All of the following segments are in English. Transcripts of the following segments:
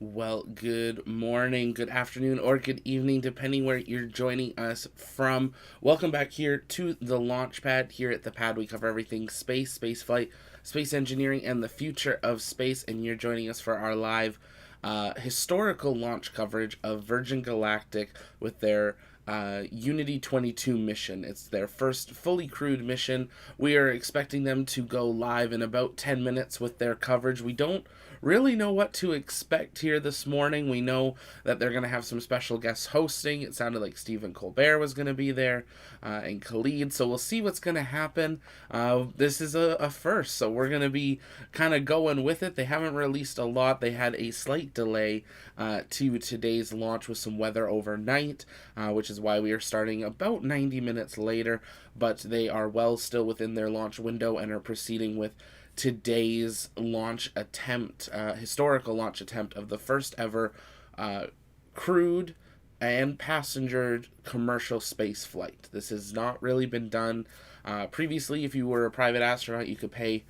Well, good morning, good afternoon, or good evening, depending where you're joining us from. Welcome back here to the launch pad. Here at the pad, we cover everything space, spaceflight, space engineering, and the future of space. And you're joining us for our live historical launch coverage of Virgin Galactic with their Unity 22 mission. It's their first fully crewed mission. We are expecting them to go live in about 10 minutes with their coverage. We don't really know what to expect here this morning. We know that they're going to have some special guests hosting. It sounded like Stephen Colbert was going to be there and Khalid. So we'll see what's going to happen. This is a first, so we're going to be kind of going with it. They haven't released a lot. They had a slight delay to today's launch with some weather overnight, which is why we are starting about 90 minutes later. But they are well still within their launch window and are proceeding with today's launch attempt, historical launch attempt of the first ever crewed and passenger commercial space flight. This has not really been done previously. If you were a private astronaut, you could pay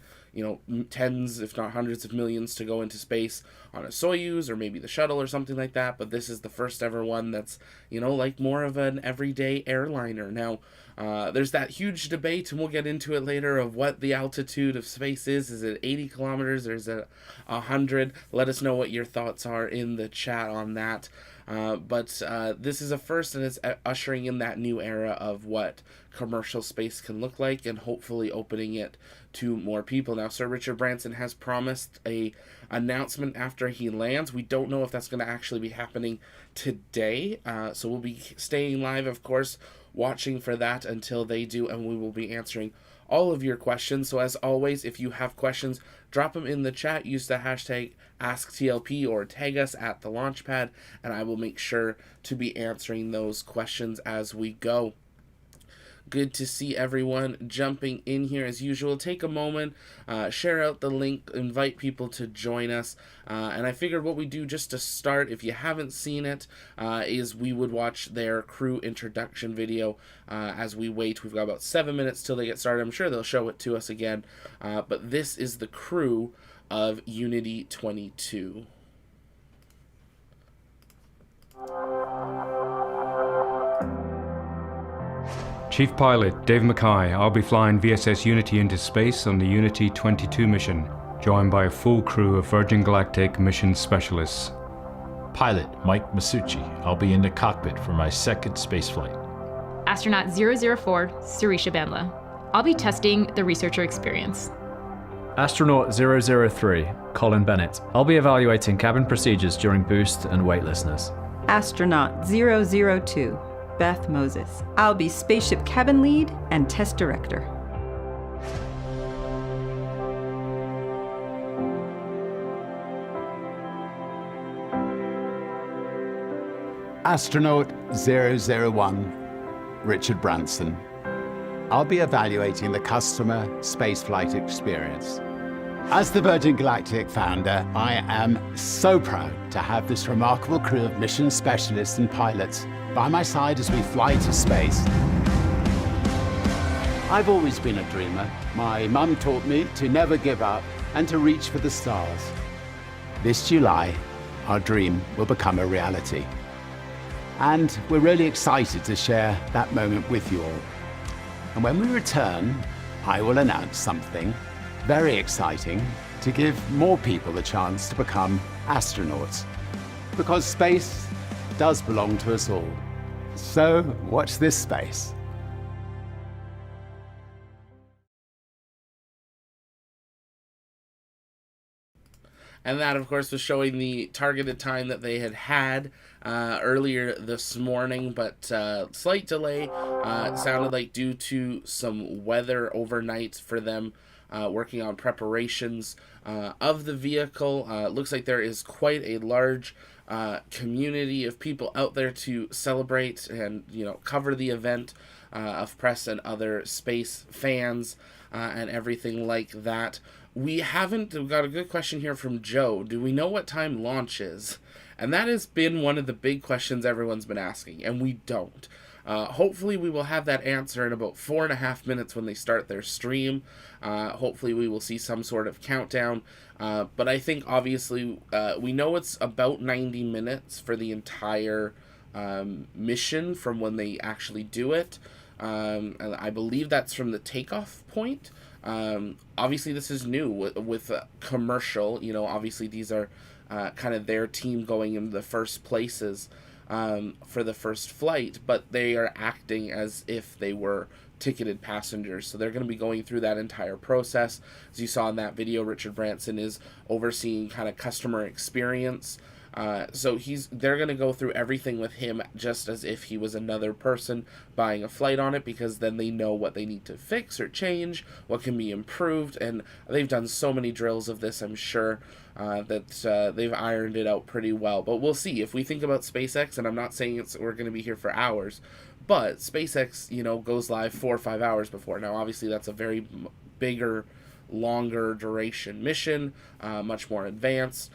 tens, if not hundreds of millions to go into space on a Soyuz or maybe the shuttle or something like that. But this is the first ever one that's, like more of an everyday airliner. Now, there's that huge debate, and we'll get into it later, of what the altitude of space is. Is it 80 kilometers or is it 100? Let us know what your thoughts are in the chat on that. But this is a first, and it's ushering in that new era of what commercial space can look like, and hopefully opening it to more people. Now, Sir Richard Branson has promised a announcement after he lands. We don't know if that's going to actually be happening today, so we'll be staying live, of course, watching for that until they do, and we will be answering all of your questions. So as always, if you have questions, drop them in the chat. Use the hashtag AskTLP or tag us at the Launchpad, and I will make sure to be answering those questions as we go. Good to see everyone jumping in here as usual. Take a moment, share out the link, invite people to join us. And I figured what we do just to start, if you haven't seen it, is we would watch their crew introduction video as we wait. We've got about 7 minutes till they get started. I'm sure they'll show it to us again. But this is the crew of Unity 22. Chief Pilot Dave Mackay, I'll be flying VSS Unity into space on the Unity 22 mission, joined by a full crew of Virgin Galactic mission specialists. Pilot Mike Masucci, I'll be in the cockpit for my second spaceflight. Astronaut 004, Surisha Bandla. I'll be testing the researcher experience. Astronaut 003, Colin Bennett. I'll be evaluating cabin procedures during boost and weightlessness. Astronaut 002, Beth Moses. I'll be spaceship cabin lead and test director. Astronaut 001, Richard Branson. I'll be evaluating the customer spaceflight experience. As the Virgin Galactic founder, I am so proud to have this remarkable crew of mission specialists and pilots by my side as we fly to space. I've always been a dreamer. My mum taught me to never give up and to reach for the stars. This July, our dream will become a reality. And we're really excited to share that moment with you all. And when we return, I will announce something very exciting to give more people the chance to become astronauts. Because space does belong to us all. So watch this space. And that, of course, was showing the targeted time that they had earlier this morning, but slight delay. It sounded like due to some weather overnight for them working on preparations of the vehicle. Looks like there is quite a large community of people out there to celebrate and cover the event of press and other space fans and everything like that. We've got a good question here from Joe. Do we know what time launch is? And that has been one of the big questions everyone's been asking, and we don't. Hopefully we will have that answer in about 4.5 minutes when they start their stream. Hopefully we will see some sort of countdown. But I think obviously we know it's about 90 minutes for the entire mission from when they actually do it. And I believe that's from the takeoff point. Obviously this is new with commercial, obviously these are kind of their team going in the first places for the first flight, but they are acting as if they were ticketed passengers. So they're going to be going through that entire process. As you saw in that video, Richard Branson is overseeing kind of customer experience. So they're going to go through everything with him just as if he was another person buying a flight on it, because then they know what they need to fix or change, what can be improved, and they've done so many drills of this, I'm sure, that they've ironed it out pretty well. But we'll see. If we think about SpaceX, and I'm not saying we're going to be here for hours, but SpaceX, goes live 4 or 5 hours before. Now, obviously, that's a very bigger, longer duration mission, much more advanced.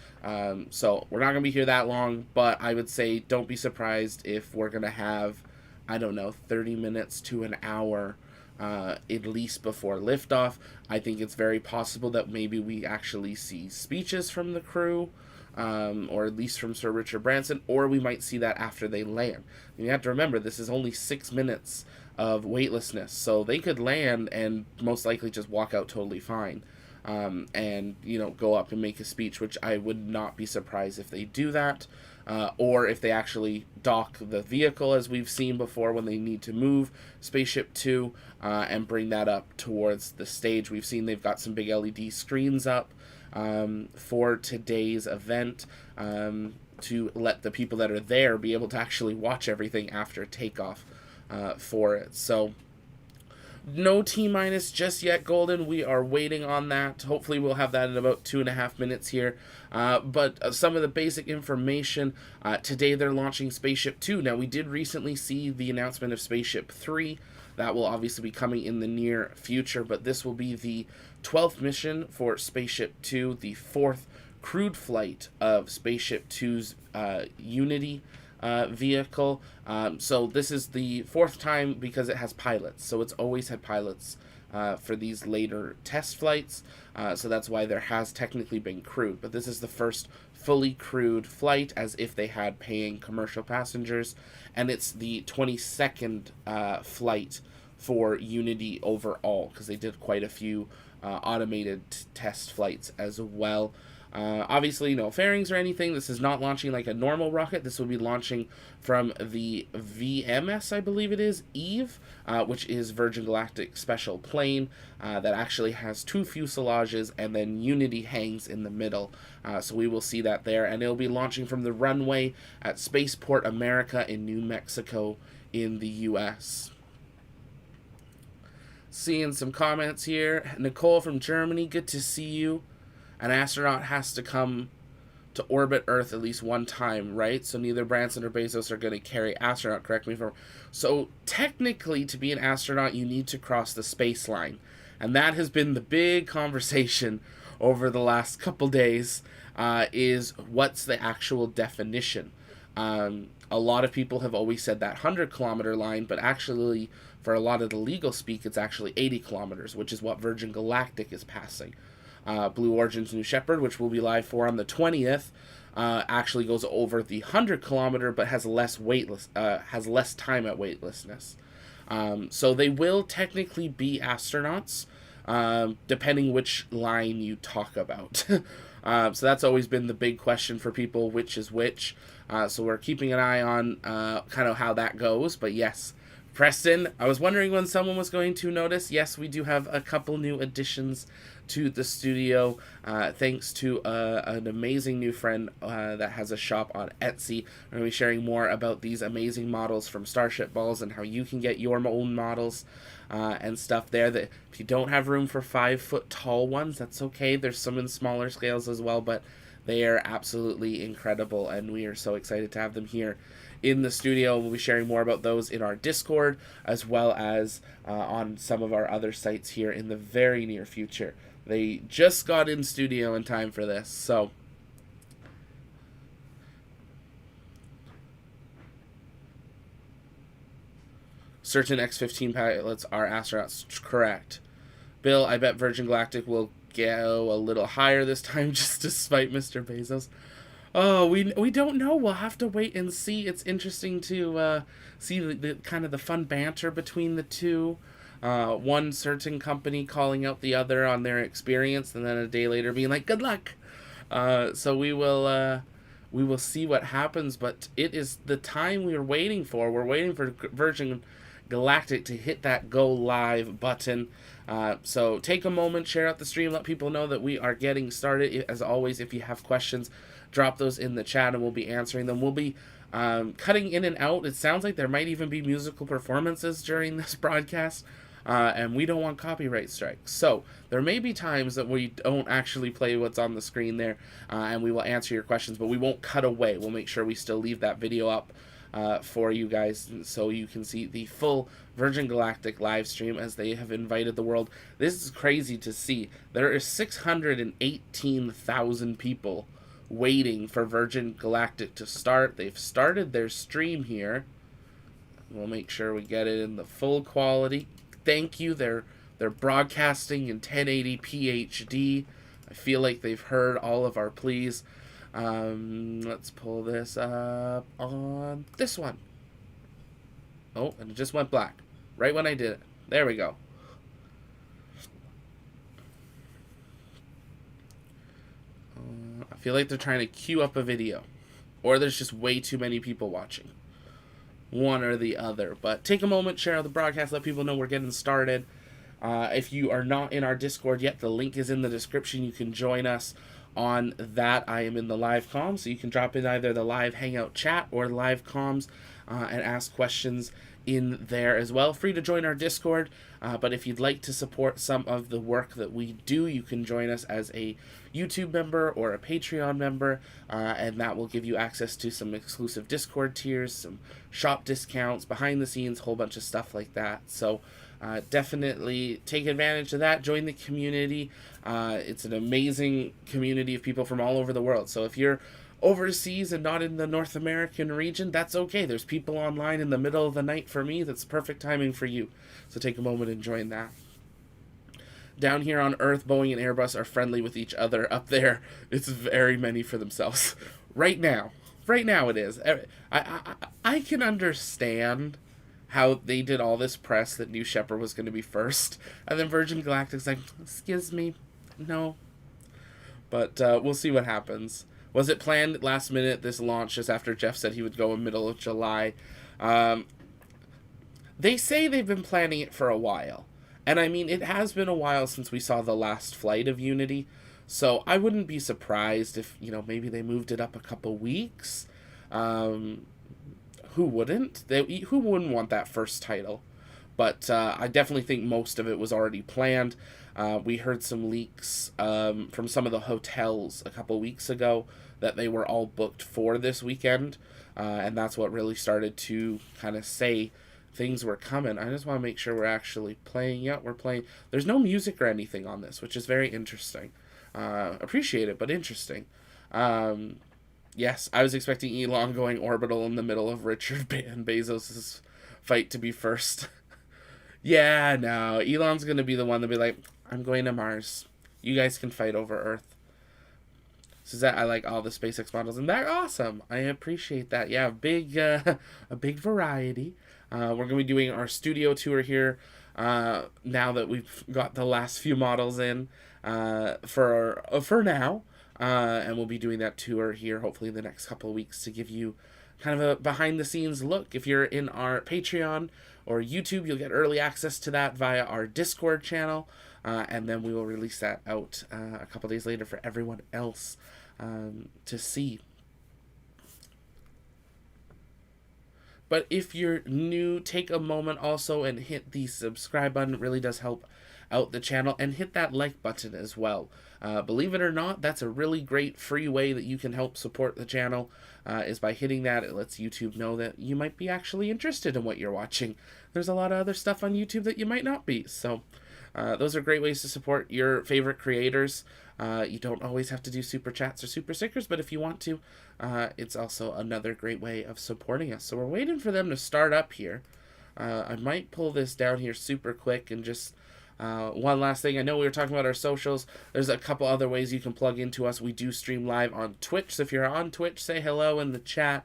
So we're not going to be here that long, but I would say don't be surprised if we're going to have, 30 minutes to an hour at least before liftoff. I think it's very possible that maybe we actually see speeches from the crew, or at least from Sir Richard Branson, or we might see that after they land. And you have to remember, this is only 6 minutes of weightlessness, so they could land and most likely just walk out totally fine, and go up and make a speech, which I would not be surprised if they do that, or if they actually dock the vehicle, as we've seen before when they need to move SpaceShipTwo and bring that up towards the stage. We've seen they've got some big LED screens up for today's event, to let the people that are there be able to actually watch everything after takeoff for it. So no T- just yet, Golden. We are waiting on that. Hopefully we'll have that in about 2.5 minutes here. But some of the basic information, today they're launching SpaceShipTwo. Now, we did recently see the announcement of SpaceShip3. That will obviously be coming in the near future, but this will be the 12th mission for SpaceShipTwo, the 4th crewed flight of SpaceShipTwo's Unity vehicle. So this is the 4th time because it has pilots. So it's always had pilots for these later test flights. So that's why there has technically been crewed. But this is the first fully crewed flight, as if they had paying commercial passengers. And it's the 22nd flight for Unity overall, because they did quite a few automated test flights as well. Obviously, no fairings or anything. This is not launching like a normal rocket. This will be launching from the VMS, I believe it is, Eve, which is Virgin Galactic special plane that actually has 2 fuselages, and then Unity hangs in the middle. So we will see that there, and it'll be launching from the runway at Spaceport America in New Mexico in the U.S. Seeing some comments here. Nicole from Germany, good to see you. An astronaut has to come to orbit Earth at least one time, right? So neither Branson or Bezos are going to carry astronaut, correct me if I'm wrong. So technically, to be an astronaut, you need to cross the space line. And that has been the big conversation over the last couple days, is what's the actual definition? A lot of people have always said that 100-kilometer line, but actually, for a lot of the legal speak, it's actually 80 kilometers, which is what Virgin Galactic is passing. Blue Origin's New Shepard, which we'll be live for on the 20th, actually goes over the 100-kilometer, but has less less time at weightlessness. So they will technically be astronauts, depending which line you talk about. So that's always been the big question for people, which is which. So we're keeping an eye on kind of how that goes. But yes, Preston, I was wondering when someone was going to notice. Yes, we do have a couple new additions to the studio, thanks to an amazing new friend that has a shop on Etsy. We're going to be sharing more about these amazing models from Starship Balls and how you can get your own models and stuff there. That if you don't have room for 5-foot tall ones, that's okay. There's some in smaller scales as well, but they are absolutely incredible, and we are so excited to have them here in the studio. We'll be sharing more about those in our Discord, as well as on some of our other sites here in the very near future. They just got in studio in time for this, so certain X-15 pilots are astronauts. Correct. Bill, I bet Virgin Galactic will go a little higher this time just to spite Mr. Bezos. Oh, we don't know. We'll have to wait and see. It's interesting to see the kind of the fun banter between the two. One certain company calling out the other on their experience, and then a day later being like, "Good luck." So we will see what happens. But it is the time we are waiting for. We're waiting for Virgin Galactic to hit that go live button. So take a moment, share out the stream, let people know that we are getting started. As always, if you have questions, drop those in the chat and we'll be answering them. We'll be cutting in and out. It sounds like there might even be musical performances during this broadcast, and we don't want copyright strikes. So there may be times that we don't actually play what's on the screen there, and we will answer your questions, but we won't cut away. We'll make sure we still leave that video up for you guys so you can see the full Virgin Galactic live stream as they have invited the world. This is crazy to see. There are 618,000 people waiting for Virgin Galactic to start. They've started their stream here. We'll make sure we get it in the full quality. Thank you. They're broadcasting in 1080p HD. I feel like they've heard all of our pleas. Let's pull this up on this one. Oh, and it just went black right when I did it. There we go. I feel like they're trying to queue up a video, or there's just way too many people watching. One or the other. But take a moment, share the broadcast, let people know we're getting started. If you are not in our Discord yet, the link is in the description. You can join us on that. I am in the live comms, so you can drop in either the live hangout chat or live comms and ask questions in there as well. Free to join our Discord, but if you'd like to support some of the work that we do, you can join us as a YouTube member or a Patreon member, and that will give you access to some exclusive Discord tiers, some shop discounts, behind the scenes, whole bunch of stuff like that. So definitely take advantage of that. Join the community. It's an amazing community of people from all over the world. So if you're overseas and not in the North American region, that's okay. There's people online in the middle of the night for me. That's perfect timing for you. So take a moment and join that. Down here on Earth, Boeing and Airbus are friendly with each other. Up there, it's very many for themselves. Right now it is. I can understand how they did all this press that New Shepard was going to be first, and then Virgin Galactic's like, excuse me, no. But we'll see what happens. Was it planned last minute, this launch, just after Jeff said he would go in middle of July? They say they've been planning it for a while. And I mean, it has been a while since we saw the last flight of Unity. So I wouldn't be surprised if, maybe they moved it up a couple weeks. Who wouldn't? Who wouldn't want that first title? But I definitely think most of it was already planned. We heard some leaks from some of the hotels a couple weeks ago that they were all booked for this weekend. And that's what really started to kind of say things were coming. I just want to make sure we're actually playing. Yeah, we're playing. There's no music or anything on this, which is very interesting. Appreciate it, but interesting. Yes, I was expecting Elon going orbital in the middle of Richard and Bezos' fight to be first. Yeah, no. Elon's going to be the one to be like, I'm going to Mars. You guys can fight over Earth. So that I like all the SpaceX models, and they're awesome. I appreciate that. Yeah, a big variety. We're going to be doing our studio tour here now that we've got the last few models in for now. And we'll be doing that tour here hopefully in the next couple of weeks to give you kind of a behind-the-scenes look. If you're in our Patreon or YouTube, you'll get early access to that via our Discord channel, and then we will release that out a couple days later for everyone else to see. But if you're new, take a moment also and hit the subscribe button. It really does help out the channel, and hit that like button as well. Believe it or not, that's a really great free way that you can help support the channel, is by hitting that. It lets YouTube know that you might be actually interested in what you're watching. There's a lot of other stuff on YouTube that you might not be, so those are great ways to support your favorite creators. You don't always have to do super chats or super stickers, but if you want to, it's also another great way of supporting us. So we're waiting for them to start up here. I might pull this down here super quick and just one last thing. I know we were talking about our socials. There's a couple other ways you can plug into us. We do stream live on Twitch. So if you're on Twitch, say hello in the chat.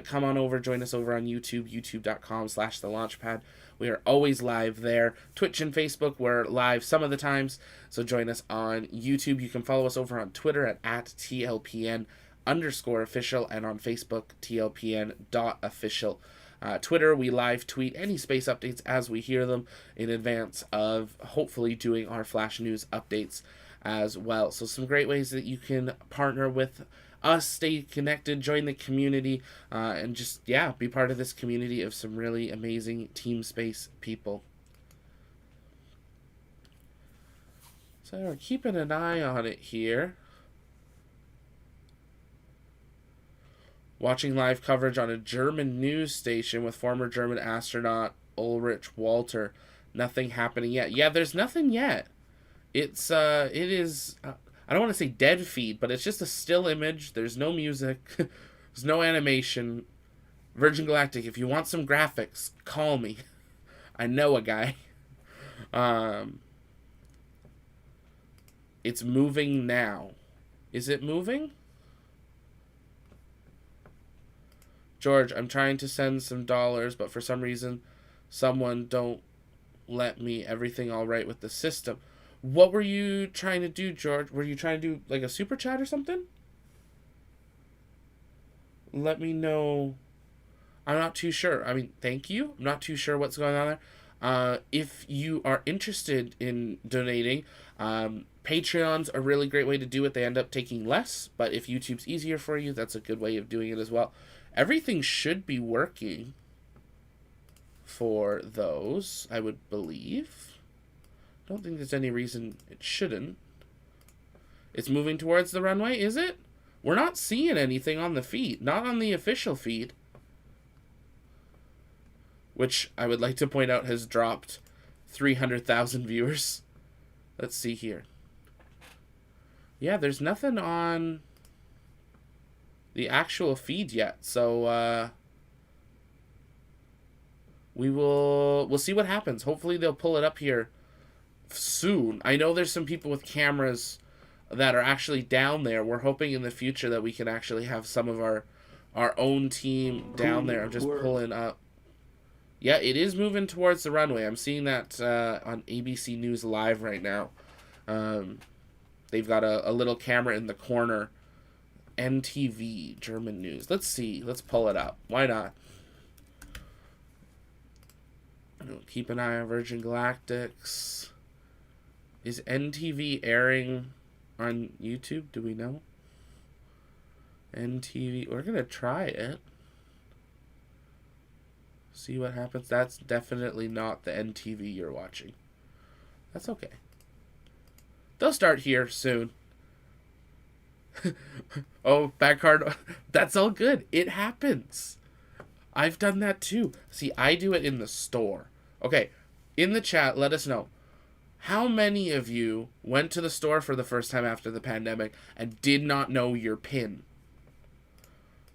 Come on over, join us over on YouTube, youtube.com/thelaunchpad. We are always live there. Twitch and Facebook, we're live some of the times. So join us on YouTube. You can follow us over on Twitter at @TLPN_official and on Facebook, TLPN.official. Twitter, we live tweet any space updates as we hear them in advance of hopefully doing our flash news updates as well. So some great ways that you can partner with us, stay connected, join the community, and just, be part of this community of some really amazing Team Space people. So we're keeping an eye on it here. Watching live coverage on a German news station with former German astronaut Ulrich Walter. Nothing happening yet. Yeah, there's nothing yet. It is, I don't want to say dead feed, but it's just a still image. There's no music. There's no animation. Virgin Galactic, if you want some graphics, call me. I know a guy. It's moving now. Is it moving? George, I'm trying to send some dollars, but for some reason, someone don't let me. Everything all right with the system. What were you trying to do, George? Were you trying to do like a super chat or something? Let me know. I'm not too sure. I mean, thank you. I'm not too sure what's going on there. If you are interested in donating, Patreon's a really great way to do it. They end up taking less, but if YouTube's easier for you, that's a good way of doing it as well. Everything should be working for those, I would believe. Don't think there's any reason it shouldn't. It's moving towards the runway, is it? We're not seeing anything on the feed. Not on the official feed. Which, I would like to point out, has dropped 300,000 viewers. Let's see here. Yeah, there's nothing on the actual feed yet, so we'll see what happens. Hopefully they'll pull it up here soon. I know there's some people with cameras that are actually down there. We're hoping in the future that we can actually have some of our own team down there. I'm just pulling up. Yeah, it is moving towards the runway. I'm seeing that on ABC News Live right now. They've got a little camera in the corner. NTV, German news. Let's see. Let's pull it up. Why not? Keep an eye on Virgin Galactics. Is NTV airing on YouTube? Do we know? NTV. We're going to try it. See what happens. That's definitely not the NTV you're watching. That's okay. They'll start here soon. Oh, back card. That's all good. It happens. I've done that too. See, I do it in the store. Okay, in the chat, let us know. How many of you went to the store for the first time after the pandemic and did not know your PIN?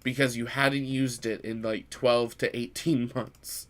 Because you hadn't used it in like 12 to 18 months.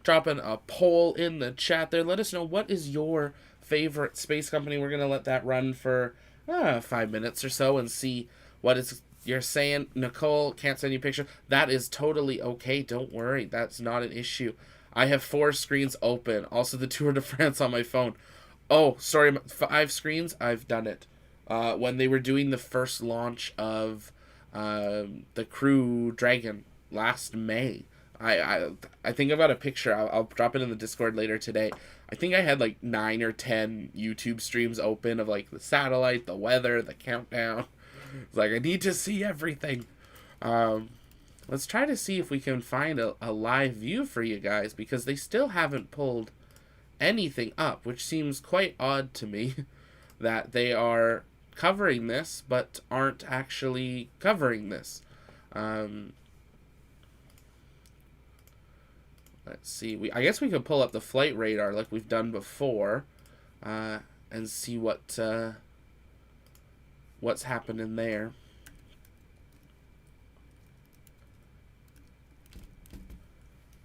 Dropping a poll in the chat there. Let us know, what is your favorite space company? We're going to let that run for 5 minutes or so and see what you're saying. Nicole can't send you a picture. That is totally okay. Don't worry. That's not an issue. I have 4 screens open. Also the Tour de France on my phone. Oh, sorry. 5 screens. I've done it. When they were doing the first launch of the Crew Dragon last May. I think I've got a picture. I'll drop it in the Discord later today. I think I had like 9 or 10 YouTube streams open of like the satellite, the weather, the countdown. It's like, I need to see everything. Let's try to see if we can find a live view for you guys, because they still haven't pulled anything up, which seems quite odd to me that they are covering this but aren't actually covering this. Let's see. I guess we could pull up the flight radar like we've done before, and see what's happening there.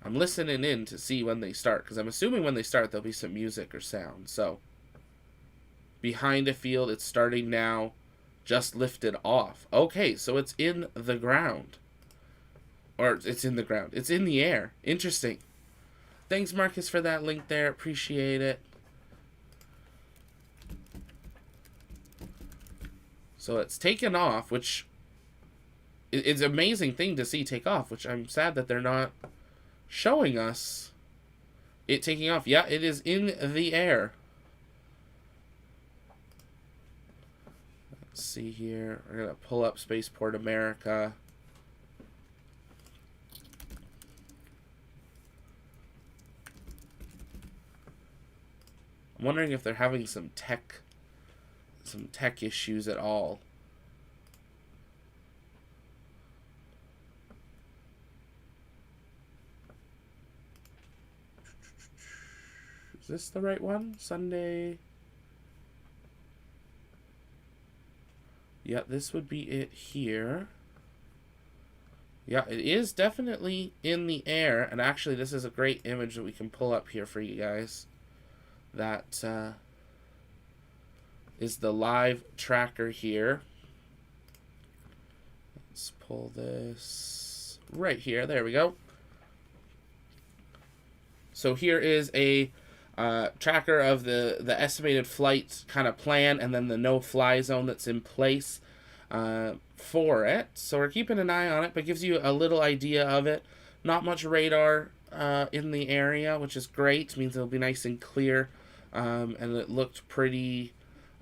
I'm listening in to see when they start, because I'm assuming when they start there'll be some music or sound. So, behind a field, it's starting now, just lifted off. Okay, so it's in the ground. Or, it's in the ground. It's in the air. Interesting. Thanks, Marcus, for that link there. Appreciate it. So it's taken off, which is an amazing thing to see take off, which I'm sad that they're not showing us it taking off. Yeah, it is in the air. Let's see here. We're going to pull up Spaceport America. I'm wondering if they're having some tech issues at all. Is this the right one? Sunday. Yeah, this would be it here. Yeah, it is definitely in the air. And actually, this is a great image that we can pull up here for you guys. That is the live tracker here. Let's pull this right here. There we go. So here is a tracker of the estimated flight kind of plan, and then the no-fly zone that's in place for it. So we're keeping an eye on it, but gives you a little idea of it. Not much radar in the area, which is great. Means it'll be nice and clear. And it looked pretty,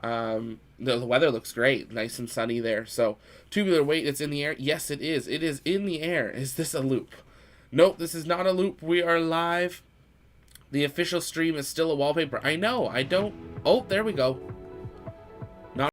the weather looks great, nice and sunny there. So, tubular weight, it's in the air. Yes, it is. It is in the air. Is this a loop? Nope, this is not a loop. We are live. The official stream is still a wallpaper. I know, I don't. Oh, there we go. Not.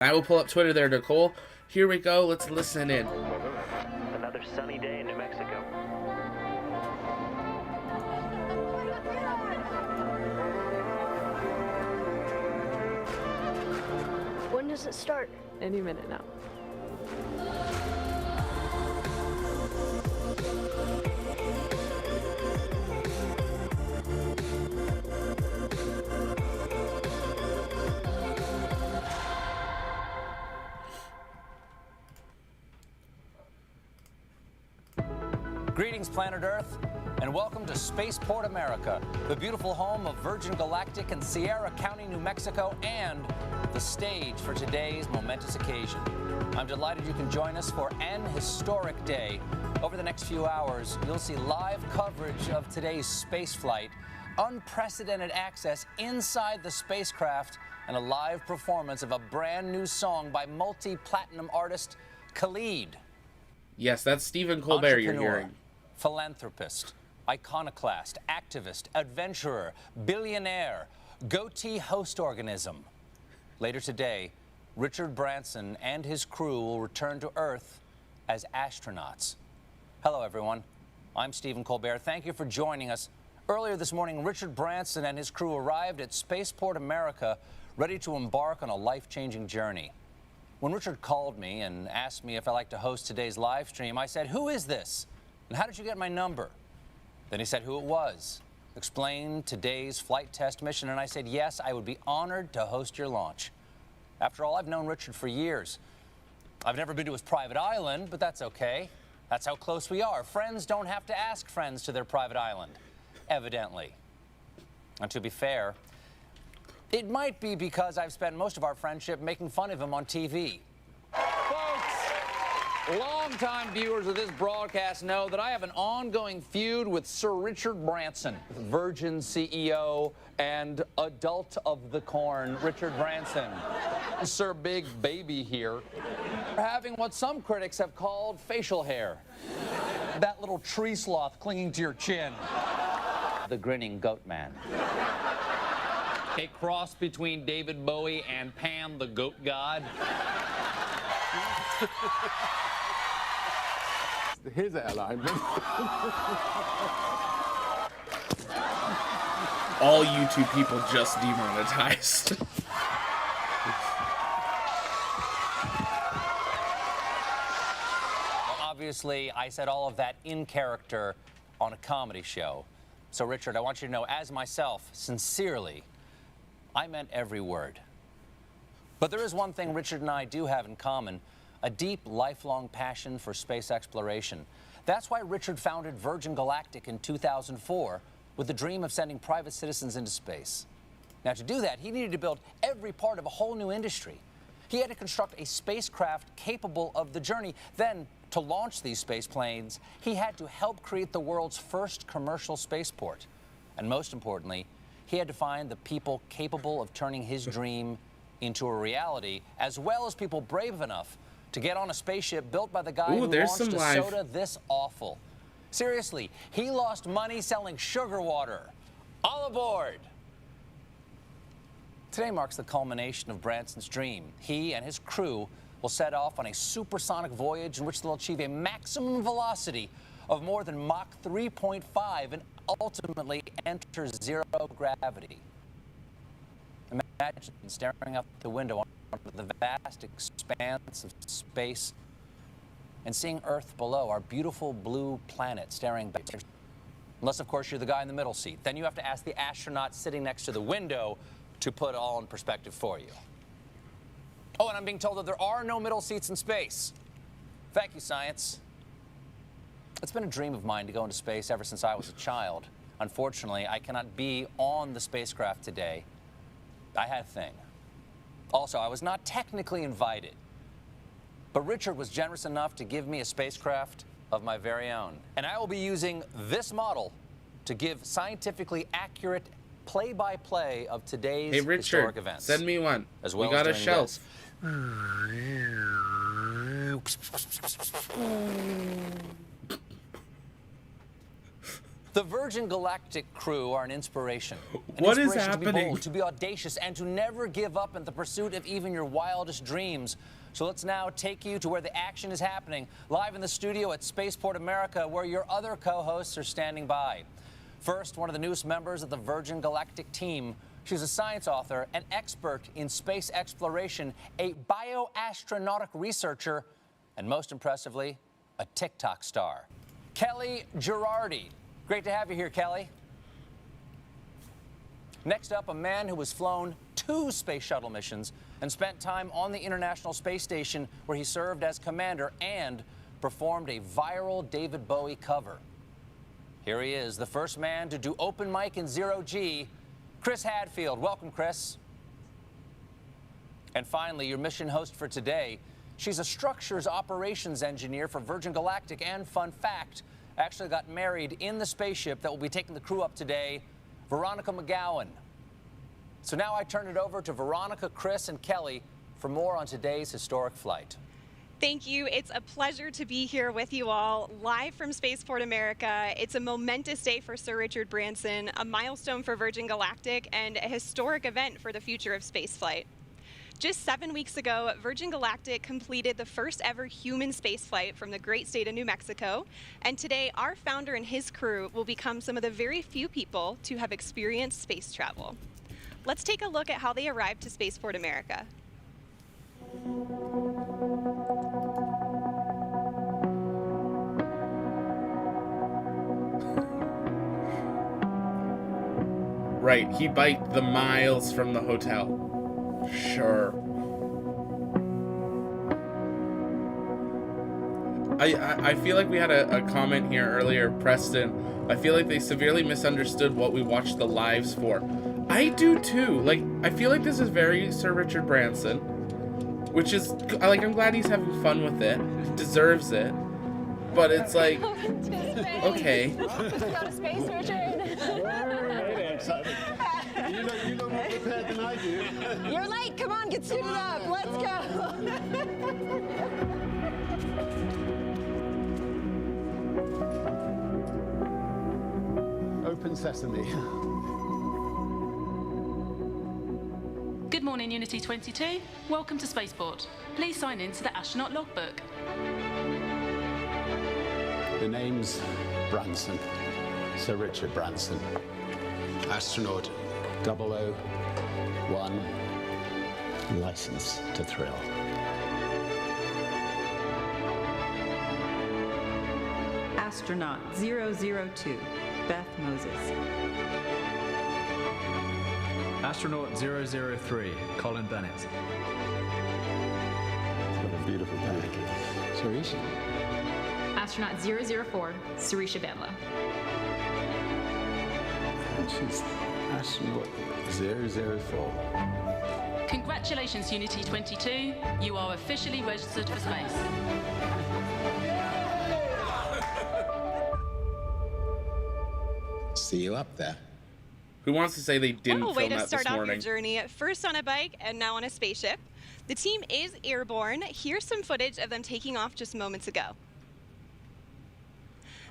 I will pull up Twitter there, Nicole. Here we go. Let's listen in. Another sunny day in New Mexico. When does it start? Any minute now. Greetings, planet Earth, and welcome to Spaceport America, the beautiful home of Virgin Galactic in Sierra County, New Mexico, and the stage for today's momentous occasion. I'm delighted you can join us for an historic day. Over the next few hours, you'll see live coverage of today's space flight, unprecedented access inside the spacecraft, and a live performance of a brand new song by multi-platinum artist Khalid. Yes, that's Stephen Colbert you're hearing. Philanthropist, iconoclast, activist, adventurer, billionaire, goatee host organism. Later today, Richard Branson and his crew will return to Earth as astronauts. Hello, everyone. I'm Stephen Colbert. Thank you for joining us Earlier this morning, Richard Branson and his crew arrived at Spaceport America, ready to embark on a life-changing journey. When Richard called me and asked me if I'd like to host today's live stream, I said, "Who is this? And how did you get my number?" Then he said who it was, explained today's flight test mission, and I said, yes, I would be honored to host your launch. After all, I've known Richard for years. I've never been to his private island, but that's okay. That's how close we are. Friends don't have to ask friends to their private island, evidently. And to be fair, it might be because I've spent most of our friendship making fun of him on TV. Folks, longtime viewers of this broadcast know that I have an ongoing feud with Sir Richard Branson, Virgin CEO and adult of the corn, Richard Branson. Sir Big Baby here, having what some critics have called facial hair. That little tree sloth clinging to your chin. The grinning goat man. A cross between David Bowie and Pan the goat god. His airline. All YouTube people just demonetized. Obviously, I said all of that in character on a comedy show. So, Richard, I want you to know, as myself, sincerely, I meant every word. But there is one thing Richard and I do have in common, a deep, lifelong passion for space exploration. That's why Richard founded Virgin Galactic in 2004 with the dream of sending private citizens into space. Now, to do that, he needed to build every part of a whole new industry. He had to construct a spacecraft capable of the journey. Then, to launch these space planes, he had to help create the world's first commercial spaceport. And most importantly, he had to find the people capable of turning his dream into a reality, as well as people brave enough to get on a spaceship built by the guy who launched a soda this awful. Seriously, he lost money selling sugar water. All aboard! Today marks the culmination of Branson's dream. He and his crew will set off on a supersonic voyage in which they'll achieve a maximum velocity of more than Mach 3.5 and ultimately enter zero gravity. Imagine staring out the window onto the vast expanse of space and seeing Earth below, our beautiful blue planet staring back. Unless, of course, you're the guy in the middle seat. Then you have to ask the astronaut sitting next to the window to put it all in perspective for you. Oh, and I'm being told that there are no middle seats in space. Thank you, science. It's been a dream of mine to go into space ever since I was a child. Unfortunately, I cannot be on the spacecraft today. I had a thing. Also, I was not technically invited. But Richard was generous enough to give me a spacecraft of my very own. And I will be using this model to give scientifically accurate play-by-play of today's historic events. Send me one. As well we got as a shelf. The Virgin Galactic crew are an inspiration. What is inspiration happening? To be bold, to be audacious, and to never give up in the pursuit of even your wildest dreams. So let's now take you to where the action is happening, live in the studio at Spaceport America, where your other co-hosts are standing by. First, one of the newest members of the Virgin Galactic team. She's a science author, an expert in space exploration, a bioastronautic researcher, and most impressively, a TikTok star. Kelly Girardi. Great to have you here, Kelly. Next up, a man who has flown 2 space shuttle missions and spent time on the International Space Station, where he served as commander and performed a viral David Bowie cover. Here he is, the first man to do open mic in 0G, Chris Hadfield. Welcome, Chris. And finally, your mission host for today. She's a structures operations engineer for Virgin Galactic, and fun fact, actually got married in the spaceship that will be taking the crew up today, Veronica McGowan. So now I turn it over to Veronica, Chris, and Kelly for more on today's historic flight. Thank you. It's a pleasure to be here with you all, live from Spaceport America. It's a momentous day for Sir Richard Branson, a milestone for Virgin Galactic, and a historic event for the future of spaceflight. Just 7 weeks ago, Virgin Galactic completed the first ever human spaceflight from the great state of New Mexico. And today, our founder and his crew will become some of the very few people to have experienced space travel. Let's take a look at how they arrived to Spaceport America. Right, he biked the miles from the hotel. Sure. I feel like we had a comment here earlier, Preston. I feel like they severely misunderstood what we watched the lives for. I do too. Like, I feel like this is very Sir Richard Branson, which is, like, I'm glad he's having fun with it. He deserves it. But it's like, okay. Let's go to space, Richard. You look more prepared than I do. You're late. Come on, get suited up. Let's go. Open sesame. Good morning, Unity 22. Welcome to Spaceport. Please sign in to the astronaut logbook. The name's Branson. Sir Richard Branson. Astronaut 001. License to thrill. Astronaut 002, Beth Moses. Astronaut 003, Colin Bennett. It's got a beautiful bag. Sarisha. Astronaut 004, Sarisha Bandla. And she's astronaut 004. Congratulations, Unity 22. You are officially registered for space. See you up there. Who wants to say they didn't What a way film to that start this off your morning? journey, first on a bike and now on a spaceship. The team is airborne. Here's some footage of them taking off just moments ago.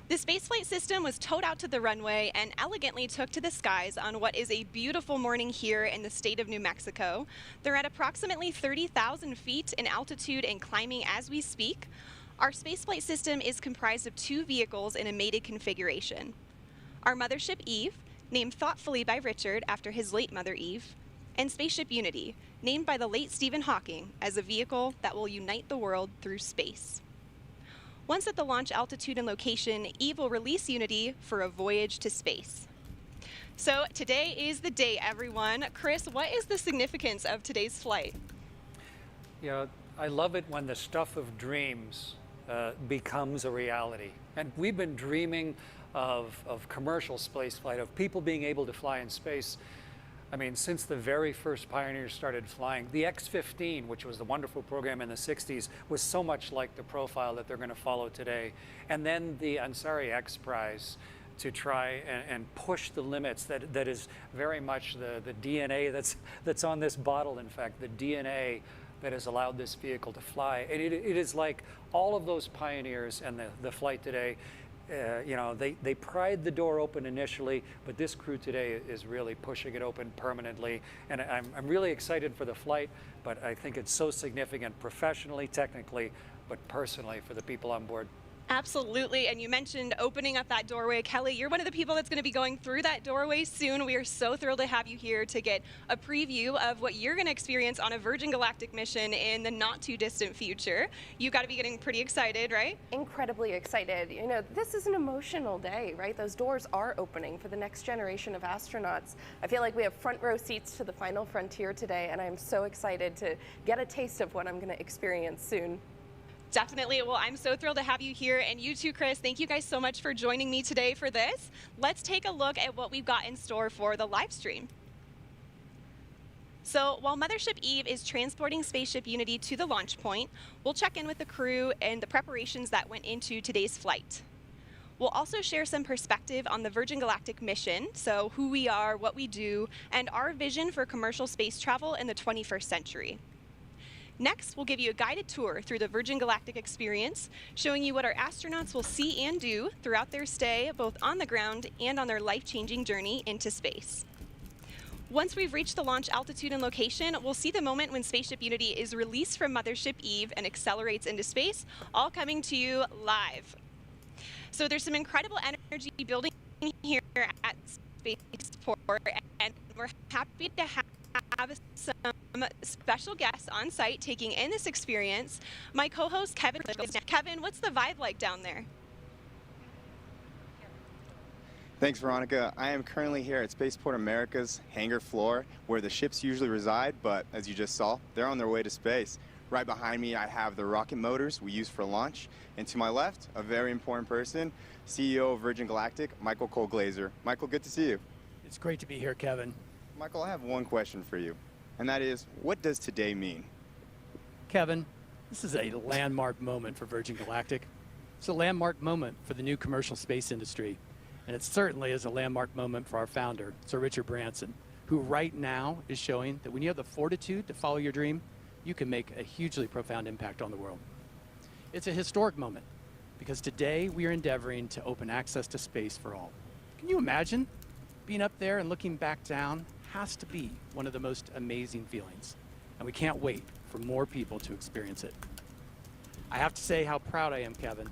The spaceflight system was towed out to the runway and elegantly took to the skies on what is a beautiful morning here in the state of New Mexico. They're at approximately 30,000 feet in altitude and climbing as we speak. Our spaceflight system is comprised of 2 vehicles in a mated configuration. Our mothership Eve, named thoughtfully by Richard after his late mother Eve, and Spaceship Unity, named by the late Stephen Hawking as a vehicle that will unite the world through space. Once at the launch altitude and location, Eve will release Unity for a voyage to space. So today is the day, everyone. Chris, what is the significance of today's flight? You know, I love it when the stuff of dreams becomes a reality. And we've been dreaming of commercial spaceflight, of people being able to fly in space. I mean, since the very first pioneers started flying, the X-15, which was the wonderful program in the 60s, was so much like the profile that they're going to follow today. And then the Ansari X Prize to try and push the limits that is very much the DNA that's on this bottle, in fact, the DNA that has allowed this vehicle to fly. And it is like all of those pioneers and the flight today. You know, they pried the door open initially, but this crew today is really pushing it open permanently. And I'm really excited for the flight, but I think it's so significant professionally, technically, but personally for the people on board. Absolutely, and you mentioned opening up that doorway. Kelly, you're one of the people that's going to be going through that doorway soon. We are so thrilled to have you here to get a preview of what you're going to experience on a Virgin Galactic mission in the not too distant future. You've got to be getting pretty excited, right? Incredibly excited. You know, this is an emotional day, right? Those doors are opening for the next generation of astronauts. I feel like we have front row seats to the final frontier today, and I'm so excited to get a taste of what I'm going to experience soon. Definitely. Well, I'm so thrilled to have you here, and you too, Chris. Thank you guys so much for joining me today for this. Let's take a look at what we've got in store for the live stream. So while Mothership Eve is transporting Spaceship Unity to the launch point, we'll check in with the crew and the preparations that went into today's flight. We'll also share some perspective on the Virgin Galactic mission, so who we are, what we do, and our vision for commercial space travel in the 21st century. Next, we'll give you a guided tour through the Virgin Galactic experience, showing you what our astronauts will see and do throughout their stay, both on the ground and on their life-changing journey into space. Once we've reached the launch altitude and location, we'll see the moment when Spaceship Unity is released from Mothership Eve and accelerates into space, all coming to you live. So there's some incredible energy building here at Spaceport, and we're happy to have some special guests on site taking in this experience. My co-host Kevin. Kevin, what's the vibe like down there? Thanks, Veronica. I am currently here at Spaceport America's hangar floor, where the ships usually reside, but as you just saw, they're on their way to space. Right behind me, I have the rocket motors we use for launch, and to my left, a very important person, CEO of Virgin Galactic, Michael Cole-Glazer. Michael, good to see you. It's great to be here, Kevin. Michael, I have one question for you, and that is, what does today mean? Kevin, this is a landmark moment for Virgin Galactic. It's a landmark moment for the new commercial space industry. And it certainly is a landmark moment for our founder, Sir Richard Branson, who right now is showing that when you have the fortitude to follow your dream, you can make a hugely profound impact on the world. It's a historic moment because today we are endeavoring to open access to space for all. Can you imagine? Being up there and looking back down has to be one of the most amazing feelings. And we can't wait for more people to experience it. I have to say how proud I am, Kevin,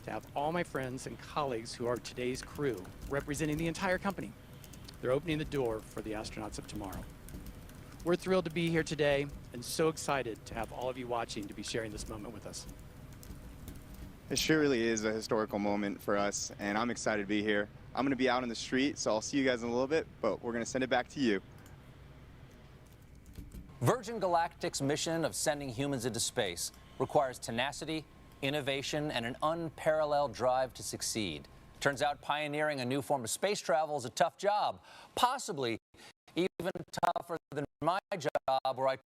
to have all my friends and colleagues who are today's crew representing the entire company. They're opening the door for the astronauts of tomorrow. We're thrilled to be here today and so excited to have all of you watching to be sharing this moment with us. It sure really is a historical moment for us, and I'm excited to be here. I'm going to be out on the street, so I'll see you guys in a little bit, but we're going to send it back to you. Virgin Galactic's mission of sending humans into space requires tenacity, innovation, and an unparalleled drive to succeed. Turns out pioneering a new form of space travel is a tough job, possibly even tougher than my job where I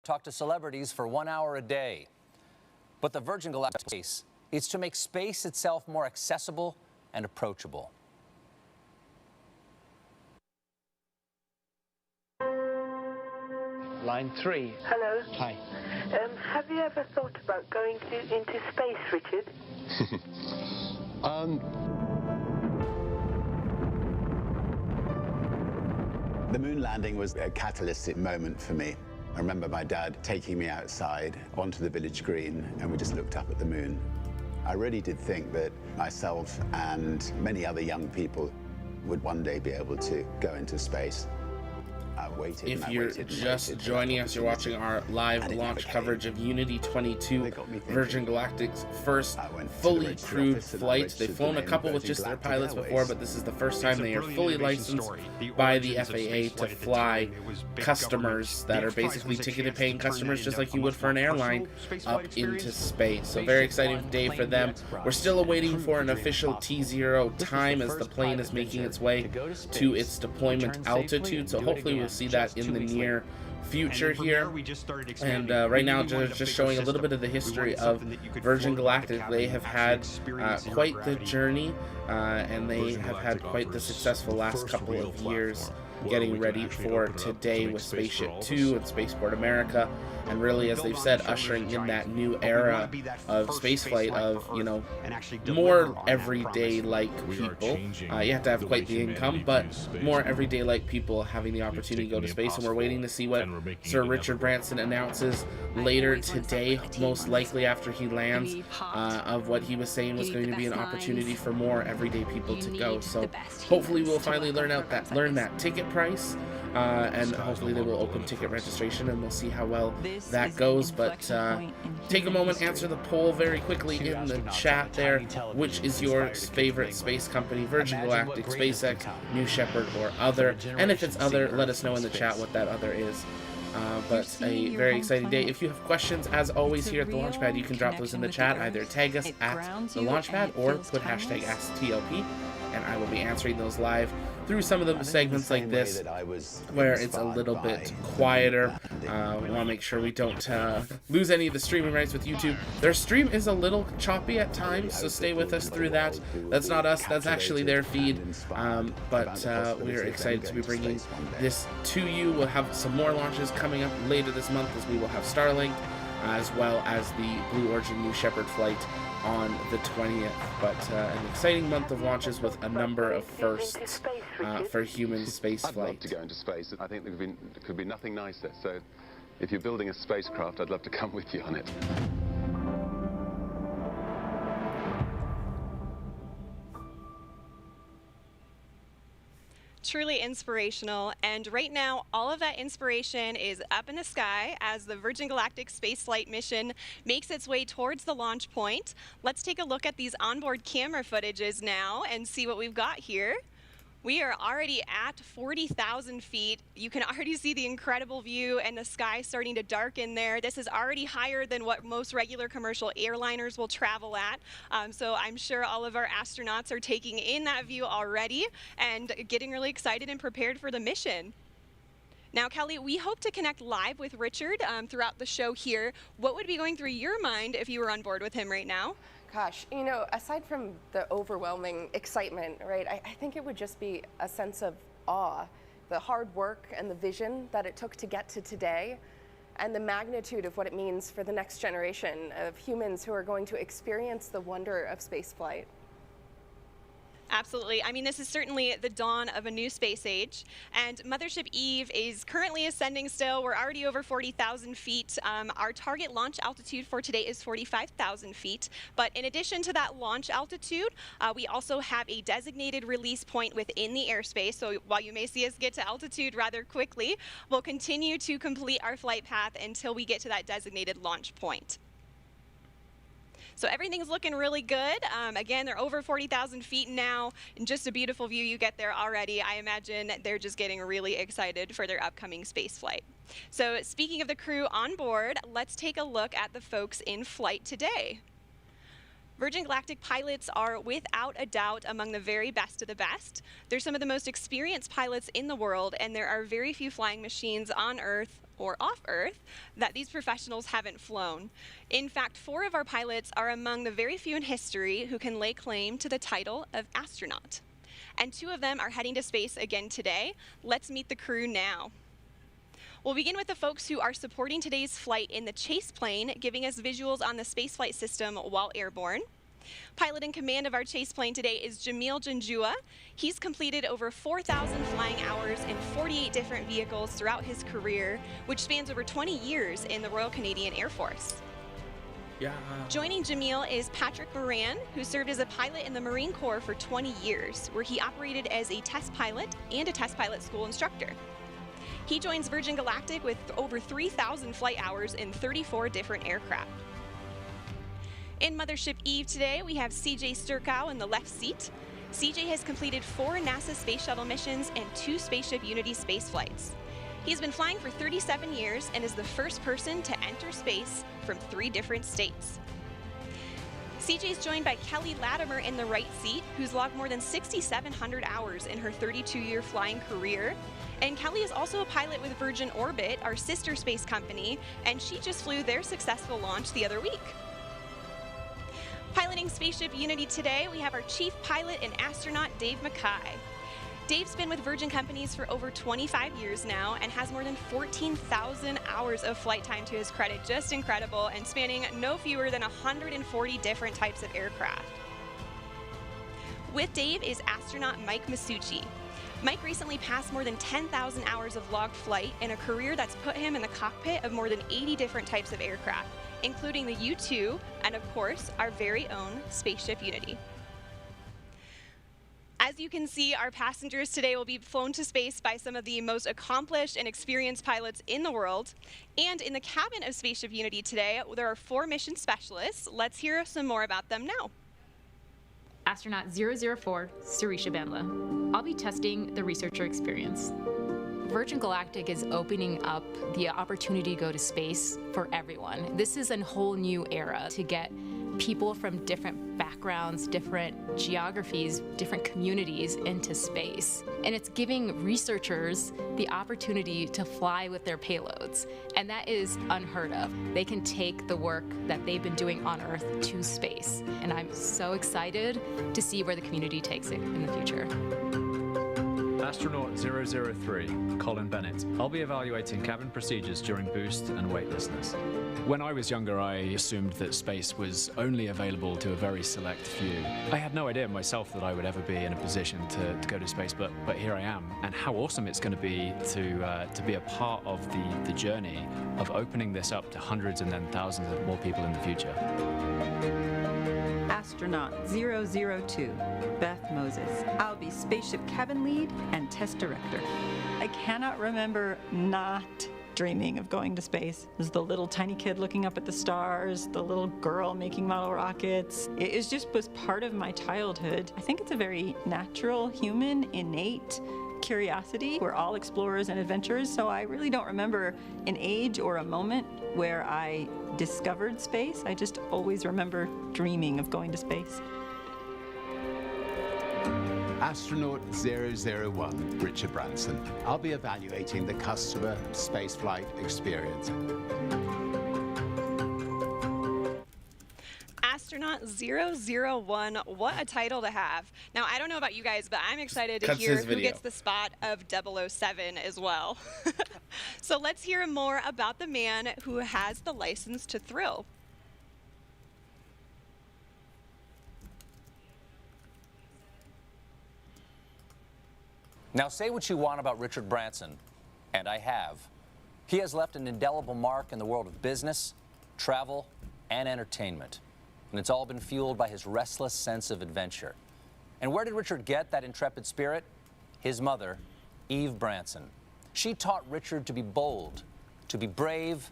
talk to celebrities for 1 hour a day. But the Virgin Galactic space is to make space itself more accessible and approachable. Line 3. Hello. Hi. Have you ever thought about going into space, Richard? The moon landing was a catalytic moment for me. I remember my dad taking me outside onto the village green, and we just looked up at the moon. I really did think that myself and many other young people would one day be able to go into space. If you're just joining us, you're watching our live launch coverage of Unity 22, Virgin Galactic's first fully crewed flight. They've flown a couple with just their pilots before, but this is the first time they are fully licensed by the FAA to fly customers that are basically ticketed paying customers, just like you would for an airline, up into space. So very exciting day for them. We're still awaiting for an official T0 time as the plane is making its way to its deployment altitude. So hopefully we'll see that in the near future here. And right now, just showing a little bit of the history of Virgin Galactic. They have had quite the journey, and they have had quite the successful last couple of years getting ready for today with SpaceShipTwo and Spaceport America, and really, as they've said, ushering in that new era of spaceflight of, you know, more everyday-like people. You have to have quite the income, but more everyday-like people having the opportunity to go to space, and we're waiting to see what Sir Richard Branson announces later today, most likely after he lands, of what he was saying was going to be an opportunity for more everyday people to go. So hopefully we'll finally learn that ticket price, and hopefully they will open ticket registration, and we'll see how well that goes. But take a moment, answer the poll very quickly in the chat there. Which is your favorite space company? Virgin Galactic, SpaceX, New Shepard, or other? And if it's other, let us know in the chat what that other is. But a very exciting day. If you have questions, as always, here at the Launchpad, you can drop those in the chat. Either tag us at the Launchpad or put hashtag AskTLP, and I will be answering those live through some of the segments like this, where it's a little bit quieter. We want to make sure we don't lose any of the streaming rights with YouTube. Their stream is a little choppy at times, so stay with us through that. That's not us, that's actually their feed. But we are excited to be bringing this to you. We'll have some more launches coming up later this month, as we will have Starlink, as well as the Blue Origin New Shepard flight on the 20th. But an exciting month of launches with a number of firsts for human space I'd flight. love to go into space. I think there could be nothing nicer. So if you're building a spacecraft, I'd love to come with you on it. Truly inspirational, and right now all of that inspiration is up in the sky as the Virgin Galactic spaceflight mission makes its way towards the launch point. Let's take a look at these onboard camera footages now and see what we've got here. We are already at 40,000 feet. You can already see the incredible view and the sky starting to darken there. This is already higher than what most regular commercial airliners will travel at. So I'm sure all of our astronauts are taking in that view already and getting really excited and prepared for the mission. Now, Kelly, we hope to connect live with Richard throughout the show here. What would be going through your mind if you were on board with him right now? Gosh, you know, aside from the overwhelming excitement, right, I think it would just be a sense of awe, the hard work and the vision that it took to get to today, and the magnitude of what it means for the next generation of humans who are going to experience the wonder of spaceflight. Absolutely. I mean, this is certainly the dawn of a new space age, and Mothership Eve is currently ascending still. We're already over 40,000 feet. Our target launch altitude for today is 45,000 feet. But in addition to that launch altitude, we also have a designated release point within the airspace. So while you may see us get to altitude rather quickly, we'll continue to complete our flight path until we get to that designated launch point. So everything's looking really good. Again, they're over 40,000 feet now, and just a beautiful view you get there already. I imagine they're just getting really excited for their upcoming space flight. So speaking of the crew on board, let's take a look at the folks in flight today. Virgin Galactic pilots are without a doubt among the very best of the best. They're some of the most experienced pilots in the world, and there are very few flying machines on Earth or off Earth that these professionals haven't flown. In fact, 4 of our pilots are among the very few in history who can lay claim to the title of astronaut. And 2 of them are heading to space again today. Let's meet the crew now. We'll begin with the folks who are supporting today's flight in the chase plane, giving us visuals on the spaceflight system while airborne. Pilot in command of our chase plane today is Jamil Janjua. He's completed over 4,000 flying hours in 48 different vehicles throughout his career, which spans over 20 years in the Royal Canadian Air Force. Yeah. Joining Jamil is Patrick Moran, who served as a pilot in the Marine Corps for 20 years, where he operated as a test pilot and a test pilot school instructor. He joins Virgin Galactic with over 3,000 flight hours in 34 different aircraft. In Mothership Eve today, we have CJ Sturkow in the left seat. CJ has completed 4 NASA Space Shuttle missions and 2 Spaceship Unity space flights. He's been flying for 37 years and is the first person to enter space from 3 different states. CJ is joined by Kelly Latimer in the right seat, who's logged more than 6,700 hours in her 32-year flying career. And Kelly is also a pilot with Virgin Orbit, our sister space company, and she just flew their successful launch the other week. Piloting Spaceship Unity today, we have our chief pilot and astronaut, Dave Mackay. Dave's been with Virgin Companies for over 25 years now and has more than 14,000 hours of flight time to his credit. Just incredible, and spanning no fewer than 140 different types of aircraft. With Dave is astronaut Mike Masucci. Mike recently passed more than 10,000 hours of logged flight in a career that's put him in the cockpit of more than 80 different types of aircraft, including the U-2 and, of course, our very own Spaceship Unity. As you can see, our passengers today will be flown to space by some of the most accomplished and experienced pilots in the world. And in the cabin of Spaceship Unity today, there are 4 mission specialists. Let's hear some more about them now. Astronaut 004, Sirisha Bandla. I'll be testing the researcher experience. Virgin Galactic is opening up the opportunity to go to space for everyone. This is a whole new era to get people from different backgrounds, different geographies, different communities into space. And it's giving researchers the opportunity to fly with their payloads. And that is unheard of. They can take the work that they've been doing on Earth to space. And I'm so excited to see where the community takes it in the future. Astronaut 003, Colin Bennett. I'll be evaluating cabin procedures during boost and weightlessness. When I was younger, I assumed that space was only available to a very select few. I had no idea myself that I would ever be in a position to go to space, but here I am. And how awesome it's going to be to be a part of the journey of opening this up to hundreds and then thousands of more people in the future. Astronaut 002, Beth Moses. I'll be spaceship cabin lead and test director. I cannot remember not dreaming of going to space. There's the little tiny kid looking up at the stars, the little girl making model rockets. It was part of my childhood. I think it's a very natural, human, innate curiosity. We're all explorers and adventurers, so I really don't remember an age or a moment where I discovered space. I just always remember dreaming of going to space. Astronaut 001, Richard Branson. I'll be evaluating the customer spaceflight experience. Astronaut 001, what a title to have. Now, I don't know about you guys, but I'm excited to Cuts hear his who video. gets the spot of 007 as well. So let's hear more about the man who has the license to thrill. Now, say what you want about Richard Branson, and I have. He has left an indelible mark in the world of business, travel, and entertainment. And it's all been fueled by his restless sense of adventure. And where did Richard get that intrepid spirit? His mother, Eve Branson. She taught Richard to be bold, to be brave,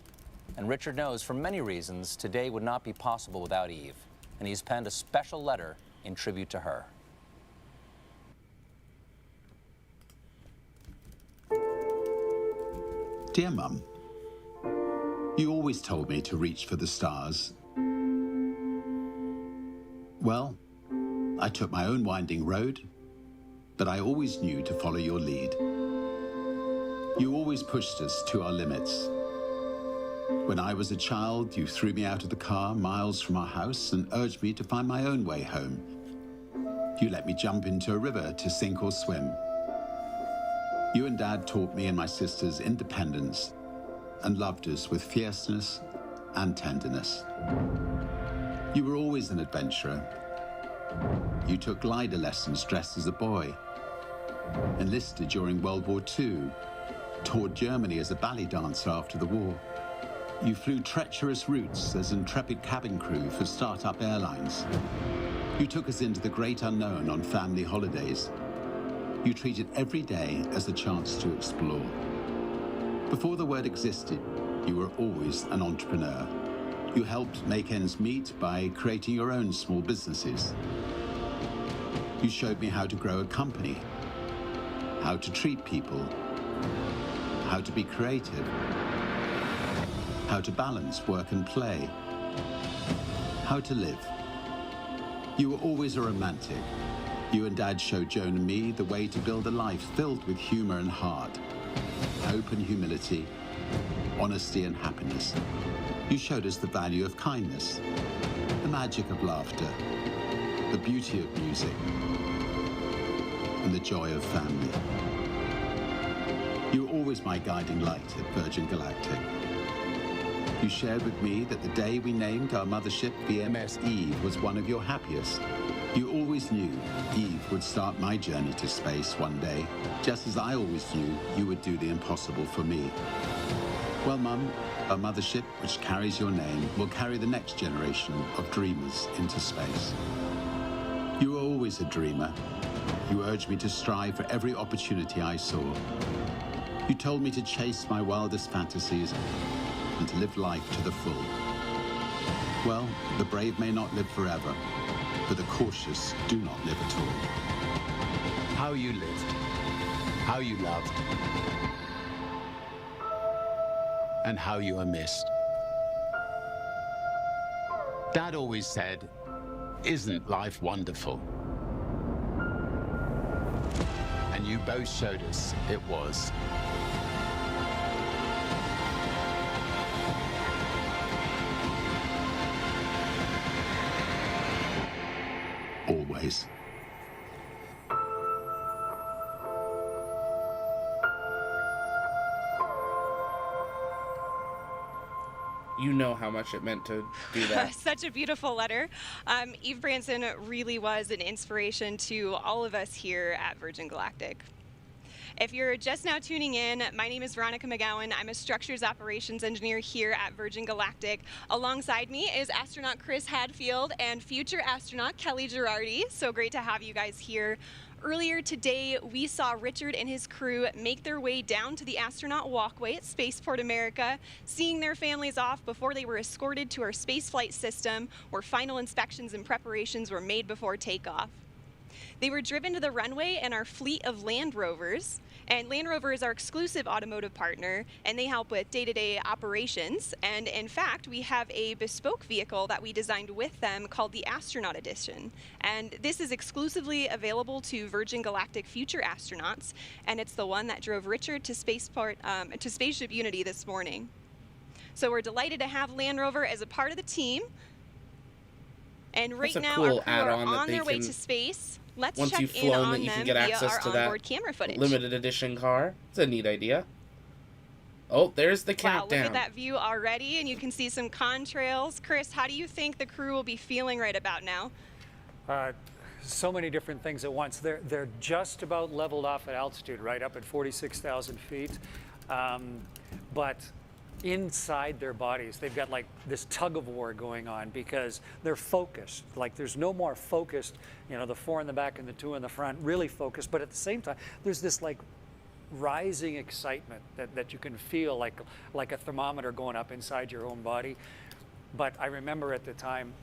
and Richard knows for many reasons today would not be possible without Eve. And he's penned a special letter in tribute to her. Dear Mum, you always told me to reach for the stars. Well, I took my own winding road, but I always knew to follow your lead. You always pushed us to our limits. When I was a child, you threw me out of the car miles from our house and urged me to find my own way home. You let me jump into a river to sink or swim. You and Dad taught me and my sisters independence and loved us with fierceness and tenderness. You were always an adventurer. You took glider lessons dressed as a boy, enlisted during World War II, toured Germany as a ballet dancer after the war. You flew treacherous routes as intrepid cabin crew for start-up airlines. You took us into the great unknown on family holidays. You treated every day as a chance to explore. Before the word existed, you were always an entrepreneur. You helped make ends meet by creating your own small businesses. You showed me how to grow a company, how to treat people, how to be creative, how to balance work and play, how to live. You were always a romantic. You and Dad showed Joan and me the way to build a life filled with humor and heart, hope and humility, honesty and happiness. You showed us the value of kindness, the magic of laughter, the beauty of music, and the joy of family. You were always my guiding light at Virgin Galactic. You shared with me that the day we named our mothership VMS Eve was one of your happiest. You always knew Eve would start my journey to space one day, just as I always knew you would do the impossible for me. Well, Mum, our mothership, which carries your name, will carry the next generation of dreamers into space. You were always a dreamer. You urged me to strive for every opportunity I saw. You told me to chase my wildest fantasies and to live life to the full. Well, the brave may not live forever, but the cautious do not live at all. How you lived, how you loved, and how you are missed. Dad always said, "Isn't life wonderful?" And you both showed us it was. Always. You know how much it meant to do that. Such a beautiful letter. Eve Branson really was an inspiration to all of us here at Virgin Galactic. If you're just now tuning in, my name is Veronica McGowan. I'm a structures operations engineer here at Virgin Galactic. Alongside me is astronaut Chris Hadfield and future astronaut Kelly Girardi. So great to have you guys here. Earlier today, we saw Richard and his crew make their way down to the astronaut walkway at Spaceport America, seeing their families off before they were escorted to our spaceflight system, where final inspections and preparations were made before takeoff. They were driven to the runway in our fleet of Land Rovers, and Land Rover is our exclusive automotive partner, and they help with day-to-day operations. And in fact, we have a bespoke vehicle that we designed with them called the Astronaut Edition. And this is exclusively available to Virgin Galactic future astronauts, and it's the one that drove Richard to Spaceport, to Spaceship Unity this morning. So we're delighted to have Land Rover as a part of the team. And right now, our crew are on their way to space. Let's Once check you've in flown, on that you them can get via access our to onboard that camera footage. limited edition car. It's a neat idea. Oh, there's the countdown. Wow, look at that view already, and you can see some contrails. Chris, how do you think the crew will be feeling right about now? So many different things at once. They're just about leveled off at altitude, right up at 46,000 feet. But inside their bodies, they've got like this tug of war going on because they're focused. Like there's no more focused, you know, the 4 in the back and the 2 in the front, really focused. But at the same time, there's this like rising excitement that you can feel like a thermometer going up inside your own body. But I remember at the time,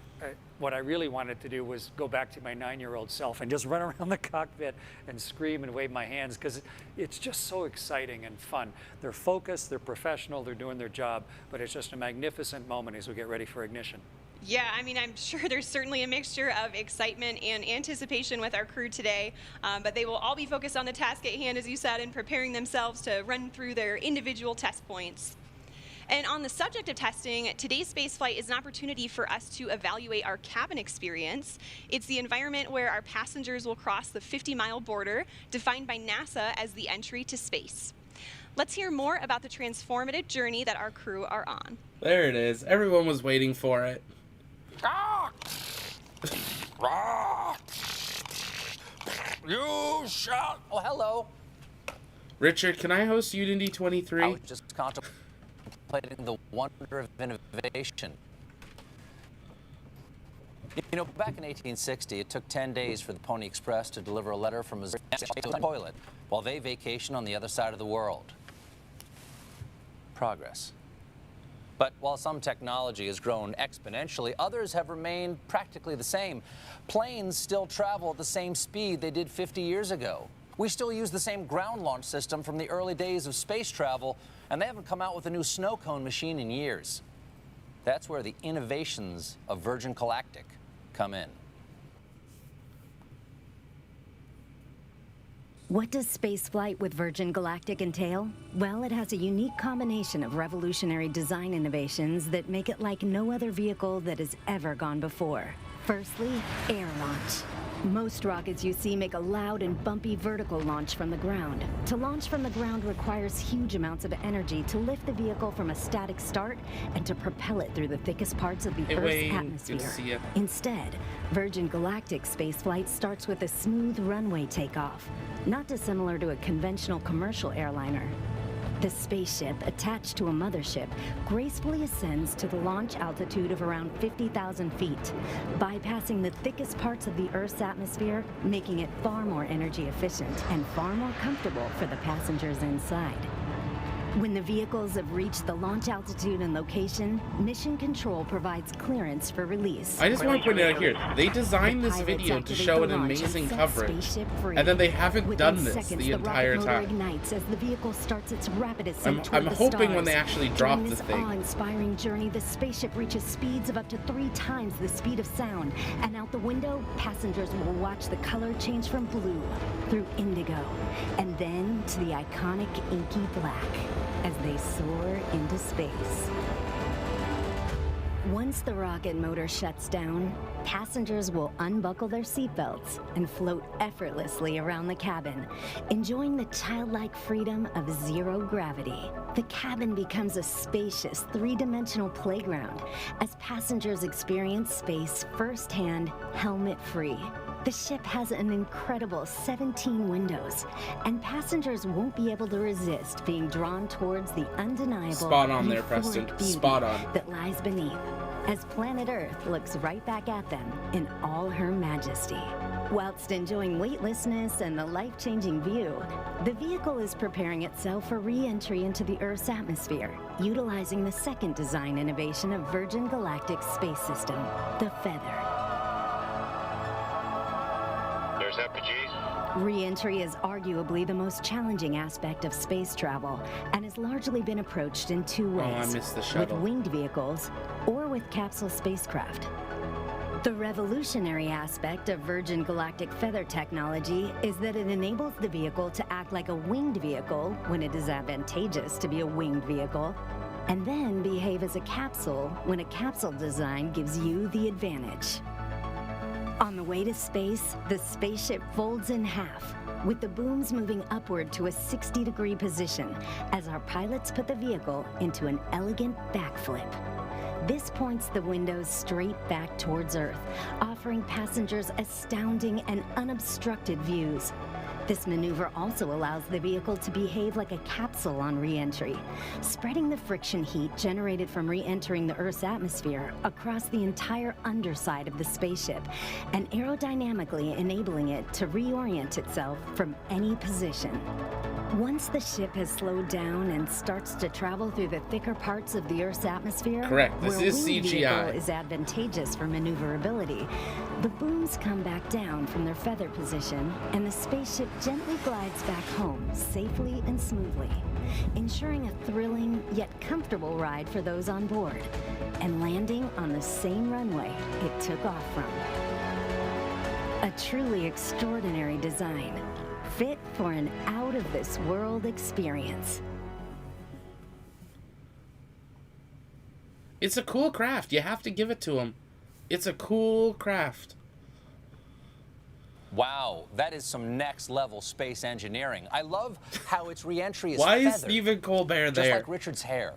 what I really wanted to do was go back to my 9-year-old self and just run around the cockpit and scream and wave my hands because it's just so exciting and fun. They're focused, they're professional, they're doing their job, but it's just a magnificent moment as we get ready for ignition. Yeah, I mean, I'm sure there's certainly a mixture of excitement and anticipation with our crew today, but they will all be focused on the task at hand, as you said, and preparing themselves to run through their individual test points. And on the subject of testing, today's spaceflight is an opportunity for us to evaluate our cabin experience. It's the environment where our passengers will cross the 50-mile border, defined by NASA as the entry to space. Let's hear more about the transformative journey that our crew are on. There it is. Everyone was waiting for it. You shall. Oh, hello. Richard, can I host Unity 23? I was just contemplating the wonder of innovation. You know, back in 1860, it took 10 days for the Pony Express to deliver a letter from Missouri to the toilet while they vacation on the other side of the world. Progress. But while some technology has grown exponentially, others have remained practically the same. Planes still travel at the same speed they did 50 years ago. We still use the same ground launch system from the early days of space travel, and they haven't come out with a new snow cone machine in years. That's where the innovations of Virgin Galactic come in. What does spaceflight with Virgin Galactic entail? Well, it has a unique combination of revolutionary design innovations that make it like no other vehicle that has ever gone before. Firstly, air launch. Most rockets you see make a loud and bumpy vertical launch from the ground. To launch from the ground requires huge amounts of energy to lift the vehicle from a static start and to propel it through the thickest parts of the Earth's atmosphere. Instead, Virgin Galactic spaceflight starts with a smooth runway takeoff, not dissimilar to a conventional commercial airliner. The spaceship, attached to a mothership, gracefully ascends to the launch altitude of around 50,000 feet, bypassing the thickest parts of the Earth's atmosphere, making it far more energy efficient and far more comfortable for the passengers inside. When the vehicles have reached the launch altitude and location, Mission Control provides clearance for release. I just want to point out here, they designed this video to show an amazing coverage, and then they haven't done this the entire time. Ignites as the vehicle starts its rapid ascent I'm hoping when they actually drop the thing. During this awe-inspiring journey, the spaceship reaches speeds of up to 3 times the speed of sound, and out the window, passengers will watch the color change from blue through indigo, and then to the iconic inky black as they soar into space. Once the rocket motor shuts down, Passengers will unbuckle their seatbelts and float effortlessly around the cabin, enjoying the childlike freedom of zero gravity. The cabin becomes a spacious, three-dimensional playground as passengers experience space firsthand, helmet-free. The ship has an incredible 17 windows, and passengers won't be able to resist being drawn towards the undeniable Spot on there, euphoric Preston. beauty Spot on. that lies beneath, as planet Earth looks right back at them in all her majesty. Whilst enjoying weightlessness and the life-changing view, the vehicle is preparing itself for re-entry into the Earth's atmosphere, utilizing the second design innovation of Virgin Galactic's space system, the Feather. There's FPGs. Re-entry is arguably the most challenging aspect of space travel and has largely been approached in two ways, I missed the with shuttle. winged vehicles or with capsule spacecraft. The revolutionary aspect of Virgin Galactic Feather technology is that it enables the vehicle to act like a winged vehicle when it is advantageous to be a winged vehicle, and then behave as a capsule when a capsule design gives you the advantage. On the way to space, the spaceship folds in half, with the booms moving upward to a 60-degree position as our pilots put the vehicle into an elegant backflip. This points the windows straight back towards Earth, offering passengers astounding and unobstructed views. This maneuver also allows the vehicle to behave like a capsule on re-entry, spreading the friction heat generated from re-entering the Earth's atmosphere across the entire underside of the spaceship, and aerodynamically enabling it to reorient itself from any position. Once the ship has slowed down and starts to travel through the thicker parts of the Earth's atmosphere, Correct. This where is winged CGI. vehicle is advantageous for maneuverability, the booms come back down from their feather position, and the spaceship gently glides back home safely and smoothly, ensuring a thrilling yet comfortable ride for those on board, and landing on the same runway it took off from. A truly extraordinary design, fit for an out-of-this-world experience. It's a cool craft. You have to give it to them. It's a cool craft. Wow, that is some next level space engineering. I love how its re-entry is Why is feathered, Stephen Colbert just there? like Richard's hair.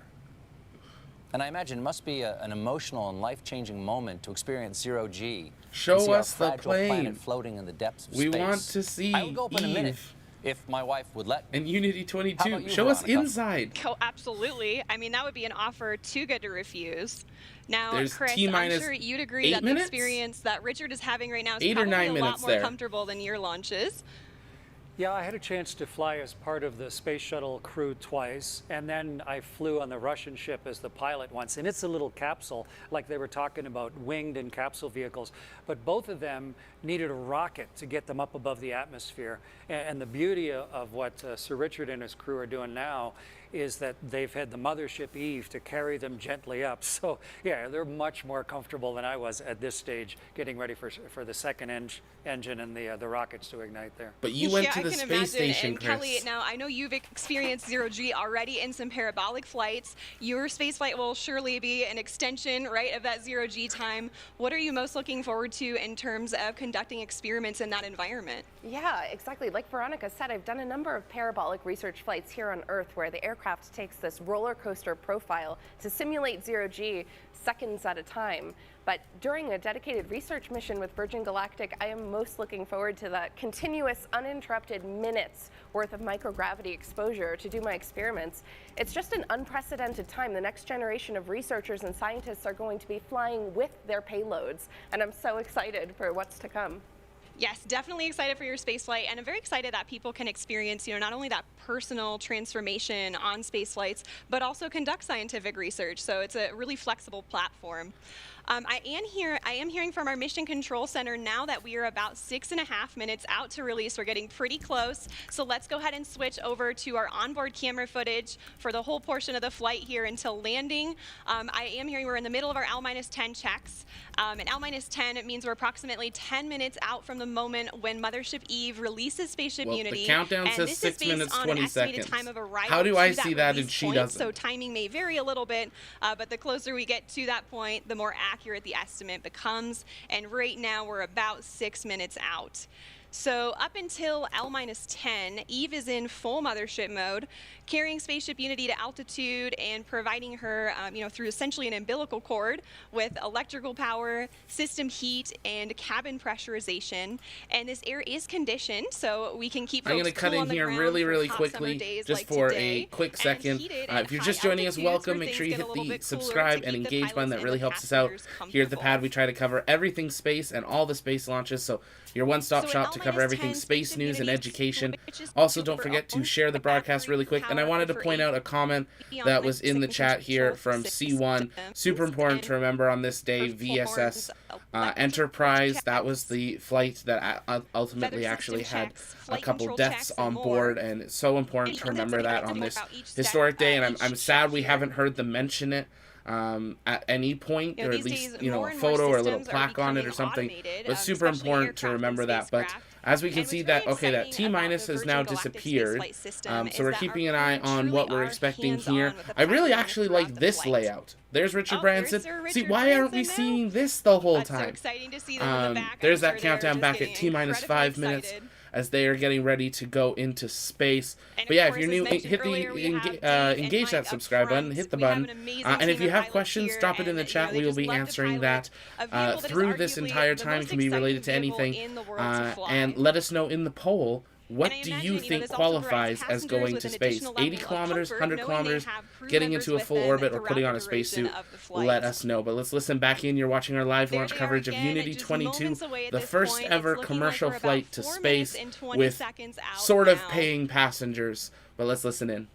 And I imagine it must be an emotional and life-changing moment to experience zero G. Show and see us our the fragile plane. planet floating in the depths of We space. want to see I would go up in a minute Eve. if my wife would let me. And Unity How 22. about you, Show us Veronica? inside. Oh, absolutely. I mean, that would be an offer too good to refuse. Now, There's Chris, T-minus I'm sure you'd agree 8 that minutes? the experience that Richard is having right now is 8 or probably 9 a lot minutes more there. comfortable than your launches. Yeah, I had a chance to fly as part of the space shuttle crew twice, and then I flew on the Russian ship as the pilot once. And it's a little capsule, like they were talking about winged and capsule vehicles. But both of them needed a rocket to get them up above the atmosphere. And the beauty of what Sir Richard and his crew are doing now is that they've had the mothership Eve to carry them gently up. So yeah, they're much more comfortable than I was at this stage, getting ready for the second engine and the rockets to ignite there. But you went to the I can space imagine. station, And Chris. Kelly, now I know you've experienced zero G already in some parabolic flights. Your space flight will surely be an extension, right, of that zero G time. What are you most looking forward to in terms of conducting experiments in that environment? Yeah, exactly. Like Veronica said, I've done a number of parabolic research flights here on Earth where the aircraft takes this roller coaster profile to simulate zero G seconds at a time. But during a dedicated research mission with Virgin Galactic, I am most looking forward to that continuous, uninterrupted minutes worth of microgravity exposure to do my experiments. It's just an unprecedented time. The next generation of researchers and scientists are going to be flying with their payloads, and I'm so excited for what's to come. Yes, definitely excited for your space flight, and I'm very excited that people can experience, not only that personal transformation on space flights, but also conduct scientific research. So it's a really flexible platform. I am hearing from our Mission Control Center now that we are about 6.5 minutes out to release. We're getting pretty close. So let's go ahead and switch over to our onboard camera footage for the whole portion of the flight here until landing. I am hearing we're in the middle of our L-10 checks. And L-10, it means we're approximately 10 minutes out from the the moment when Mothership Eve releases Spaceship Well, Unity. the countdown and says this 6 is based minutes, on 20 an estimated seconds. time of arrival How do I to see that and release she point, doesn't? So timing may vary a little bit, but the closer we get to that point, the more accurate the estimate becomes. And right now we're about 6 minutes out. So up until L-10, Eve is in full mothership mode, carrying Spaceship Unity to altitude and providing her, through essentially an umbilical cord with electrical power, system heat, and cabin pressurization. And this air is conditioned, so we can keep folks I'm going to cut cool in on the here ground really for hot quickly, summer days just like for today, a quick and second. heated If you're at just high joining us, altitudes welcome. where Make sure you things get hit a little the bit cooler subscribe to and keep the engage button. pilots That and really the helps us out. passengers Here at the comfortable. pad, we try to cover everything space and all the space launches, so your one-stop So shop at to cover everything L-10, space Spaceship news and Unity education. switches Also, to don't her forget to own share the broadcast really quick. And I power wanted to for point out a comment beyond that was in the lights and chat here control from systems, C1. Super important to remember on this day, VSS Enterprise. That was the flight that ultimately actually had a couple deaths on board, and it's so important to remember that on this historic day. And I'm sad we haven't heard them mention it at any point, or at least a photo or a little plaque on it or something. But super important to remember that. But as we can see that, okay, that T-minus has now disappeared. So we're keeping an eye on what we're expecting here. I really actually like this layout. There's Richard Branson. See, why aren't we seeing this the whole time? There's that countdown back at T-minus 5 minutes as they are getting ready to go into space. But yeah, if you're new, hit the engage that subscribe button, hit the button, and if you have questions, drop it in the chat. We will be answering that through this entire time. It can be related to anything, and let us know in the poll. What do you think qualifies as going to space? 80 kilometers, 100 kilometers, getting into a full orbit, or putting on a spacesuit? Let us know. But let's listen back in. You're watching our live launch coverage of Unity 22, the first ever commercial flight to space with sort of paying passengers. But let's listen in.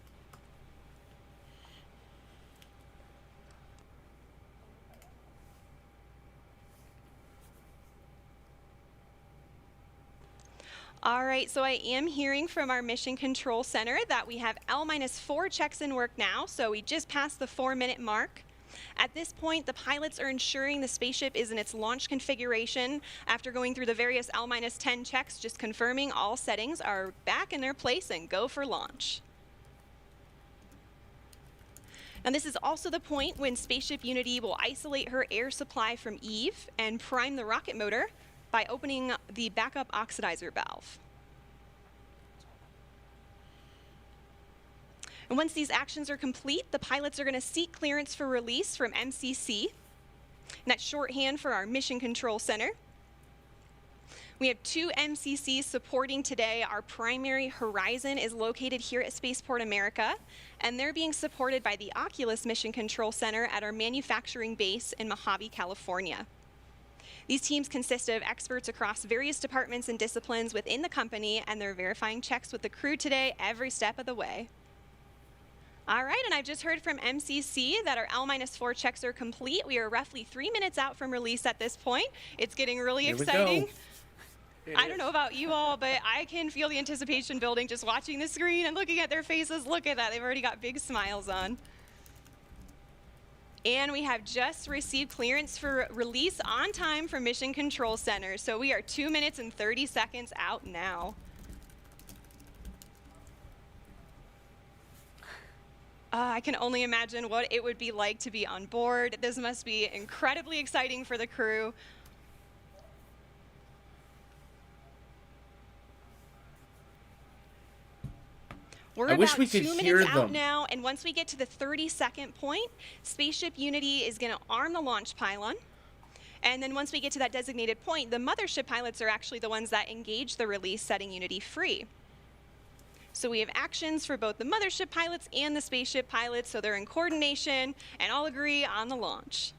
All right, so I am hearing from our Mission Control Center that we have L-4 checks in work now, so we just passed the 4-minute mark. At this point, the pilots are ensuring the spaceship is in its launch configuration after going through the various L-10 checks, just confirming all settings are back in their place and go for launch. And this is also the point when Spaceship Unity will isolate her air supply from Eve and prime the rocket motor by opening the backup oxidizer valve. And once these actions are complete, the pilots are going to seek clearance for release from MCC. And that's shorthand for our Mission Control Center. We have 2 MCCs supporting today. Our primary horizon is located here at Spaceport America, and they're being supported by the Oculus Mission Control Center at our manufacturing base in Mojave, California. These teams consist of experts across various departments and disciplines within the company, and they're verifying checks with the crew today every step of the way. All right, and I've just heard from MCC that our L-4 checks are complete. We are roughly 3 minutes out from release at this point. It's getting really exciting. I don't know about you all, but I can feel the anticipation building just watching the screen and looking at their faces. Look at that, they've already got big smiles on. And we have just received clearance for release on time from Mission Control Center. So we are 2 minutes and 30 seconds out now. I can only imagine what it would be like to be on board. This must be incredibly exciting for the crew. We're about 2 minutes out now, and once we get to the 30-second point, Spaceship Unity is going to arm the launch pylon. And then once we get to that designated point, the mothership pilots are actually the ones that engage the release, setting Unity free. So we have actions for both the mothership pilots and the spaceship pilots, so they're in coordination and all agree on the launch.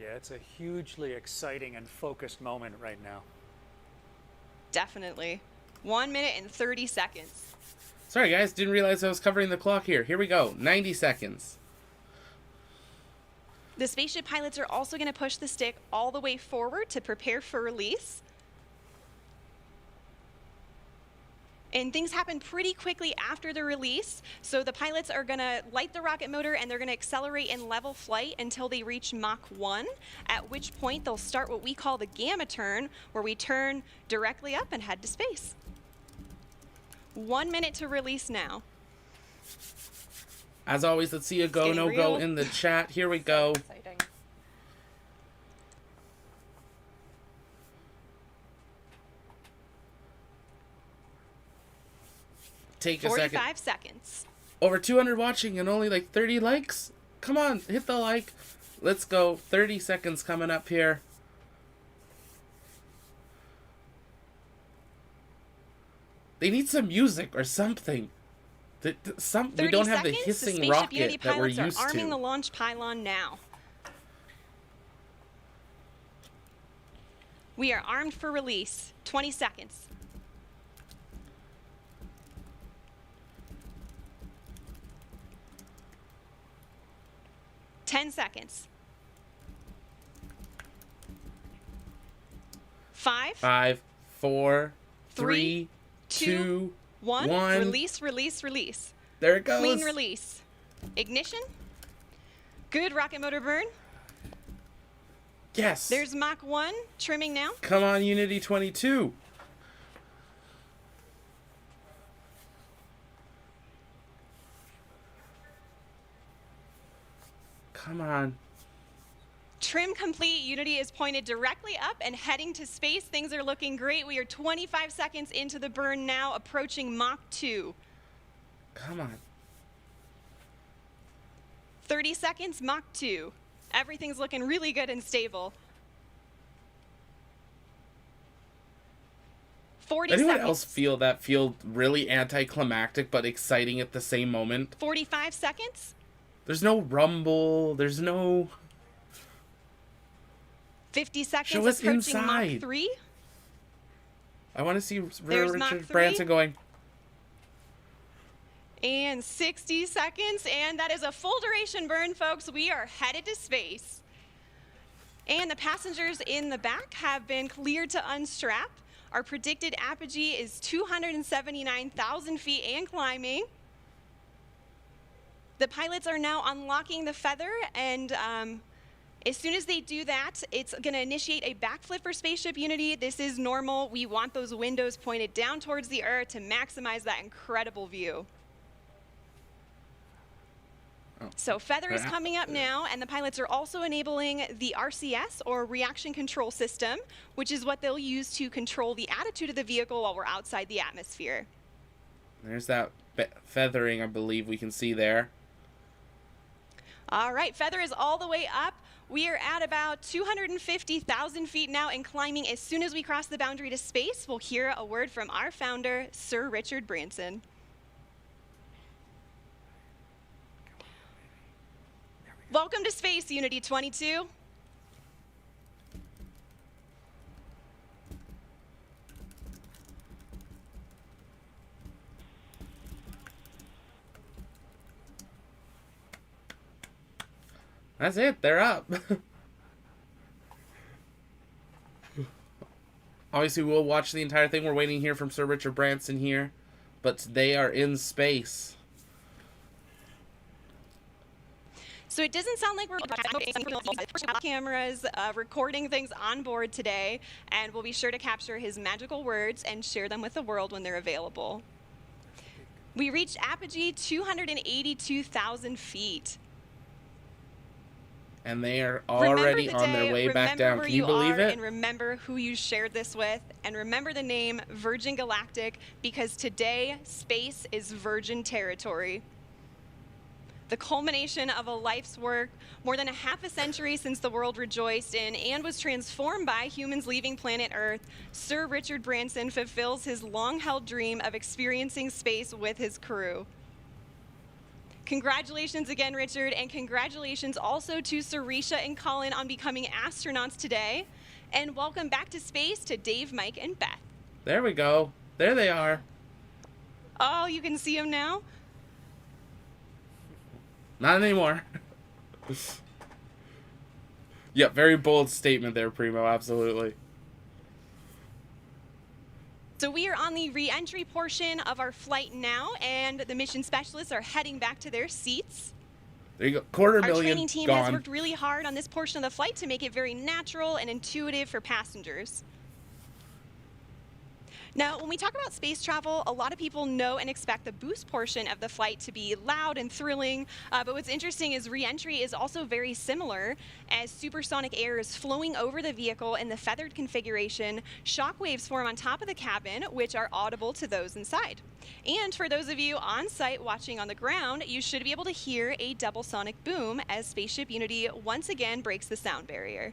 Yeah, it's a hugely exciting and focused moment right now. Definitely. 1 minute and 30 seconds. Sorry guys, didn't realize I was covering the clock here. Here we go, 90 seconds. The spaceship pilots are also going to push the stick all the way forward to prepare for release. And things happen pretty quickly after the release. So the pilots are going to light the rocket motor and they're going to accelerate in level flight until they reach Mach 1, at which point they'll start what we call the gamma turn, where we turn directly up and head to space. 1 minute to release now. As always, let's see a go, no go in the chat. Here we go. Exciting. Take a second. 45 seconds. Over 200 watching and only like 30 likes? Come on, hit the like. Let's go. 30 seconds coming up here. They need some music or something. We don't have the hissing the rocket Unity that we're pilots used are arming to. the launch pylon now. We are armed for release. 20 seconds. Ten seconds. 5, 5, 4, 3, 2, 1. 1. Release, release, release. There it goes. Clean release. Ignition. Good rocket motor burn. Yes. There's Mach 1 trimming now. Come on, Unity 22. Come on. Trim complete. Unity is pointed directly up and heading to space. Things are looking great. We are 25 seconds into the burn now, approaching Mach 2. Come on. 30 seconds, Mach 2. Everything's looking really good and stable. 40 Anyone seconds. else feel really anticlimactic but exciting at the same moment? 45 seconds. There's no rumble. There's no... 50 seconds. Show us approaching inside. Mach 3. I want to see There's Mach Richard 3. Branson going. And 60 seconds, and that is a full duration burn, folks. We are headed to space. And the passengers in the back have been cleared to unstrap. Our predicted apogee is 279,000 feet and climbing. The pilots are now unlocking the feather, and as soon as they do that, it's going to initiate a backflip for Spaceship Unity. This is normal. We want those windows pointed down towards the Earth to maximize that incredible view. So feather is coming up now, and the pilots are also enabling the RCS, or reaction control system, which is what they'll use to control the attitude of the vehicle while we're outside the atmosphere. There's that feathering, I believe we can see there. All right, feather is all the way up. We are at about 250,000 feet now and climbing. As soon as we cross the boundary to space, we'll hear a word from our founder, Sir Richard Branson. Welcome to space, Unity 22. That's it. They're up. Obviously, we'll watch the entire thing. We're waiting here from Sir Richard Branson here. But they are in space. So it doesn't sound like we're cameras recording things on board today, and we'll be sure to capture his magical words and share them with the world when they're available. We reached apogee 282,000 feet. And they are already on their way back down. Can you believe it? And remember who you shared this with, and remember the name Virgin Galactic, because today space is virgin territory. The culmination of a life's work, more than a half a century since the world rejoiced in and was transformed by humans leaving planet Earth, Sir Richard Branson fulfills his long-held dream of experiencing space with his crew. Congratulations again, Richard, and congratulations also to Sarisha and Colin on becoming astronauts today. And welcome back to space to Dave, Mike, and Beth. There we go. There they are. Oh, you can see them now? Not anymore. Yeah, very bold statement there, Primo. Absolutely. So we are on the re-entry portion of our flight now, and the mission specialists are heading back to their seats. There you go. $250,000 Our training team gone. has worked really hard on this portion of the flight to make it very natural and intuitive for passengers. Now, when we talk about space travel, a lot of people know and expect the boost portion of the flight to be loud and thrilling, but what's interesting is re-entry is also very similar, as supersonic air is flowing over the vehicle in the feathered configuration. Shock waves form on top of the cabin, which are audible to those inside. And for those of you on site watching on the ground, you should be able to hear a double sonic boom as Spaceship Unity once again breaks the sound barrier.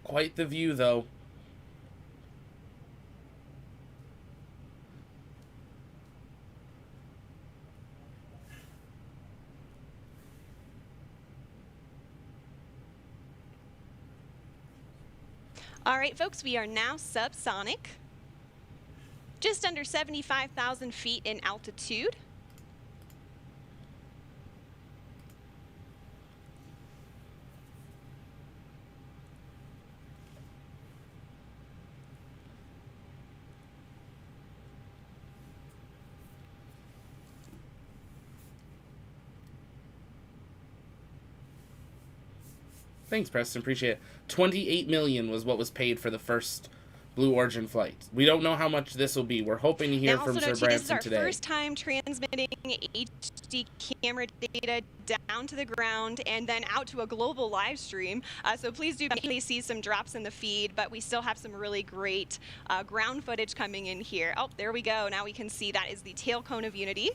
Quite the view, though. All right, folks, we are now subsonic, just under 75,000 feet in altitude. Thanks, Preston. Appreciate it. $28 million was what was paid for the first Blue Origin flight. We don't know how much this will be. We're hoping to hear Now, from also Sir note, this is Branson our today. first time transmitting HD camera data down to the ground and then out to a global live stream. So please do see some drops in the feed, but we still have some really great ground footage coming in here. Oh, there we go. Now we can see that is the tail cone of Unity.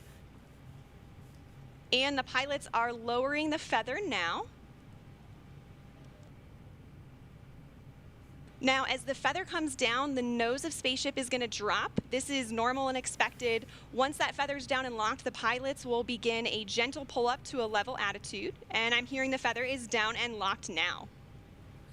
And the pilots are lowering the feather now. Now, as the feather comes down, the nose of Spaceship is going to drop. This is normal and expected. Once that feather's down and locked, the pilots will begin a gentle pull up to a level attitude. And I'm hearing the feather is down and locked now.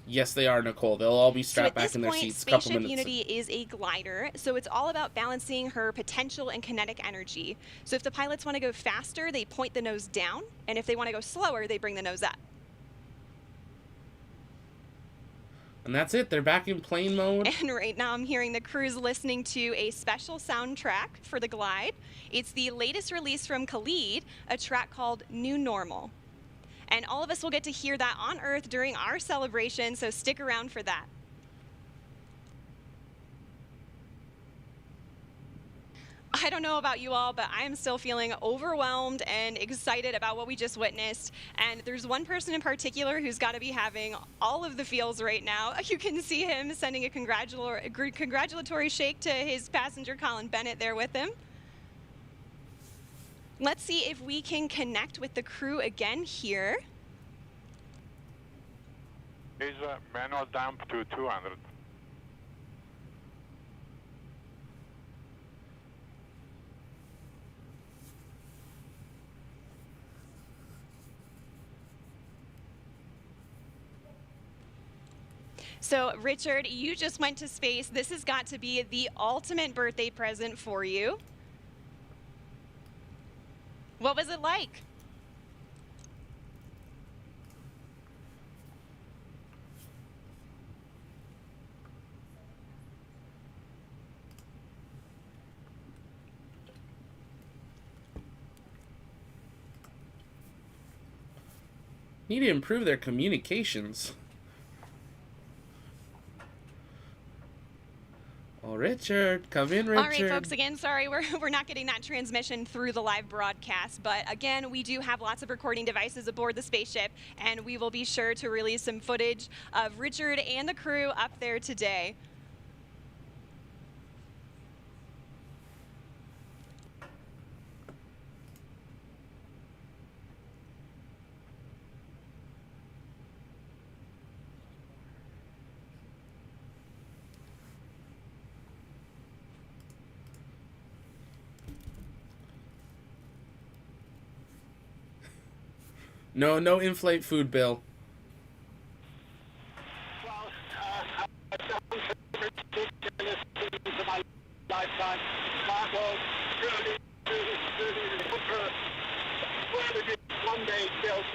Yes, they are, Nicole. They'll all be strapped back in their seats a couple Spaceship minutes. Unity is a glider, so it's all about balancing her potential and kinetic energy. So if the pilots want to go faster, they point the nose down, and if they want to go slower, they bring the nose up. And that's it. They're back in plane mode. And right now I'm hearing the crews listening to a special soundtrack for the glide. It's the latest release from Khalid, a track called New Normal. And all of us will get to hear that on Earth during our celebration, so stick around for that. I don't know about you all, but I am still feeling overwhelmed and excited about what we just witnessed. And there's one person in particular who's got to be having all of the feels right now. You can see him sending a congratulatory shake to his passenger, Colin Bennett, there with him. Let's see if we can connect with the crew again here. Is manual dump to 200. So, Richard, you just went to space. This has got to be the ultimate birthday present for you. What was it like? Need to improve their communications. Oh, Richard, come in, Richard. All right, folks, again, sorry, we're not getting that transmission through the live broadcast, but again, we do have lots of recording devices aboard the spaceship, and we will be sure to release some footage of Richard and the crew up there today. No inflate food bill.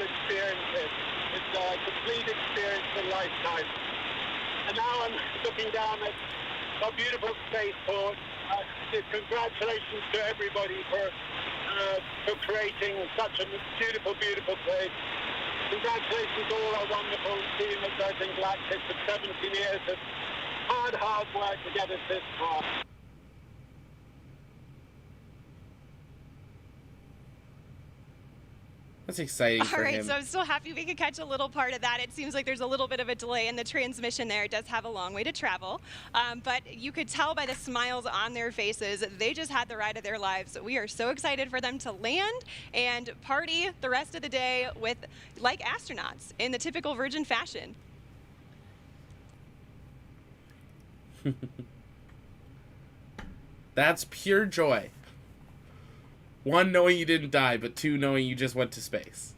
experience it. It's a complete experience of a lifetime. And now I'm looking down at a beautiful spaceport. Congratulations to everybody for creating such a beautiful, beautiful place. Congratulations to all our wonderful team at Virgin Galactic for 17 years of hard work to get us this far. That's exciting for him. All right, so I'm still happy we could catch a little part of that. It seems like there's a little bit of a delay in the transmission there. It does have a long way to travel. But you could tell by the smiles on their faces, they just had the ride of their lives. We are so excited for them to land and party the rest of the day with, like astronauts, in the typical Virgin fashion. That's pure joy. One, knowing you didn't die, but two, knowing you just went to space.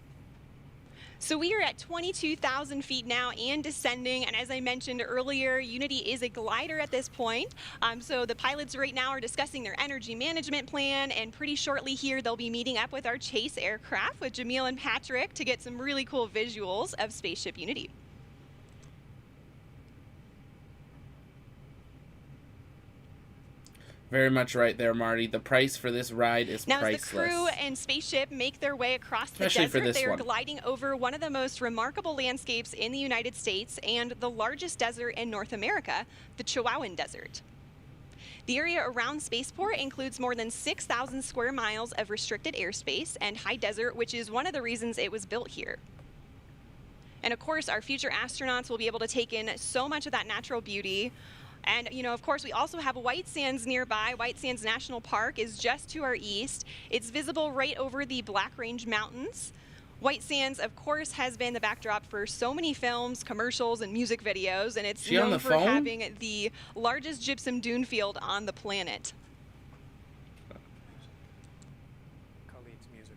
So we are at 22,000 feet now and descending. And as I mentioned earlier, Unity is a glider at this point. So the pilots right now are discussing their energy management plan. And pretty shortly here, they'll be meeting up with our chase aircraft with Jamil and Patrick to get some really cool visuals of Spaceship Unity. Very much right there, Marty. The price for this ride is priceless. Now, as the crew and Spaceship make their way across the desert, they are gliding over one of the most remarkable landscapes in the United States and the largest desert in North America, the Chihuahuan Desert. The area around Spaceport includes more than 6,000 square miles of restricted airspace and high desert, which is one of the reasons it was built here. And of course, our future astronauts will be able to take in so much of that natural beauty. And, you know, of course, we also have White Sands nearby. White Sands National Park is just to our east. It's visible right over the Black Range Mountains. White Sands, of course, has been the backdrop for so many films, commercials, and music videos, and it's known for having the largest gypsum dune field on the planet. Khalid's music.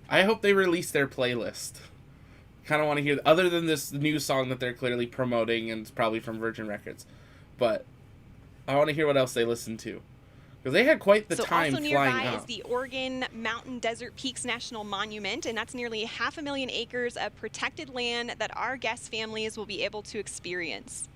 I hope they release their playlist. Kind of want to hear, other than this new song that they're clearly promoting, and it's probably from Virgin Records, but I want to hear what else they listen to, because they had quite the time flying up. Also nearby is the Oregon Mountain Desert Peaks National Monument, and that's nearly 500,000 acres of protected land that our guest families will be able to experience.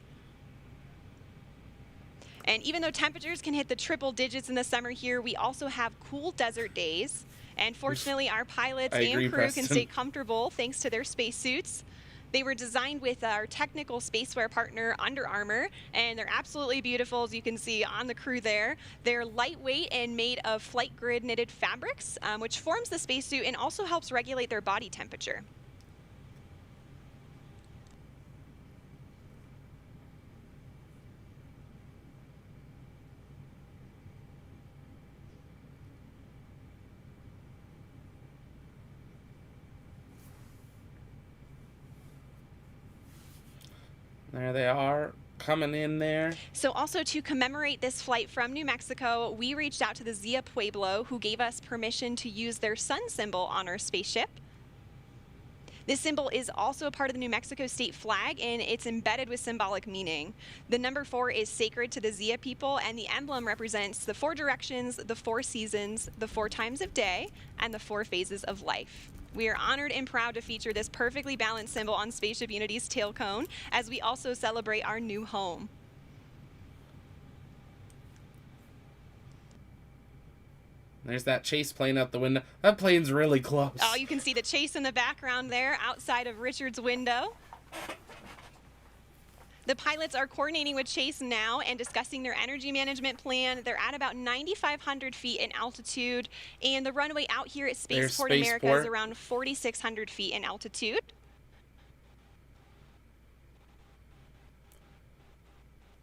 And even though temperatures can hit the triple digits in the summer here, we also have cool desert days. And fortunately, our pilots and crew can stay comfortable thanks to their spacesuits. They were designed with our technical spaceware partner, Under Armour, and they're absolutely beautiful, as you can see on the crew there. They're lightweight and made of flight grid knitted fabrics, which forms the spacesuit and also helps regulate their body temperature. There they are, coming in there. So also to commemorate this flight from New Mexico, we reached out to the Zia Pueblo, who gave us permission to use their sun symbol on our spaceship. This symbol is also a part of the New Mexico state flag, and it's embedded with symbolic meaning. The number 4 is sacred to the Zia people, and the emblem represents the 4 directions, the 4 seasons, the 4 times of day, and the 4 phases of life. We are honored and proud to feature this perfectly balanced symbol on Spaceship Unity's tail cone, as we also celebrate our new home. There's that chase plane out the window. That plane's really close. Oh, you can see the chase in the background there outside of Richard's window. The pilots are coordinating with Chase now and discussing their energy management plan. They're at about 9,500 feet in altitude, and the runway out here at Spaceport America is around 4,600 feet in altitude.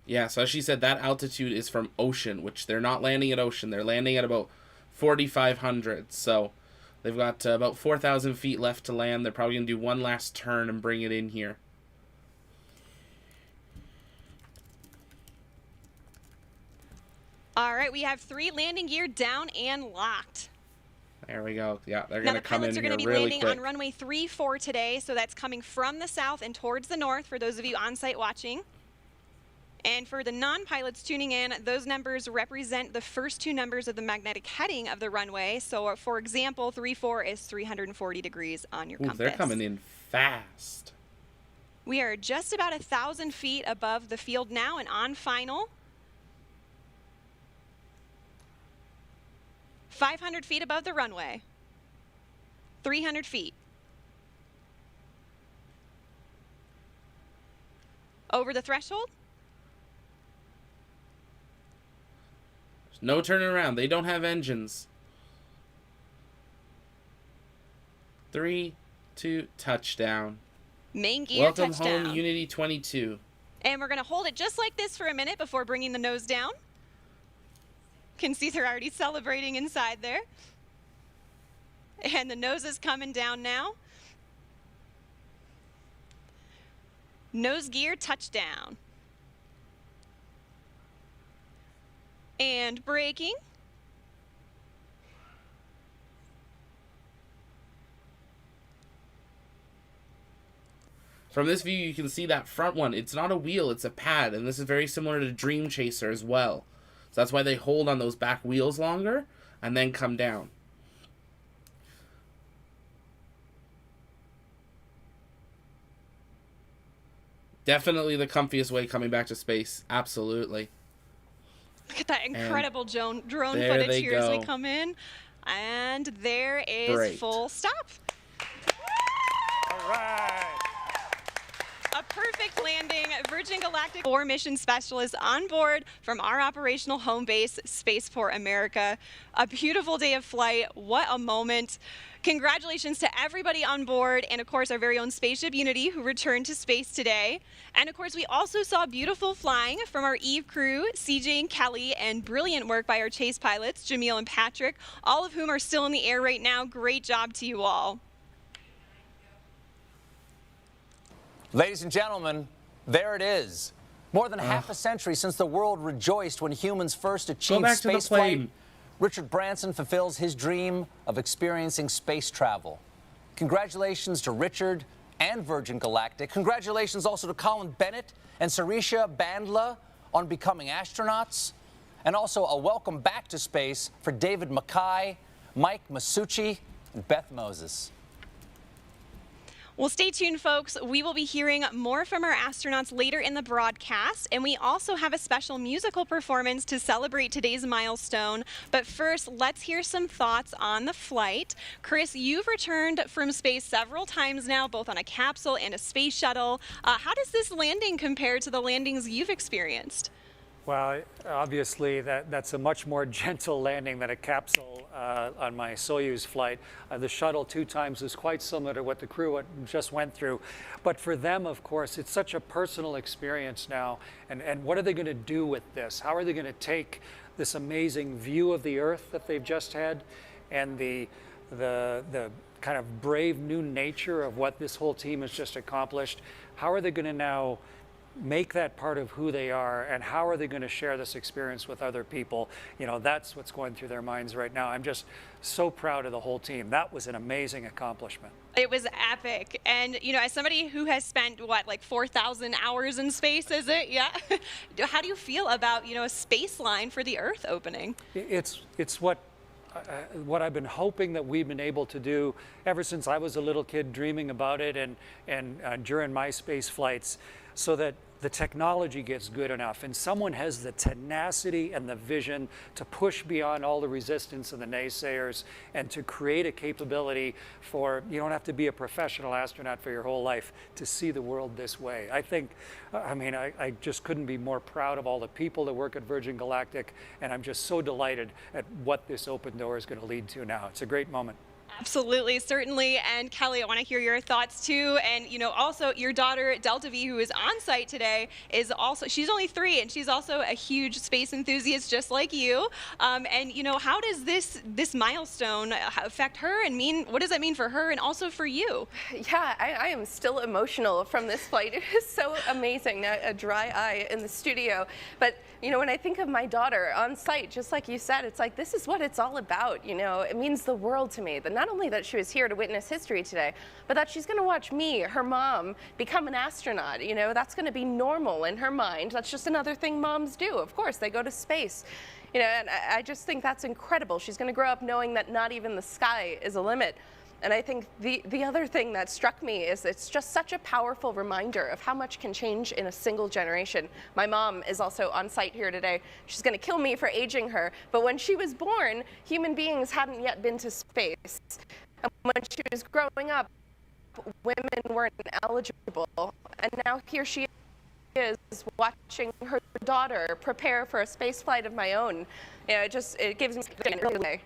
Yeah, so as she said, that altitude is from ocean, which they're not landing at ocean. They're landing at about 4,500, so they've got about 4,000 feet left to land. They're probably going to do one last turn and bring it in here. All right, we have 3 landing gear down and locked. There we go. Yeah, they're going to come in here really quick. Now, the pilots are going to be landing on runway 34 today, so that's coming from the south and towards the north for those of you on site watching. And for the non-pilots tuning in, those numbers represent the first two numbers of the magnetic heading of the runway. So for example, 34 is 340 degrees on your compass. They're coming in fast. We are just about 1,000 feet above the field now and on final. 500 feet above the runway. 300 feet. Over the threshold. There's no turning around. They don't have engines. 3, 2, touchdown. Main gear, Welcome touchdown. home, Unity 22. And we're going to hold it just like this for a minute before bringing the nose down. Can see they're already celebrating inside there. And the nose is coming down now. Nose gear, touchdown. And braking. From this view, you can see that front one. It's not a wheel, it's a pad. And this is very similar to Dream Chaser as well. So that's why they hold on those back wheels longer and then come down. Definitely the comfiest way coming back to space. Absolutely. Look at that incredible drone there footage they here as we go. come in. And there is Great. full stop. All right. A perfect landing. Virgin Galactic 4 mission specialists on board from our operational home base, Spaceport America. A beautiful day of flight. What a moment. Congratulations to everybody on board, and of course our very own Spaceship Unity, who returned to space today. And of course we also saw beautiful flying from our Eve crew, CJ and Kelly, and brilliant work by our chase pilots, Jamil and Patrick, all of whom are still in the air right now. Great job to you all. Ladies and gentlemen, there it is. More than half a century since the world rejoiced when humans first achieved back to the spaceflight. plane. Richard Branson fulfills his dream of experiencing space travel. Congratulations to Richard and Virgin Galactic. Congratulations also to Colin Bennett and Sarisha Bandla on becoming astronauts. And also a welcome back to space for David Mackay, Mike Masucci, and Beth Moses. Well, stay tuned, folks. We will be hearing more from our astronauts later in the broadcast, and we also have a special musical performance to celebrate today's milestone. But first, let's hear some thoughts on the flight. Chris, you've returned from space several times now, both on a capsule and a space shuttle. How does this landing compare to the landings you've experienced? Well, obviously, that's a much more gentle landing than a capsule on my Soyuz flight. The shuttle 2 times is quite similar to what the crew just went through. But for them, of course, it's such a personal experience now. And what are they going to do with this? How are they going to take this amazing view of the Earth that they've just had and the kind of brave new nature of what this whole team has just accomplished? How are they going to now make that part of who they are, and how are they going to share this experience with other people? You know, that's what's going through their minds right now. I'm just so proud of the whole team. That was an amazing accomplishment. It was epic. And, you know, as somebody who has spent, what, like 4,000 hours in space, is it? Yeah. How do you feel about, you know, a space line for the Earth opening? It's what I've been hoping that we've been able to do ever since I was a little kid, dreaming about it and during my space flights, so that the technology gets good enough and someone has the tenacity and the vision to push beyond all the resistance and the naysayers and to create a capability for, you don't have to be a professional astronaut for your whole life to see the world this way. I just couldn't be more proud of all the people that work at Virgin Galactic, and I'm just so delighted at what this open door is going to lead to now. It's a great moment. Absolutely, certainly. And Kelly, I want to hear your thoughts too. And, you know, also your daughter, Delta V, who is on site today, is also, she's only 3, and she's also a huge space enthusiast just like you. And, you know, how does this milestone affect her and what does that mean for her and also for you? Yeah, I am still emotional from this flight. It is so amazing. A dry eye in the studio. But, you know, when I think of my daughter on site, just like you said, it's like, this is what it's all about. You know, it means the world to me. The not only that she was here to witness history today, but that she's going to watch me, her mom, become an astronaut. You know, that's going to be normal in her mind. That's just another thing moms do. Of course, they go to space. You know, and I just think that's incredible. She's going to grow up knowing that not even the sky is a limit. And I think the other thing that struck me is it's just such a powerful reminder of how much can change in a single generation. My mom is also on site here today. She's going to kill me for aging her, but when she was born, human beings hadn't yet been to space. And when she was growing up, women weren't eligible. And now here she is watching her daughter prepare for a space flight of my own. You know, it gives me a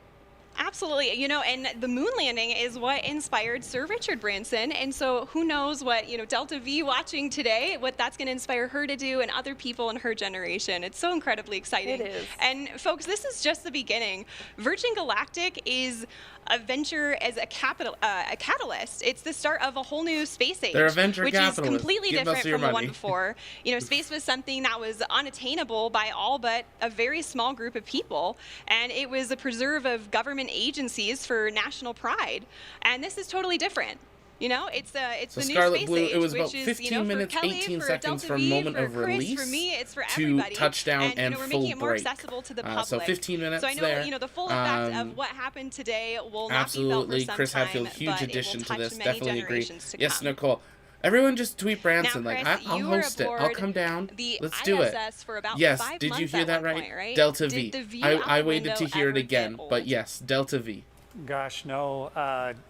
Absolutely. You know, and the moon landing is what inspired Sir Richard Branson. And so who knows what, you know, Delta V watching today, what that's going to inspire her to do and other people in her generation. It's so incredibly exciting. It is. And folks, this is just the beginning. Virgin Galactic is a venture as a catalyst. It's the start of a whole new space age, They're a venture which capitalist. is completely Give us different your from the one money. before. You know, space was something that was unattainable by all but a very small group of people, and it was a preserve of government agencies for national pride. And this is totally different. You know, it's So the new Scarlet space Blue, age, it was which about is, 15 you know, minutes, for Kelly, 18 for seconds Delta from V, moment for of Chris, release for me, it's for to everybody. touchdown and, you and know, we're full making it more break. accessible to the So public. 15 minutes So I know, there. you know, the full effect of what happened today will not be felt for Absolutely, some Chris time, Hadfield, huge but addition it to will touch this. many Definitely agree. generations to Yes, come. Nicole. Everyone just tweet Branson, Now, like, Chris, I'll you were host it. I'll aboard come down. the Let's do it. ISS for about Yes, 5 did you months hear at that one right? point, right? Delta Did V. the V out I the waited window to hear it ever again, get but old? yes, Delta V. Gosh, no.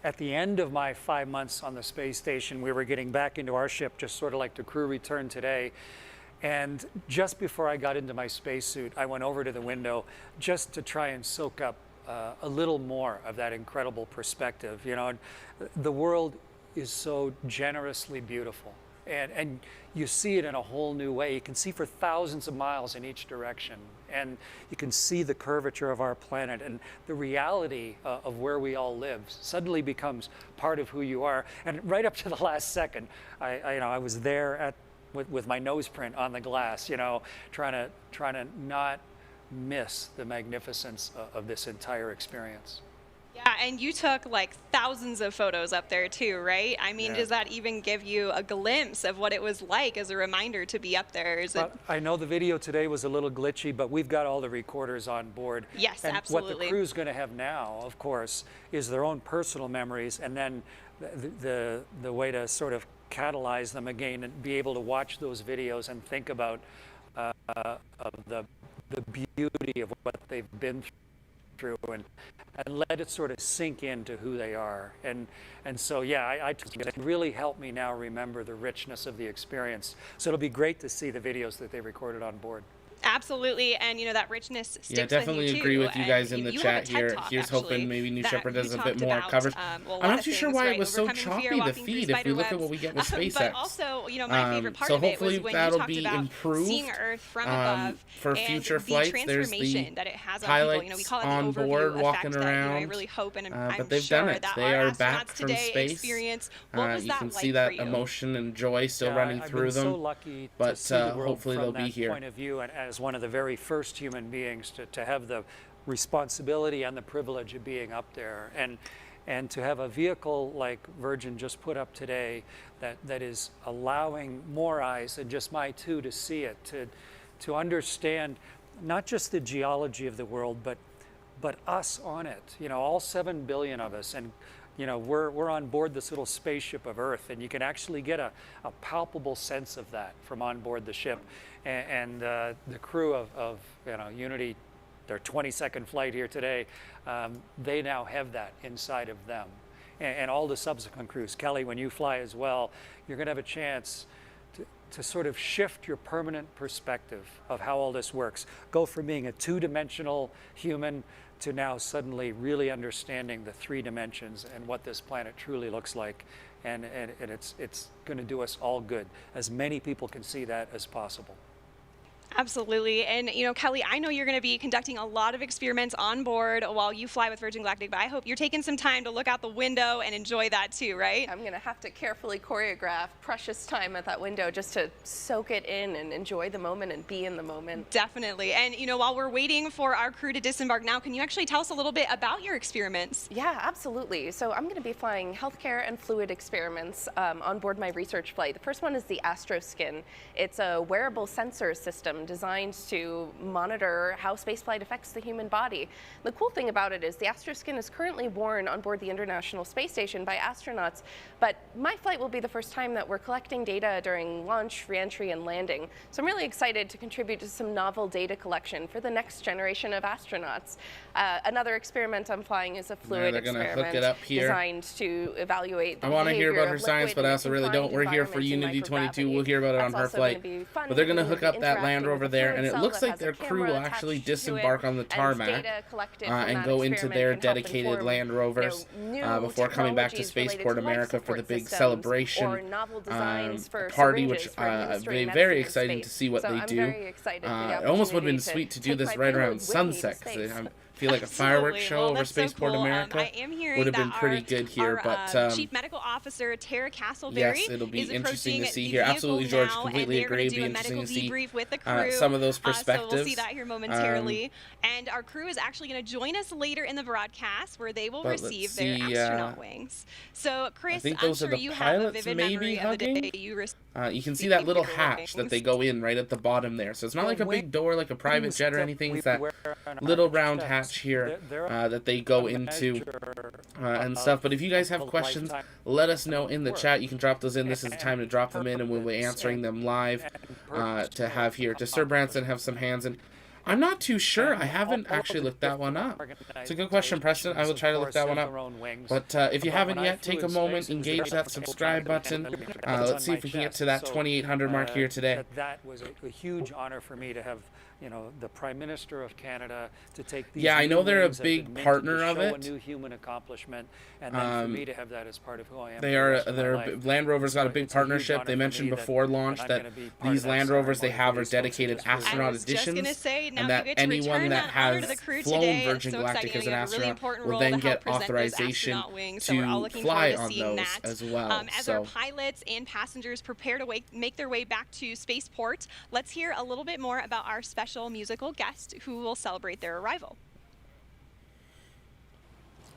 At the end of my 5 months on the space station, we were getting back into our ship, just sort of like the crew returned today. And just before I got into my spacesuit, I went over to the window just to try and soak up a little more of that incredible perspective. You know, the world is so generously beautiful. And you see it in a whole new way. You can see for thousands of miles in each direction. And you can see the curvature of our planet, and the reality of where we all live suddenly becomes part of who you are. And right up to the last second, I was there with my nose print on the glass, you know, trying to not miss the magnificence of this entire experience. Yeah, and you took like thousands of photos up there too, right? I mean, Yeah. does that even give you a glimpse of what it was like as a reminder to be up there? Is it? Well, I know the video today was a little glitchy, but we've got all the recorders on board. Yes, and absolutely. What the crew's going to have now, of course, is their own personal memories, and then the way to sort of catalyze them again and be able to watch those videos and think about of the beauty of what they've been through and let it sort of sink into who they are. And so, yeah, it really helped me now remember the richness of the experience. So it'll be great to see the videos that they recorded on board. Absolutely, and you know that richness sticks Yeah, definitely with you agree too. with you guys in And the you have a chat TED here. Talk, Here's actually, hoping maybe New that Shepard you does a bit talked more about, coverage. well, a I'm lot not of too sure things, why right? it was so Overcoming fear, choppy, the walking through feed, if we look at spider what we get with webs. SpaceX. But also, you know, my favorite part so of it was hopefully when you that'll talked be about improved seeing Earth from above for and future the flights. There's transformation the that it has on pilots people. You know, we call it the on overview board effect walking that, you know, I around. really hope and But I'm they've sure done it. that They our are back astronauts from today space. experience. What was You that can like see for that you? emotion and joy still Yeah, running I've through been them. so lucky But to see the world hopefully from they'll be that here. point of view, and as one of the very first human beings to have the responsibility and the privilege of being up there, and to have a vehicle like Virgin just put up today that is allowing more eyes than just my two to see it, to understand not just the geology of the world, but us on it. You know, all 7 billion of us, and you know, we're on board this little spaceship of Earth, and you can actually get a palpable sense of that from on board the ship. And the crew of you know, Unity, their 22nd flight here today, they now have that inside of them. And all the subsequent crews. Kelly, when you fly as well, you're going to have a chance to sort of shift your permanent perspective of how all this works. Go from being a two-dimensional human to now suddenly really understanding the 3 dimensions and what this planet truly looks like. And it's going to do us all good. As many people can see that as possible. Absolutely. And, you know, Kelly, I know you're going to be conducting a lot of experiments on board while you fly with Virgin Galactic, but I hope you're taking some time to look out the window and enjoy that too, right? I'm going to have to carefully choreograph precious time at that window just to soak it in and enjoy the moment and be in the moment. Definitely. And, you know, while we're waiting for our crew to disembark now, can you actually tell us a little bit about your experiments? Yeah, absolutely. So I'm going to be flying healthcare and fluid experiments on board my research flight. The first one is the AstroSkin. It's a wearable sensor system designed to monitor how spaceflight affects the human body. The cool thing about it is the AstroSkin is currently worn on board the International Space Station by astronauts, but my flight will be the first time that we're collecting data during launch, reentry, and landing. So I'm really excited to contribute to some novel data collection for the next generation of astronauts. Another experiment I'm flying is a fluid experiment hook it up here. designed to evaluate the I want to hear behavior about her of science, but I also really don't. We're here for Unity 22. We'll hear about it on her flight. But they're going to hook up that Land Rover there, and it looks like their crew will actually disembark on the tarmac and go into their dedicated Land Rovers before coming back to Spaceport America for the big celebration party, which very exciting to see what they do. It almost would have been sweet to do this right around sunset, because I feel like a fireworks show over Spaceport America would have been pretty good here. But Chief Medical Officer Tara Castleberry yes, it'll be interesting to see here. Absolutely, George, completely agree. Be interesting to see some of those perspectives. So we'll see that here momentarily. And our crew is actually going to join us later in the broadcast, where they will receive their astronaut wings. So, Chris, I think those are the pilots maybe hugging. You can see that little hatch that they go in right at the bottom there. So it's not like a big door like a private jet or anything. It's that little round hatch here that they go into and stuff. But if you guys have questions, let us know in the chat. You can drop those in. This is the time to drop them in, and we'll be answering them live to have here. Does Sir Branson have some hands? And I'm not too sure. I haven't actually looked that one up. It's a good question, Preston. I will try to look that one up. But if you haven't yet, take a moment, engage that subscribe button. Let's see if we can get to that 2,800 mark here today. That was a huge honor for me to have, you know, the Prime Minister of Canada to take these. Yeah, I know they're a big partner of it. A new human accomplishment, and then for me to have that as part of who I am. They're Land Rover's got a big partnership. They mentioned before launch that these Land Rovers they have are dedicated astronaut editions, and that anyone that has flown Virgin Galactic as an astronaut will then get authorization to fly on those as well. As our pilots and passengers prepare to make their way back to Spaceport, let's hear a little bit more about our special musical guest who will celebrate their arrival.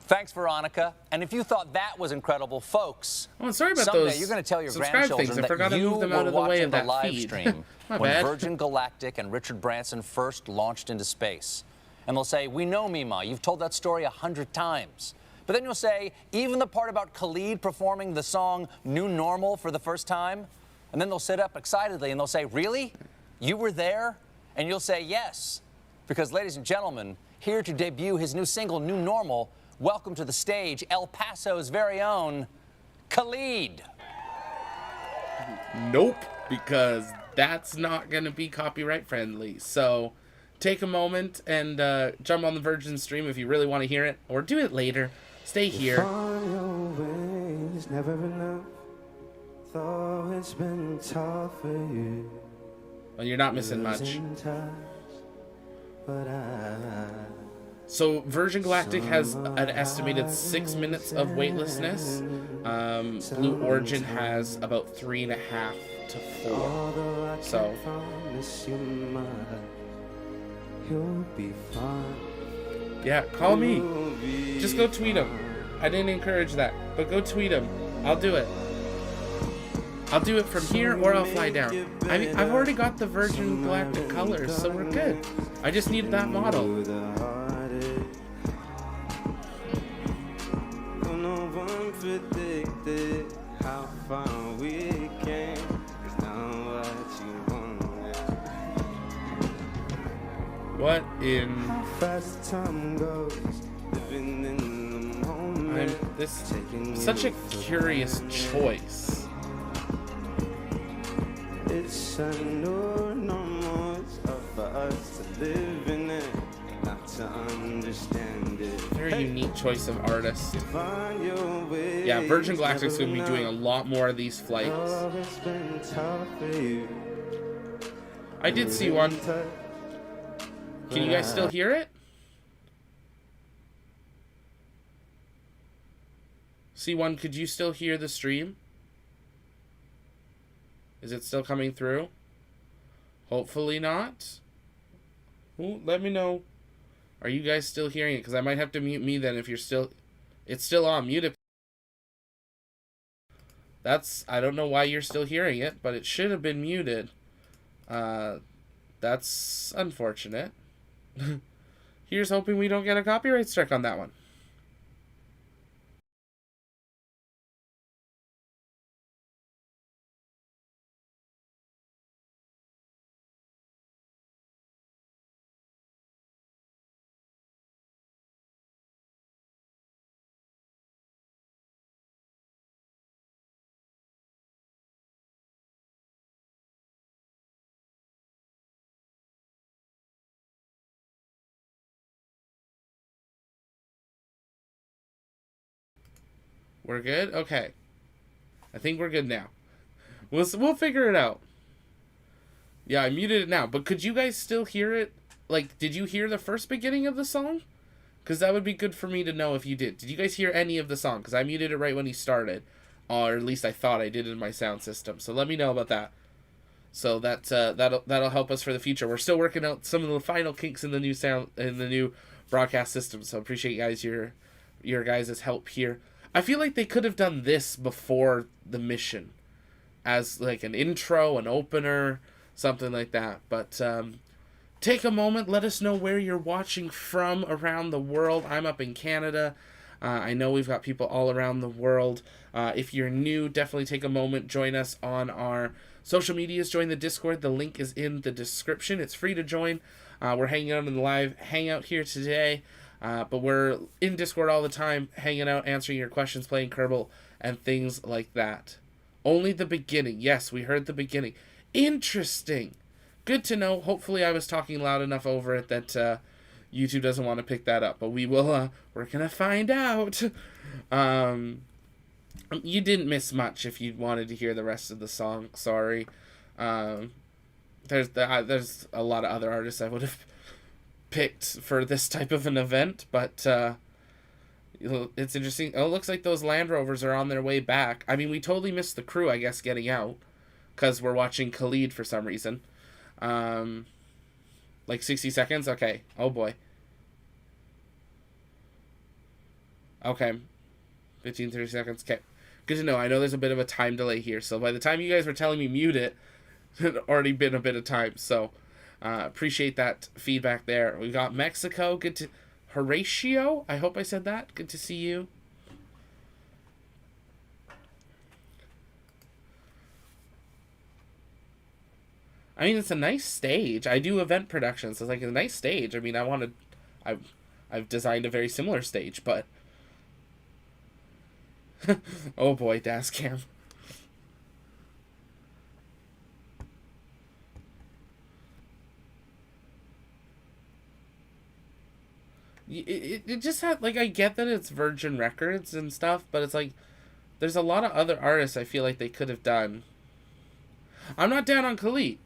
Thanks, Veronica. And if you thought that was incredible, folks, sorry about someday those you're going to tell your subscribe grandchildren things. I forgot that to you move them out were of the way watching of the that live feed. stream My when bad. Virgin Galactic and Richard Branson first launched into space. And they'll say, "We know, Mima, you've told that story 100 times." But then you'll say, even the part about Khalid performing the song New Normal for the first time? And then they'll sit up excitedly and they'll say, "Really? You were there?" And you'll say, "Yes." Because, ladies and gentlemen, here to debut his new single, New Normal, welcome to the stage, El Paso's very own Khalid. Nope, because that's not going to be copyright friendly. So take a moment and jump on the Virgin stream if you really want to hear it, or do it later. Stay here. Never enough. Though it's been tough for you. Well, you're not missing much. So Virgin Galactic has an estimated 6 minutes of weightlessness. Blue Origin has about 3.5 to 4. So yeah, call me. Just go tweet him. I didn't encourage that, but go tweet him. I'll do it. I'll do it from here, or I'll fly down. I mean, I've already got the Virgin Galactic colors, so we're good. I just need that model. What in... such a curious choice. It's a new normal for us to live in it, not to understand it. Very unique choice of artist. Yeah, Virgin Galactic's going to be doing a lot more of these flights. I did see one. Can you guys still hear it? C1, could you still hear the stream? Is it still coming through? Hopefully not. Ooh, let me know. Are you guys still hearing it? Because I might have to mute me then if you're still... It's still on. Mute it. That's... I don't know why you're still hearing it, but it should have been muted. That's unfortunate. Here's hoping we don't get a copyright strike on that one. We're good? Okay. I think we're good now. We'll figure it out. Yeah, I muted it now. But could you guys still hear it? Like, did you hear the first beginning of the song? Because that would be good for me to know if you did. Did you guys hear any of the song? Because I muted it right when he started. Or at least I thought I did in my sound system. So let me know about that. So that'll help us for the future. We're still working out some of the final kinks in the new sound in the new broadcast system. So appreciate guys your guys' help here. I feel like they could have done this before the mission, as like an intro, an opener, something like that. But take a moment, let us know where you're watching from around the world. I'm up in Canada. I know we've got people all around the world. If you're new, definitely take a moment, join us on our social medias, join the Discord. The link is in the description. It's free to join. We're hanging out in the live hangout here today. But we're in Discord all the time, hanging out, answering your questions, playing Kerbal, and things like that. Only the beginning. Yes, we heard the beginning. Interesting. Good to know. Hopefully I was talking loud enough over it that YouTube doesn't want to pick that up. But we will, we're going to find out. You didn't miss much if you wanted to hear the rest of the song. Sorry. There's a lot of other artists I would have picked for this type of an event, but it's interesting. Oh, it looks like those Land Rovers are on their way back. I mean, we totally missed the crew, I guess, getting out, because we're watching Khalid for some reason. Like 60 seconds? Okay. Oh, boy. Okay. 15, 30 seconds. Okay. Good to know. I know there's a bit of a time delay here, so by the time you guys were telling me mute it, it had already been a bit of time, so... appreciate that feedback there. We got Mexico. Good to... Horatio? I hope I said that. Good to see you. I mean, it's a nice stage. I do event productions. So it's like a nice stage. I mean, I've designed a very similar stage, but... oh boy, Dascam. It just had, like, I get that it's Virgin Records and stuff, but it's like, there's a lot of other artists I feel like they could have done. I'm not down on Khalid.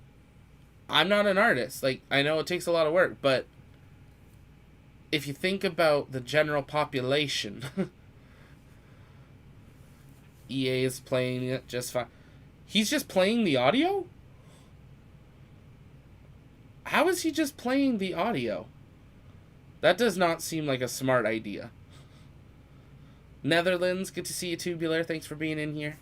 I'm not an artist. Like, I know it takes a lot of work, but if you think about the general population, EA is playing it just fine. He's just playing the audio? How is he just playing the audio? That does not seem like a smart idea. Netherlands, good to see you, Tubular. Thanks for being in here.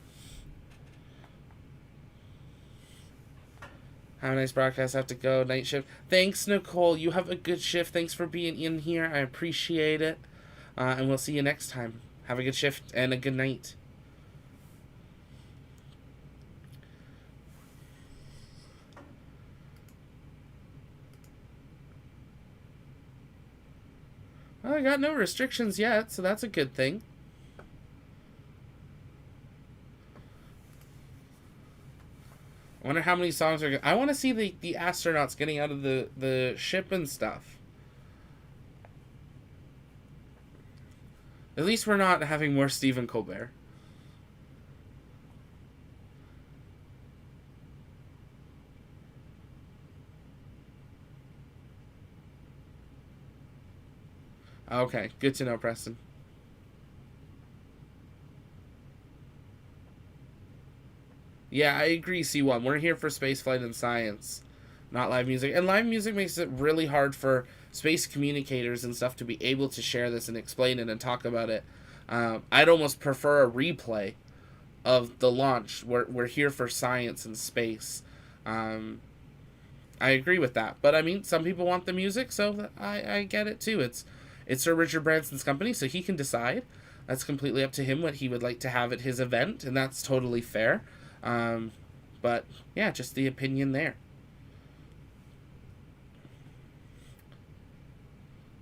Have a nice broadcast. I have to go. Night shift. Thanks, Nicole. You have a good shift. Thanks for being in here. I appreciate it. And we'll see you next time. Have a good shift and a good night. Well, I got no restrictions yet, so that's a good thing. I wonder how many songs are good. I want to see the astronauts getting out of the ship and stuff. At least we're not having more Stephen Colbert. Okay, good to know, Preston. Yeah, I agree, C1. We're here for spaceflight and science, not live music. And live music makes it really hard for space communicators and stuff to be able to share this and explain it and talk about it. I'd almost prefer a replay of the launch. We're here for science and space. I agree with that. But, I mean, some people want the music, so I get it, too. It's Sir Richard Branson's company, so he can decide. That's completely up to him what he would like to have at his event, and that's totally fair. But yeah, just the opinion there.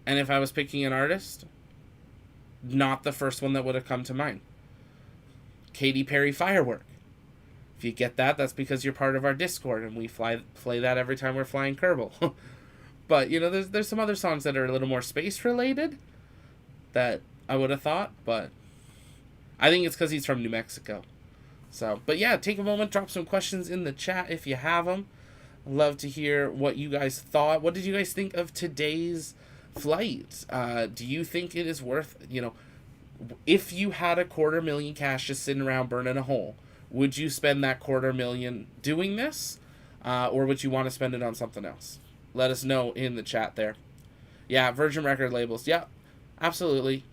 And if I was picking an artist, not the first one that would have come to mind. Katy Perry Firework. If you get that, that's because you're part of our Discord, and we play that every time we're flying Kerbal. But, you know, there's some other songs that are a little more space related that I would have thought, but I think it's because he's from New Mexico. So, but yeah, take a moment, drop some questions in the chat if you have them. I'd love to hear what you guys thought. What did you guys think of today's flight? Do you think it is worth, you know, if you had $250,000 cash just sitting around burning a hole, would you spend that $250,000 doing this? Or would you want to spend it on something else? Let us know in the chat there. Yeah, Virgin record labels. Yeah, absolutely.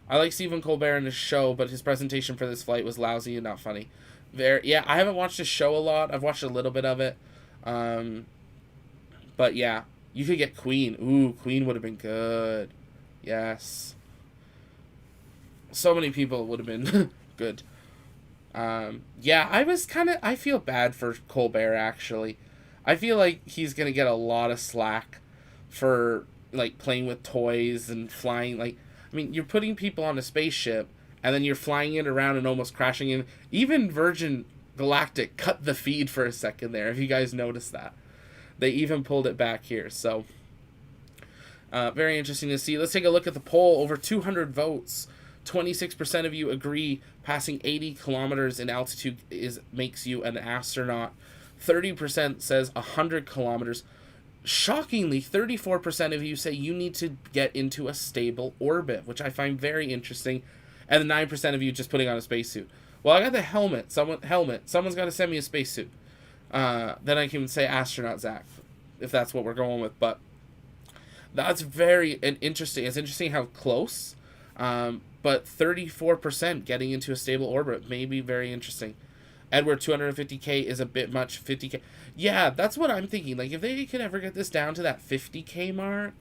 I like Stephen Colbert in his show, but his presentation for this flight was lousy and not funny. Yeah, I haven't watched his show a lot. I've watched a little bit of it. But yeah, you could get Queen. Ooh, Queen would have been good. Yes. So many people would have been good. Yeah, I feel bad for Colbert, actually. I feel like he's going to get a lot of slack for, like, playing with toys and flying, like... I mean, you're putting people on a spaceship, and then you're flying it around and almost crashing in. Even Virgin Galactic cut the feed for a second there, if you guys noticed that. They even pulled it back here, so... very interesting to see. Let's take a look at the poll. Over 200 votes. 26% of you agree passing 80 kilometers in altitude makes you an astronaut. 30% says 100 kilometers. Shockingly, 34% of you say you need to get into a stable orbit, which I find very interesting. And the 9% of you just putting on a spacesuit. Well, I got the helmet. Someone's got to send me a spacesuit. Then I can say astronaut Zach, if that's what we're going with. But that's very interesting. It's interesting how close. But 34% getting into a stable orbit may be very interesting. Edward, 250K is a bit much. 50K. Yeah, that's what I'm thinking. Like, if they could ever get this down to that 50K mark,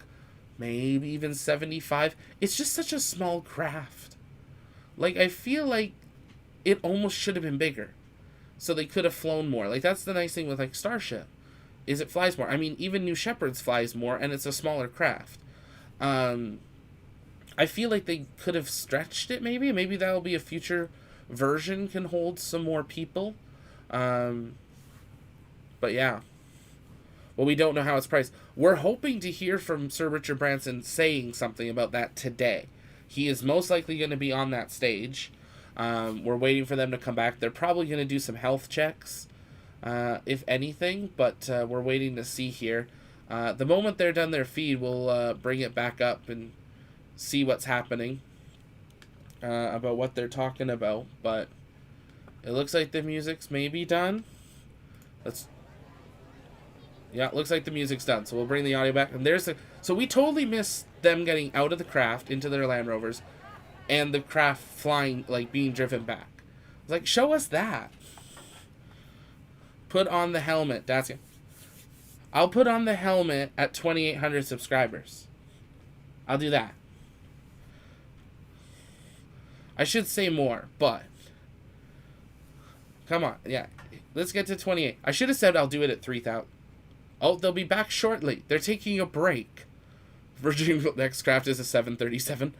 maybe even 75, it's just such a small craft. Like, I feel like it almost should have been bigger. So they could have flown more. Like, that's the nice thing with, like, Starship, is it flies more. I mean, even New Shepherds flies more, and it's a smaller craft. I feel like they could have stretched it, maybe. Maybe that'll be a future version, can hold some more people. But yeah. Well, we don't know how it's priced. We're hoping to hear from Sir Richard Branson saying something about that today. He is most likely going to be on that stage. We're waiting for them to come back. They're probably going to do some health checks, if anything, but we're waiting to see here. The moment they're done their feed, we'll bring it back up and see what's happening, about what they're talking about. But it looks like the music's maybe done. Yeah, it looks like the music's done. So we'll bring the audio back. And so we totally missed them getting out of the craft into their Land Rovers and the craft flying, like, being driven back. It's like, show us that. Put on the helmet. That's it. I'll put on the helmet at 2,800 subscribers. I'll do that. I should say more, but come on. Yeah, let's get to 28. I should have said I'll do it at 3,000. Oh, they'll be back shortly. They're taking a break. Virgin next craft is a 737.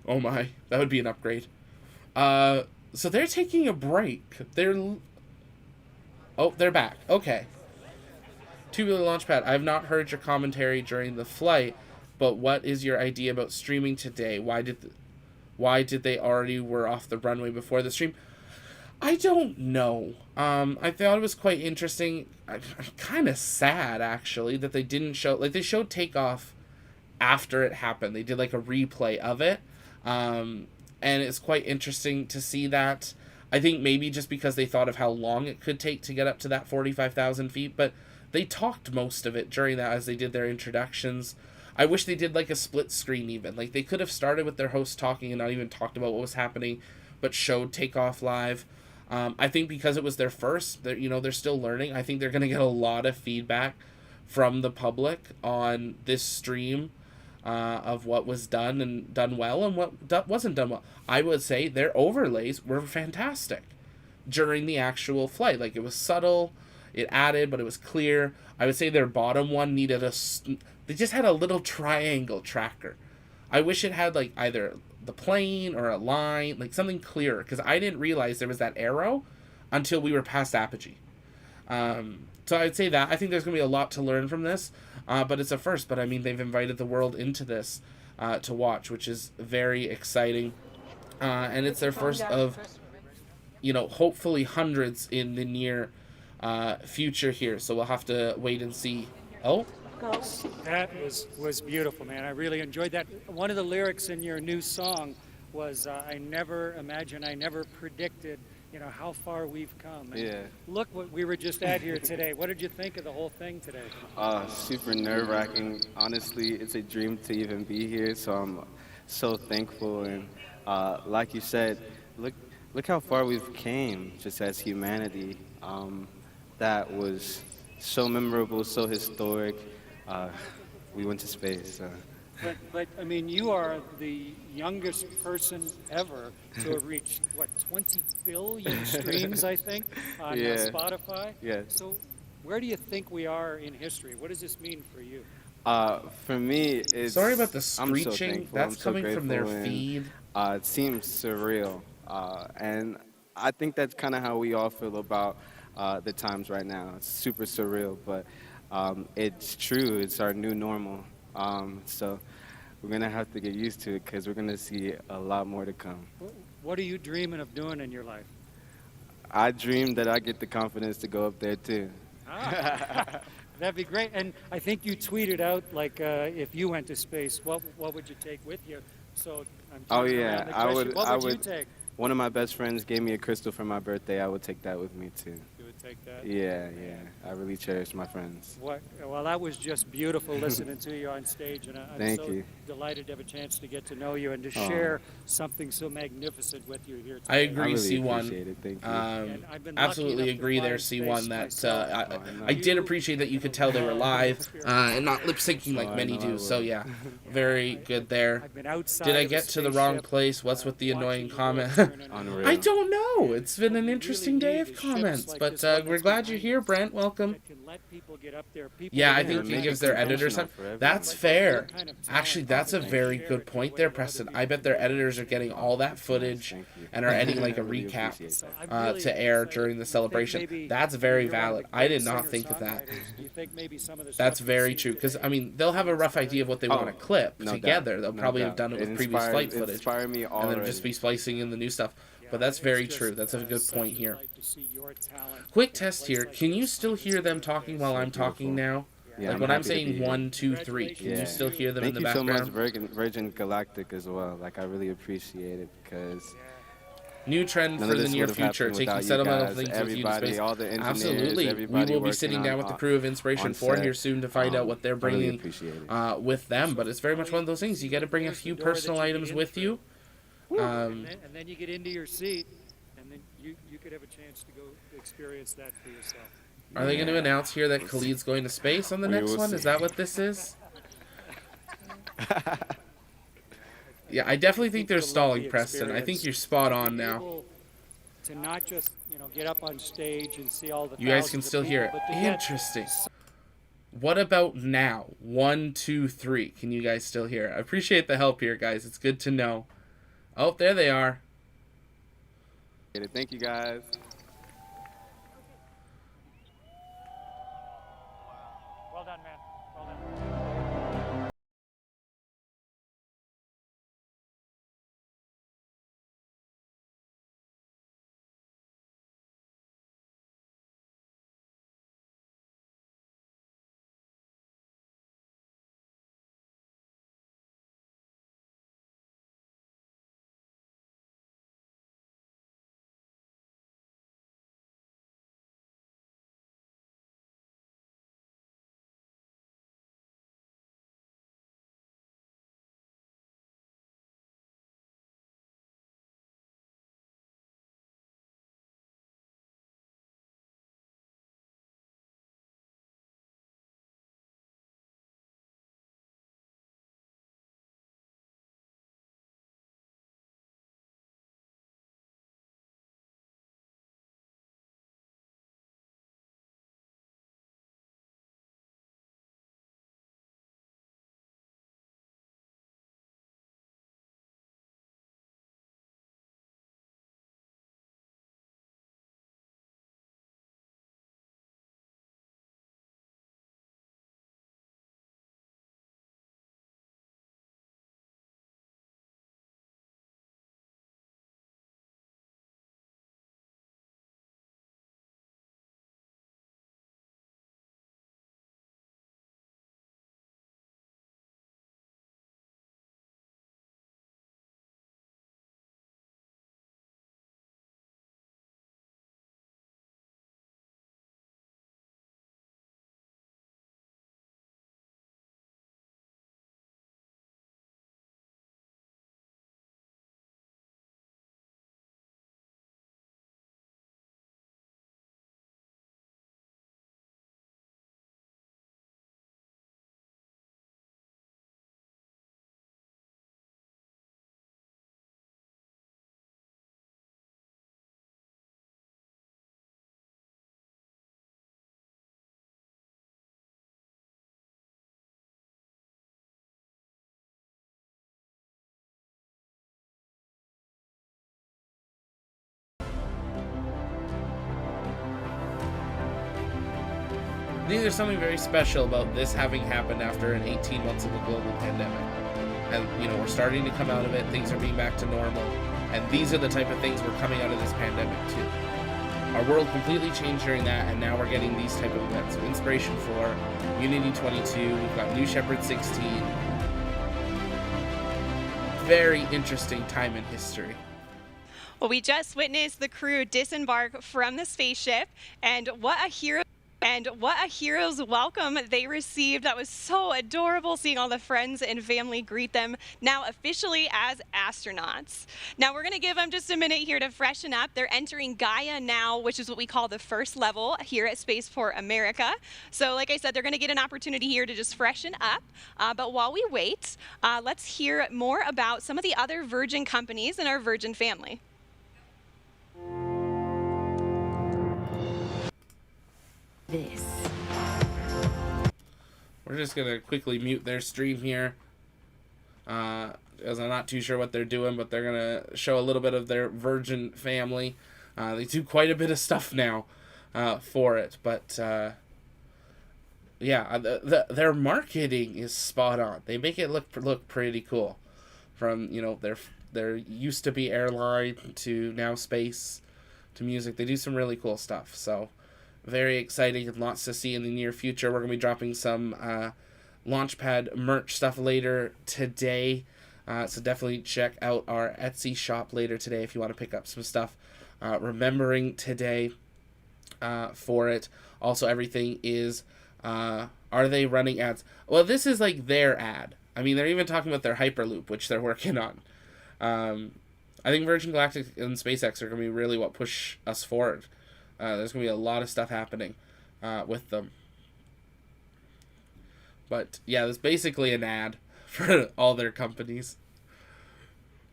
Oh my, that would be an upgrade. So they're taking a break. They're back. Okay. Tubular Launchpad, I have not heard your commentary during the flight, but what is your idea about streaming today? Why did they already were off the runway before the stream? I don't know. I thought it was quite interesting. I'm kind of sad, actually, that they didn't show... Like, they showed Takeoff after it happened. They did like a replay of it. And it's quite interesting to see that. I think maybe just because they thought of how long it could take to get up to that 45,000 feet, but they talked most of it during that as they did their introductions. I wish they did like a split screen even. Like they could have started with their host talking and not even talked about what was happening, but showed Takeoff live. I think because it was their first, they're still learning. I think they're going to get a lot of feedback from the public on this stream of what was done and done well and what wasn't done well. I would say their overlays were fantastic during the actual flight. Like it was subtle, it added, but it was clear. I would say their bottom one needed they just had a little triangle tracker. I wish it had like either the plane or a line, like something clearer, because I didn't realize there was that arrow until we were past apogee. So I'd say that. I think there's going to be a lot to learn from this, but it's a first. But I mean, they've invited the world into this to watch, which is very exciting. And it's their first of, hopefully hundreds in the near future here. So we'll have to wait and see. Oh, that was beautiful, man. I really enjoyed that. One of the lyrics in your new song was, I never predicted, how far we've come. And Yeah. Look what we were just at here today. What did you think of the whole thing today? Super nerve-wracking. Honestly, it's a dream to even be here, so I'm so thankful. And like you said, look how far we've came just as humanity. That was so memorable, so historic. We went to space. But I mean, you are the youngest person ever to have reached, 20 billion streams, I think, on Spotify? Yeah. So where do you think we are in history? What does this mean for you? For me, it's... Sorry about the I'm so screeching. thankful, That's I'm so coming from their grateful, and, feed. It seems surreal. And I think that's kind of how we all feel about the times right now. It's super surreal, but it's true. It's our new normal. So we're going to have to get used to it because we're going to see a lot more to come. What are you dreaming of doing in your life? I dream that I get the confidence to go up there too. That'd be great. And I think you tweeted out, if you went to space, what would you take with you? So I'm turning around the question. What would you take? One of my best friends gave me a crystal for my birthday. I would take that with me too. You would take that? Yeah. I really cherish my friends. Well, that was just beautiful listening to you on stage, and I'm Thank so you. delighted to have a chance to get to know you and to share something so magnificent with you here today. I agree, really C1. appreciate it. Thank you. Absolutely agree there, C1. That I did appreciate that you could tell they were live and not lip syncing like many do. So yeah, very good there. Did I get to the wrong place? What's with the annoying comment? I don't know. It's been an interesting day of comments, but we're glad you're here, Brent. Welcome. Yeah, I think he gives their editors time. That's fair. Actually, that's a very good point there, Preston. I bet their editors are getting all that footage and are editing like a recap to air during the celebration. That's very valid. I did not think of that. That's very true, because, I mean, they'll have a rough idea of what they want to clip together. They'll probably have done it with previous flight footage and then just be splicing in the new stuff. But that's very true. That's a good point here. Quick test here. Can you still hear them talking while I'm talking now? Yeah, like when I'm saying 1, 2, 3, can you still hear them in the background? Thank you so much, Virgin Galactic as well. I really appreciate it because... New trend for the near future, taking sentimental things with you to space. Absolutely. We will be sitting down with the crew of Inspiration 4 here soon to find out what they're bringing with them. But it's very much one of those things. You got to bring a few personal items with you. And then you get into your seat, and then you could have a chance to go experience that for yourself. Are they going to announce here that Khalid's going to space on the next one? Is that what this is? Yeah, I definitely think they're stalling, Preston. I think you're spot on now. To not just, get up on stage and see all the you guys can still hear it. Interesting. What about now? 1, 2, 3. Can you guys still hear it? I appreciate the help here, guys. It's good to know. Oh, there they are. Thank you, guys. Well done, man. think there's something very special about this having happened after an 18 months of a global pandemic. And, you know, we're starting to come out of it. Things are being back to normal. And these are the type of things we're coming out of this pandemic too. Our world completely changed during that, and now we're getting these type of events. So Inspiration 4, Unity 22, we've got New Shepard 16. Very interesting time in history. Well, we just witnessed the crew disembark from the spaceship, and what a hero's welcome they received. That was so adorable, seeing all the friends and family greet them now officially as astronauts. Now we're going to give them just a minute here to freshen up. They're entering Gaia now, which is what we call the first level here at Spaceport America. So like I said, they're going to get an opportunity here to just freshen up. But while we wait, let's hear more about some of the other Virgin companies in our Virgin family. This. We're just gonna quickly mute their stream here, as I'm not too sure what they're doing, but they're gonna show a little bit of their Virgin family. They do quite a bit of stuff now for it, but yeah, their marketing is spot on. They make it look pretty cool, from, you know, their used to be airline to now space to music. They do some really cool stuff. So very exciting and lots to see in the near future. We're going to be dropping some Launchpad merch stuff later today. So definitely check out our Etsy shop later today if you want to pick up some stuff. Remembering today for it. Also, everything is, are they running ads? Well, this is like their ad. I mean, they're even talking about their Hyperloop, which they're working on. I think Virgin Galactic and SpaceX are going to be really what push us forward. There's going to be a lot of stuff happening with them. But yeah, there's basically an ad for all their companies,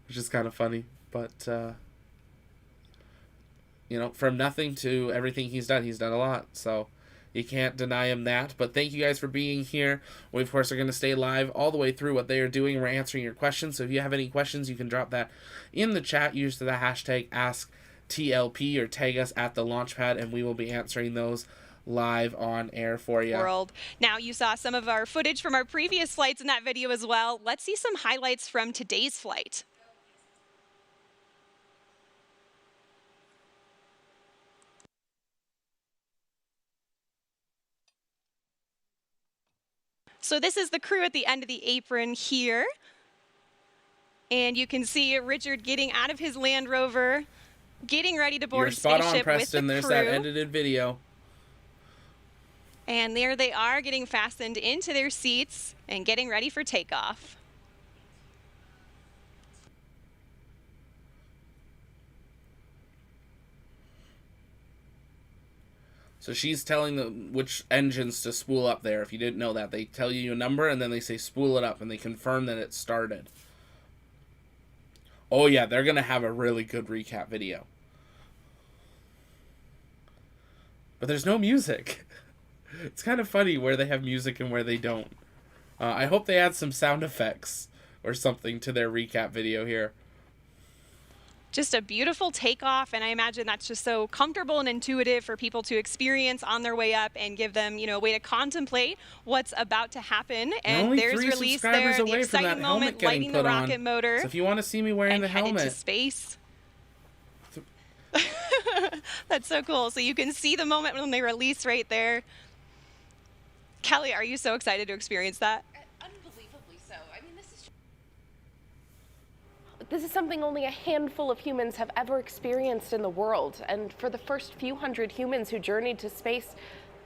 which is kind of funny. But, you know, from nothing to everything he's done a lot. So you can't deny him that. But thank you guys for being here. We, of course, are going to stay live all the way through what they are doing. We're answering your questions. So if you have any questions, you can drop that in the chat. Use the hashtag AskTLP or tag us at the Launchpad, and we will be answering those live on air for you. World. Now, you saw some of our footage from our previous flights in that video as well. Let's see some highlights from today's flight. So this is the crew at the end of the apron here. And you can see Richard getting out of his Land Rover, getting ready to board Spaceship Spaceship on, Preston. with the There's crew. that edited video. And there they are, getting fastened into their seats and getting ready for takeoff. So she's telling them which engines to spool up there. If you didn't know that, they tell you a number and then they say spool it up and they confirm that it started. Oh yeah, they're going to have a really good recap video. But there's no music. It's kind of funny where they have music and where they don't. I hope they add some sound effects or something to their recap video here. Just a beautiful takeoff, and I imagine that's just so comfortable and intuitive for people to experience on their way up and give them, you know, a way to contemplate what's about to happen. And only there's 3 release subscribers there, the away from that exciting helmet moment, getting lighting put the on. rocket motor. So if you want to see me wearing and the helmet, headed to space. That's so cool. So you can see the moment when they release right there. Kelly, are you so excited to experience that? Unbelievably so. I mean, this is something only a handful of humans have ever experienced in the world. And for the first few hundred humans who journeyed to space,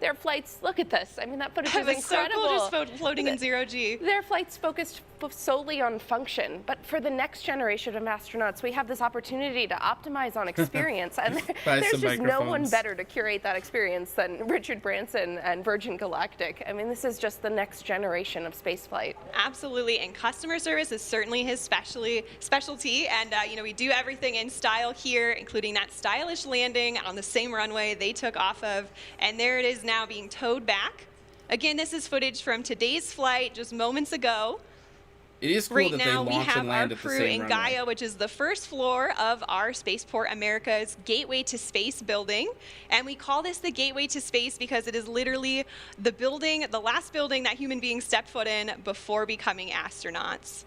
their flights, look at this. I mean, that footage is incredible. So cool, just floating in zero G. Their flights focused solely on function. But for the next generation of astronauts, we have this opportunity to optimize on experience. And there's just no one better to curate that experience than Richard Branson and Virgin Galactic. I mean, this is just the next generation of spaceflight. Absolutely, and customer service is certainly his specialty. And you know, we do everything in style here, including that stylish landing on the same runway they took off of. And there it is now being towed back. Again, this is footage from today's flight just moments ago. It is cool Right that they now, we launch have and our land at the crew same in runway. Gaia, which is the first floor of our Spaceport America's Gateway to Space building. And we call this the Gateway to Space because it is literally the building, the last building that human beings step foot in before becoming astronauts.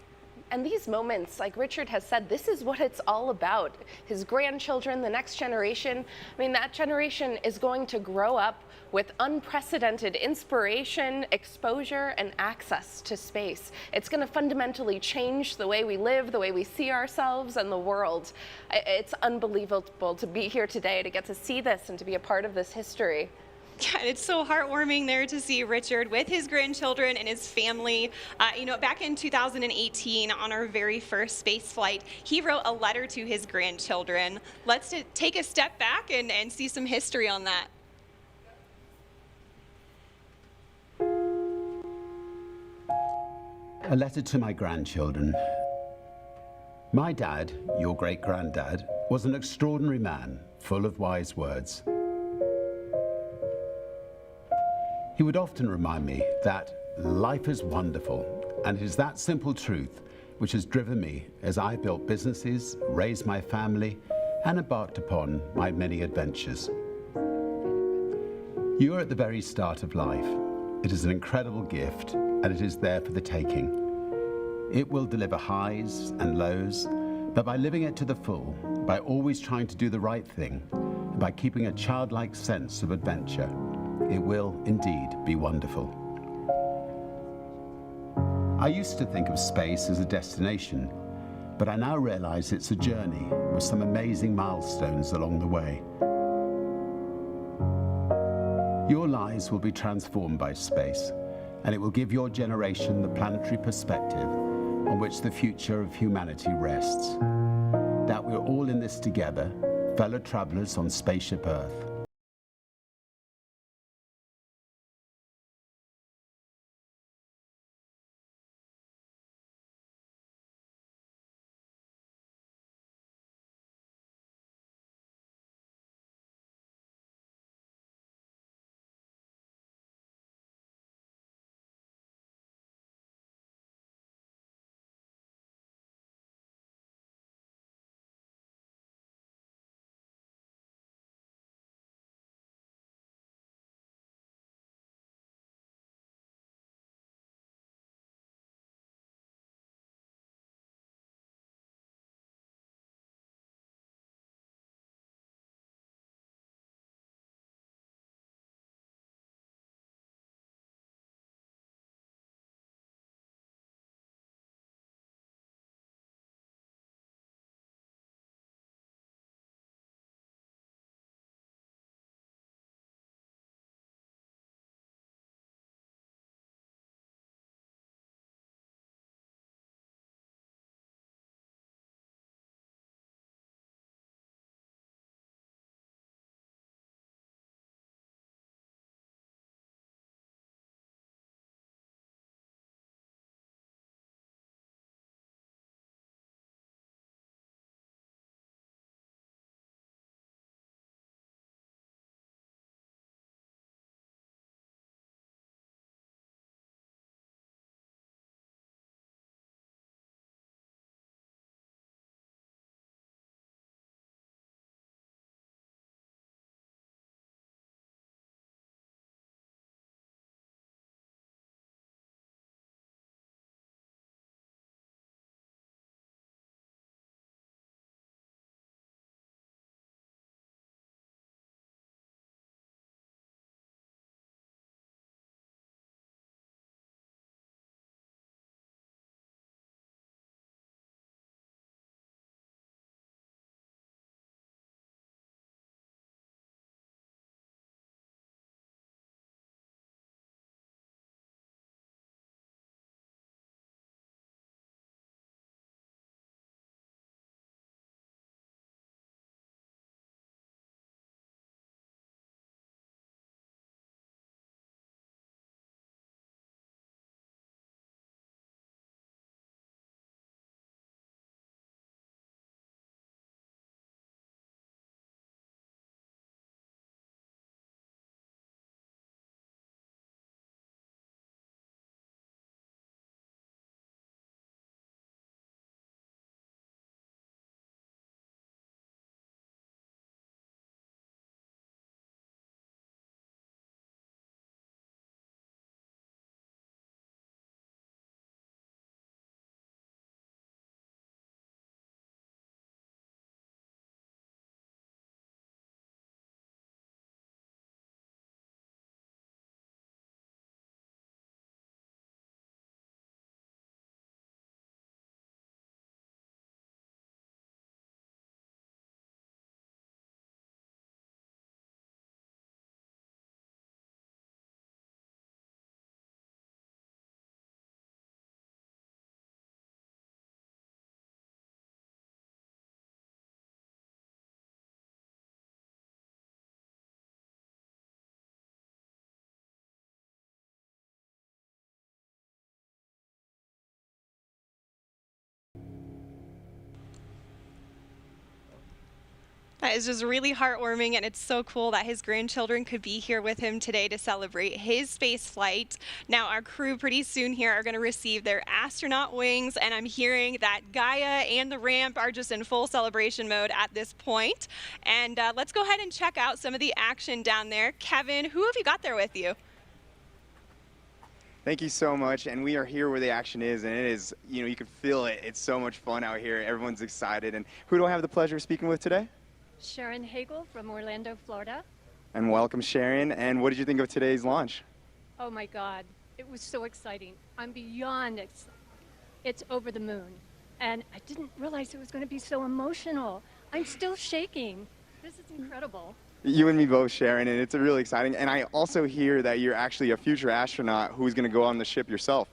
And these moments, like Richard has said, this is what it's all about. His grandchildren, the next generation. I mean, that generation is going to grow up with unprecedented inspiration, exposure, and access to space. It's going to fundamentally change the way we live, the way we see ourselves and the world. It's unbelievable to be here today, to get to see this and to be a part of this history. Yeah, it's so heartwarming there to see Richard with his grandchildren and his family. Back in 2018, on our very first space flight, he wrote a letter to his grandchildren. Let's take a step back and see some history on that. A letter to my grandchildren. My dad, your great-granddad, was an extraordinary man, full of wise words. He would often remind me that life is wonderful, and it is that simple truth which has driven me as I built businesses, raised my family, and embarked upon my many adventures. You are at the very start of life. It is an incredible gift, and it is there for the taking. It will deliver highs and lows, but by living it to the full, by always trying to do the right thing, and by keeping a childlike sense of adventure, it will indeed be wonderful. I used to think of space as a destination, but I now realize it's a journey with some amazing milestones along the way. Your lives will be transformed by space, and it will give your generation the planetary perspective on which the future of humanity rests. That we're all in this together, fellow travelers on Spaceship Earth. That is just really heartwarming, and it's so cool that his grandchildren could be here with him today to celebrate his space flight. Now, our crew pretty soon here are going to receive their astronaut wings, and I'm hearing that Gaia and the ramp are just in full celebration mode at this point. And let's go ahead and check out some of the action down there. Kevin, who have you got there with you? Thank you so much, and we are here where the action is, and it is, you can feel it. It's so much fun out here. Everyone's excited. And who do I have the pleasure of speaking with today? Sharon Hagel from Orlando, Florida. And welcome, Sharon. And what did you think of today's launch? Oh my God, it was so exciting. I'm beyond excited. It's over the moon. And I didn't realize it was going to be so emotional. I'm still shaking. This is incredible. You and me both, Sharon, and it's really exciting. And I also hear that you're actually a future astronaut who's going to go on the ship yourself.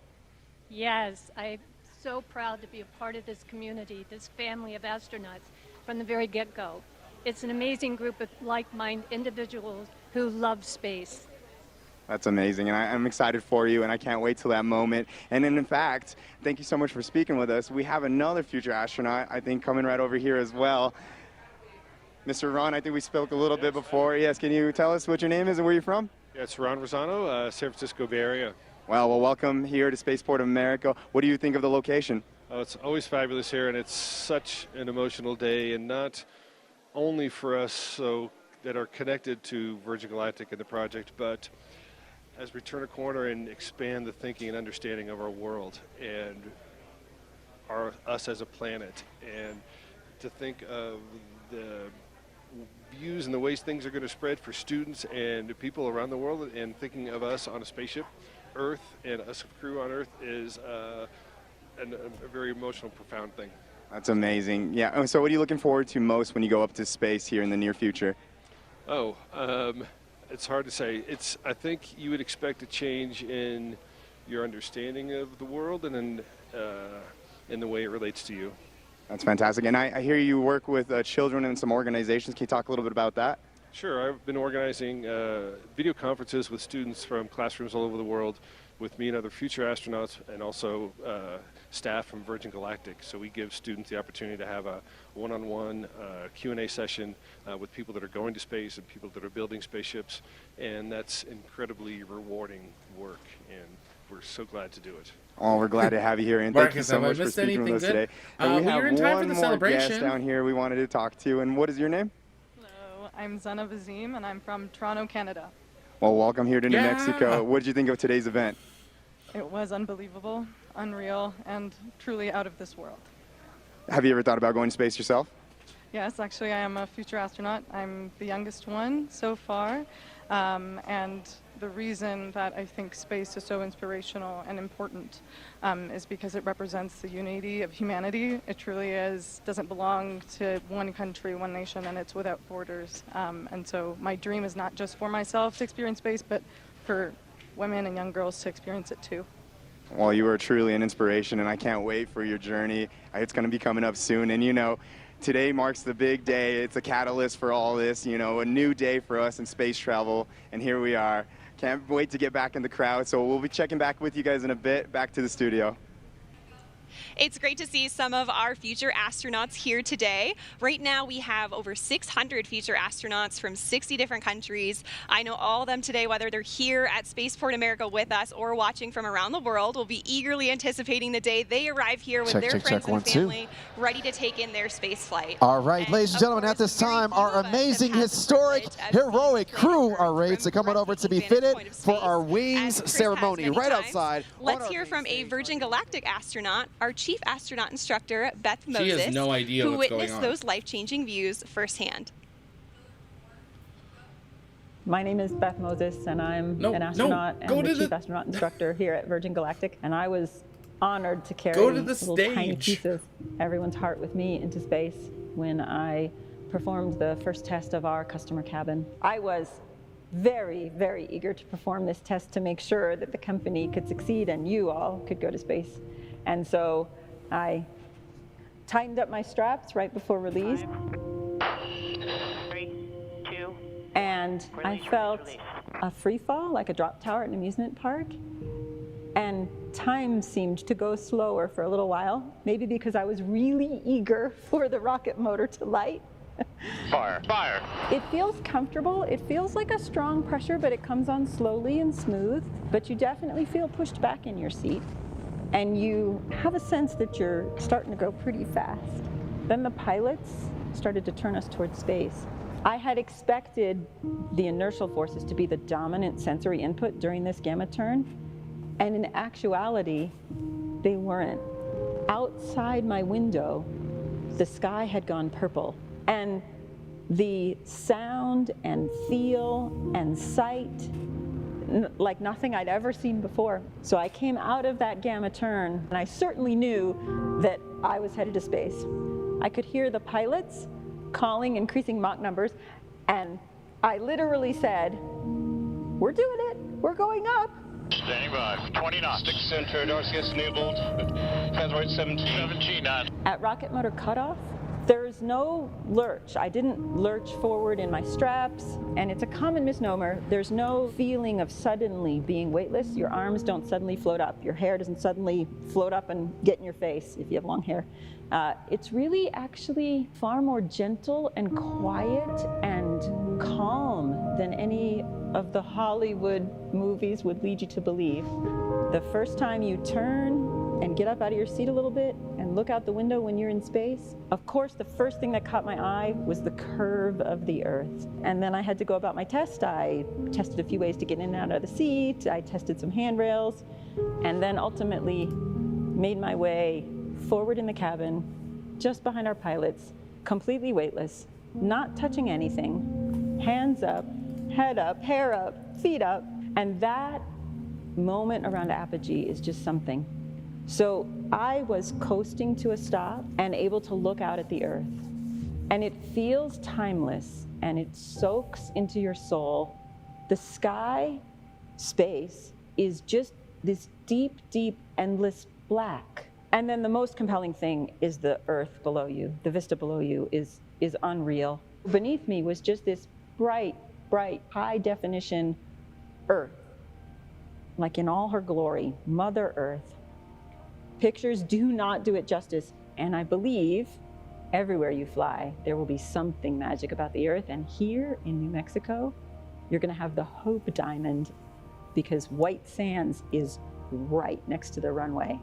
Yes, I'm so proud to be a part of this community, this family of astronauts from the very get-go. It's an amazing group of like-minded individuals who love space. That's amazing, and I'm excited for you, and I can't wait till that moment. And in fact, thank you so much for speaking with us. We have another future astronaut, I think, coming right over here as well. Mr. Ron, I think we spoke a little bit before. Yes, can you tell us what your name is and where you're from? Yeah, it's Ron Rosano, San Francisco Bay Area. Well, welcome here to Spaceport America. What do you think of the location? Oh, it's always fabulous here, and it's such an emotional day, and not only for us that are connected to Virgin Galactic and the project, but as we turn a corner and expand the thinking and understanding of our world and us as a planet, and to think of the views and the ways things are going to spread for students and people around the world, and thinking of us on a spaceship, Earth, and us crew on Earth is a very emotional, profound thing. That's amazing. Yeah. So what are you looking forward to most when you go up to space here in the near future? Oh, it's hard to say. I think you would expect a change in your understanding of the world and in the way it relates to you. That's fantastic. And I hear you work with children in some organizations. Can you talk a little bit about that? Sure. I've been organizing video conferences with students from classrooms all over the world with me and other future astronauts, and also staff from Virgin Galactic. So we give students the opportunity to have a one-on-one Q&A session with people that are going to space and people that are building spaceships, and that's incredibly rewarding work, and we're so glad to do it. Oh, we're glad to have you here, and thank you so much for speaking with us today. And we have one more guest down here we wanted to talk to, and what is your name? Hello, I'm Zana Vazim, and I'm from Toronto, Canada. Well, welcome here to New Mexico. What did you think of today's event? It was unbelievable, unreal, and truly out of this world. Have you ever thought about going to space yourself? Yes, actually, I am a future astronaut. I'm the youngest one so far, and the reason that I think space is so inspirational and important is because it represents the unity of humanity. It truly doesn't belong to one country, one nation, and it's without borders. And so my dream is not just for myself to experience space, but for women and young girls to experience it too. Well, you are truly an inspiration, and I can't wait for your journey. It's going to be coming up soon, and today marks the big day. It's a catalyst for all this, a new day for us in space travel, and here we are. Can't wait to get back in the crowd, so we'll be checking back with you guys in a bit. Back to the studio. It's great to see some of our future astronauts here today. Right now we have over 600 future astronauts from 60 different countries. I know all of them today, whether they're here at Spaceport America with us or watching from around the world, will be eagerly anticipating the day they arrive here with their friends and family, ready to take in their space flight. All right, ladies and gentlemen, at this time, our amazing, historic, heroic crew are ready to come on over to be fitted for our wings ceremony right outside. Let's hear from a Virgin Galactic astronaut, our Chief Astronaut Instructor, Beth Moses, She has no idea who what's going witnessed on. those life-changing views firsthand. My name is Beth Moses, and I'm an astronaut and the Chief Astronaut Instructor here at Virgin Galactic. And I was honored to carry little tiny piece of everyone's heart with me into space when I performed the first test of our customer cabin. I was very, very eager to perform this test to make sure that the company could succeed and you all could go to space. And so I tightened up my straps right before release. 3, 2, and I felt a free fall, like a drop tower at an amusement park. And time seemed to go slower for a little while, maybe because I was really eager for the rocket motor to light. Fire. Fire. It feels comfortable. It feels like a strong pressure, but it comes on slowly and smooth. But you definitely feel pushed back in your seat. And you have a sense that you're starting to go pretty fast. Then the pilots started to turn us towards space. I had expected the inertial forces to be the dominant sensory input during this gamma turn. And in actuality, they weren't. Outside my window, the sky had gone purple. And the sound and feel and sight, like nothing I'd ever seen before. So I came out of that gamma turn, and I certainly knew that I was headed to space. I could hear the pilots calling increasing Mach numbers, and I literally said, "We're doing it, we're going up." Standing by. 20 knots. Stick center, RCS enabled. Transmit 17 knots. At rocket motor cutoff, there's no lurch. I didn't lurch forward in my straps, and it's a common misnomer. There's no feeling of suddenly being weightless. Your arms don't suddenly float up. Your hair doesn't suddenly float up and get in your face if you have long hair. It's really actually far more gentle and quiet and calm than any of the Hollywood movies would lead you to believe. The first time you turn and get up out of your seat a little bit and look out the window when you're in space, of course, the first thing that caught my eye was the curve of the Earth. And then I had to go about my test. I tested a few ways to get in and out of the seat. I tested some handrails, and then ultimately made my way forward in the cabin, just behind our pilots, completely weightless, not touching anything, hands up, head up, hair up, feet up. And that moment around apogee is just something. So I was coasting to a stop and able to look out at the Earth. And it feels timeless, and it soaks into your soul. The sky, space, is just this deep, deep, endless black. And then the most compelling thing is the Earth below you. The vista below you is unreal. Beneath me was just this bright, high definition Earth, like in all her glory, Mother Earth. Pictures do not do it justice, and I believe everywhere you fly, there will be something magic about the Earth. And here in New Mexico, you're gonna have the Hope Diamond, because White Sands is right next to the runway.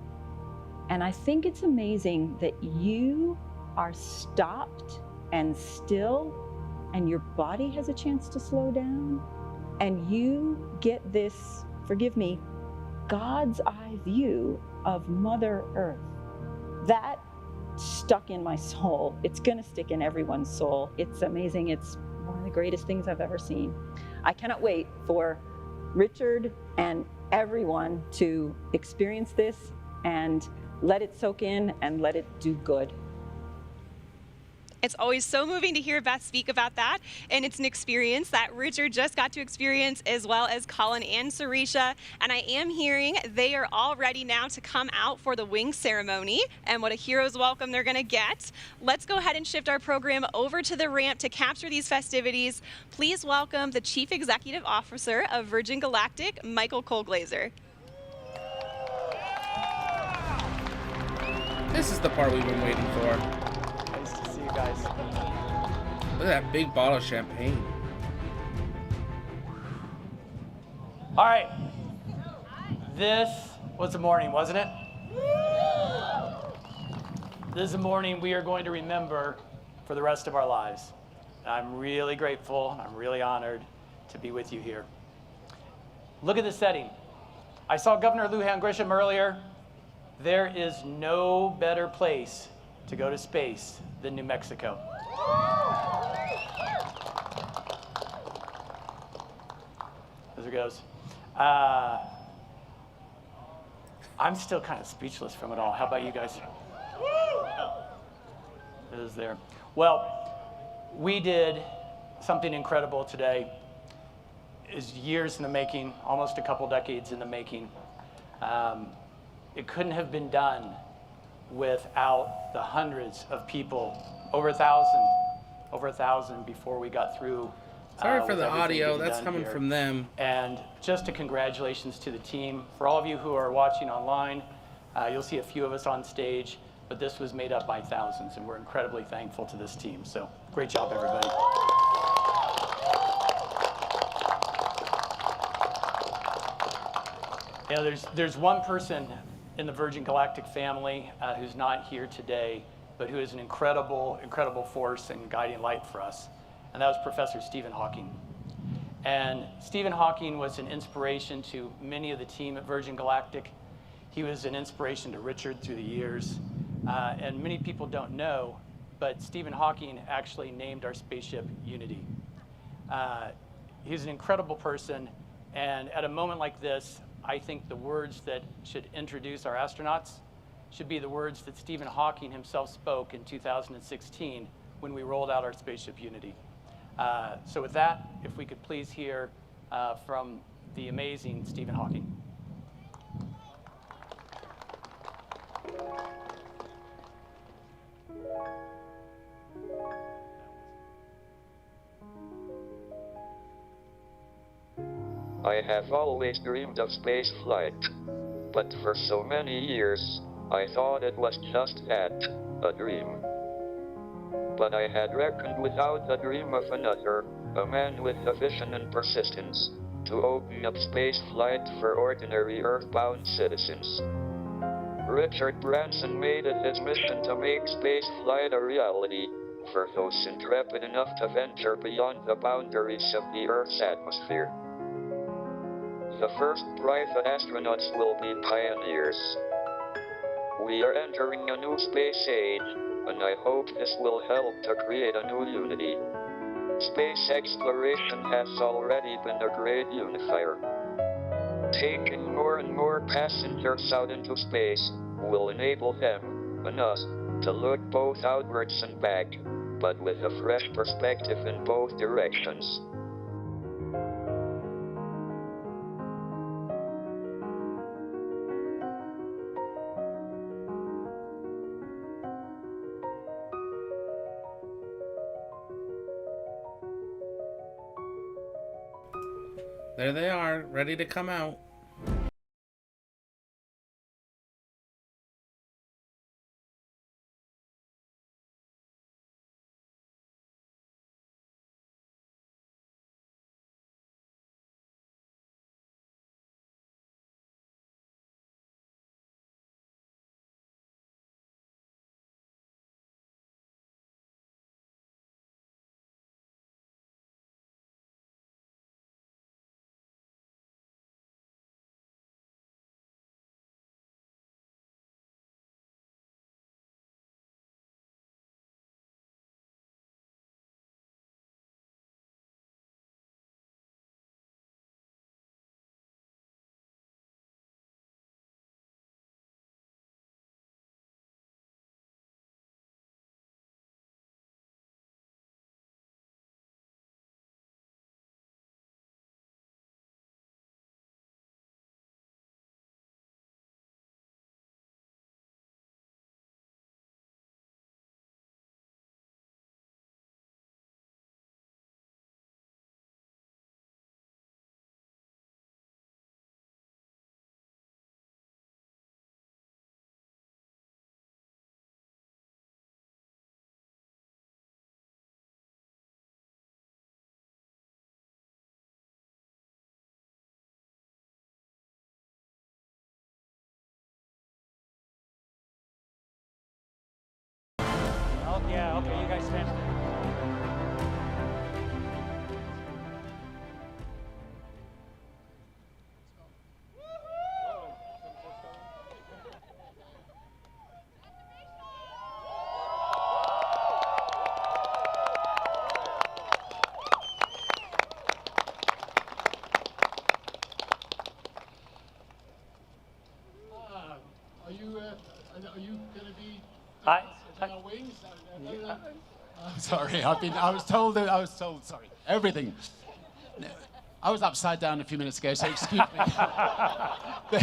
And I think it's amazing that you are stopped and still, and your body has a chance to slow down, and you get this, forgive me, God's eye view of Mother Earth. That stuck in my soul. It's gonna stick in everyone's soul. It's amazing. It's one of the greatest things I've ever seen. I cannot wait for Richard and everyone to experience this and let it soak in and let it do good. It's always so moving to hear Beth speak about that, and it's an experience that Richard just got to experience, as well as Colin and Sarisha. And I am hearing they are all ready now to come out for the wing ceremony, and what a hero's welcome they're gonna get. Let's go ahead and shift our program over to the ramp to capture these festivities. Please welcome the Chief Executive Officer of Virgin Galactic, Michael Colglazer. This is the part we've been waiting for. Nice to see you guys. Look at that big bottle of champagne. All right. This was a morning, wasn't it? This is a morning we are going to remember for the rest of our lives. And I'm really grateful and I'm really honored to be with you here. Look at the setting. I saw Governor Lujan Grisham earlier. There is no better place to go to space than New Mexico. As it goes. I'm still kind of speechless from it all. How about you guys? It is there. Well, we did something incredible today. It's years in the making, almost a couple decades in the making. It couldn't have been done without the hundreds of people, over a thousand before we got through. Sorry for the audio, that's coming from them. And just a congratulations to the team. For all of you who are watching online, you'll see a few of us on stage. but this was made up by thousands, and we're incredibly thankful to this team. So great job, everybody. Yeah, there's one person in the Virgin Galactic family who's not here today, but who is an incredible force and guiding light for us, and that was Professor Stephen Hawking. And Stephen Hawking was an inspiration to many of the team at Virgin Galactic. He was an inspiration to Richard through the years. And many people don't know, but Stephen Hawking actually named our spaceship Unity. He's an incredible person, and at a moment like this, I think the words that should introduce our astronauts should be the words that Stephen Hawking himself spoke in 2016 when we rolled out our spaceship Unity. So with that, if we could please hear from the amazing Stephen Hawking. I have always dreamed of space flight, but for so many years, I thought it was just that, a dream. But I had reckoned without the dream of another, a man with a vision and persistence, to open up space flight for ordinary Earthbound citizens. Richard Branson made it his mission to make space flight a reality, for those intrepid enough to venture beyond the boundaries of the Earth's atmosphere. The first private astronauts will be pioneers. We are entering a new space age, and I hope this will help to create a new unity. Space exploration has already been a great unifier. Taking more and more passengers out into space will enable them, and us, to look both outwards and back, but with a fresh perspective in both directions. There they are, ready to come out. Yeah, okay, you guys stand up. Are you going to be on our wings? Sorry, I was told, sorry, everything. I was upside down a few minutes ago, so excuse me.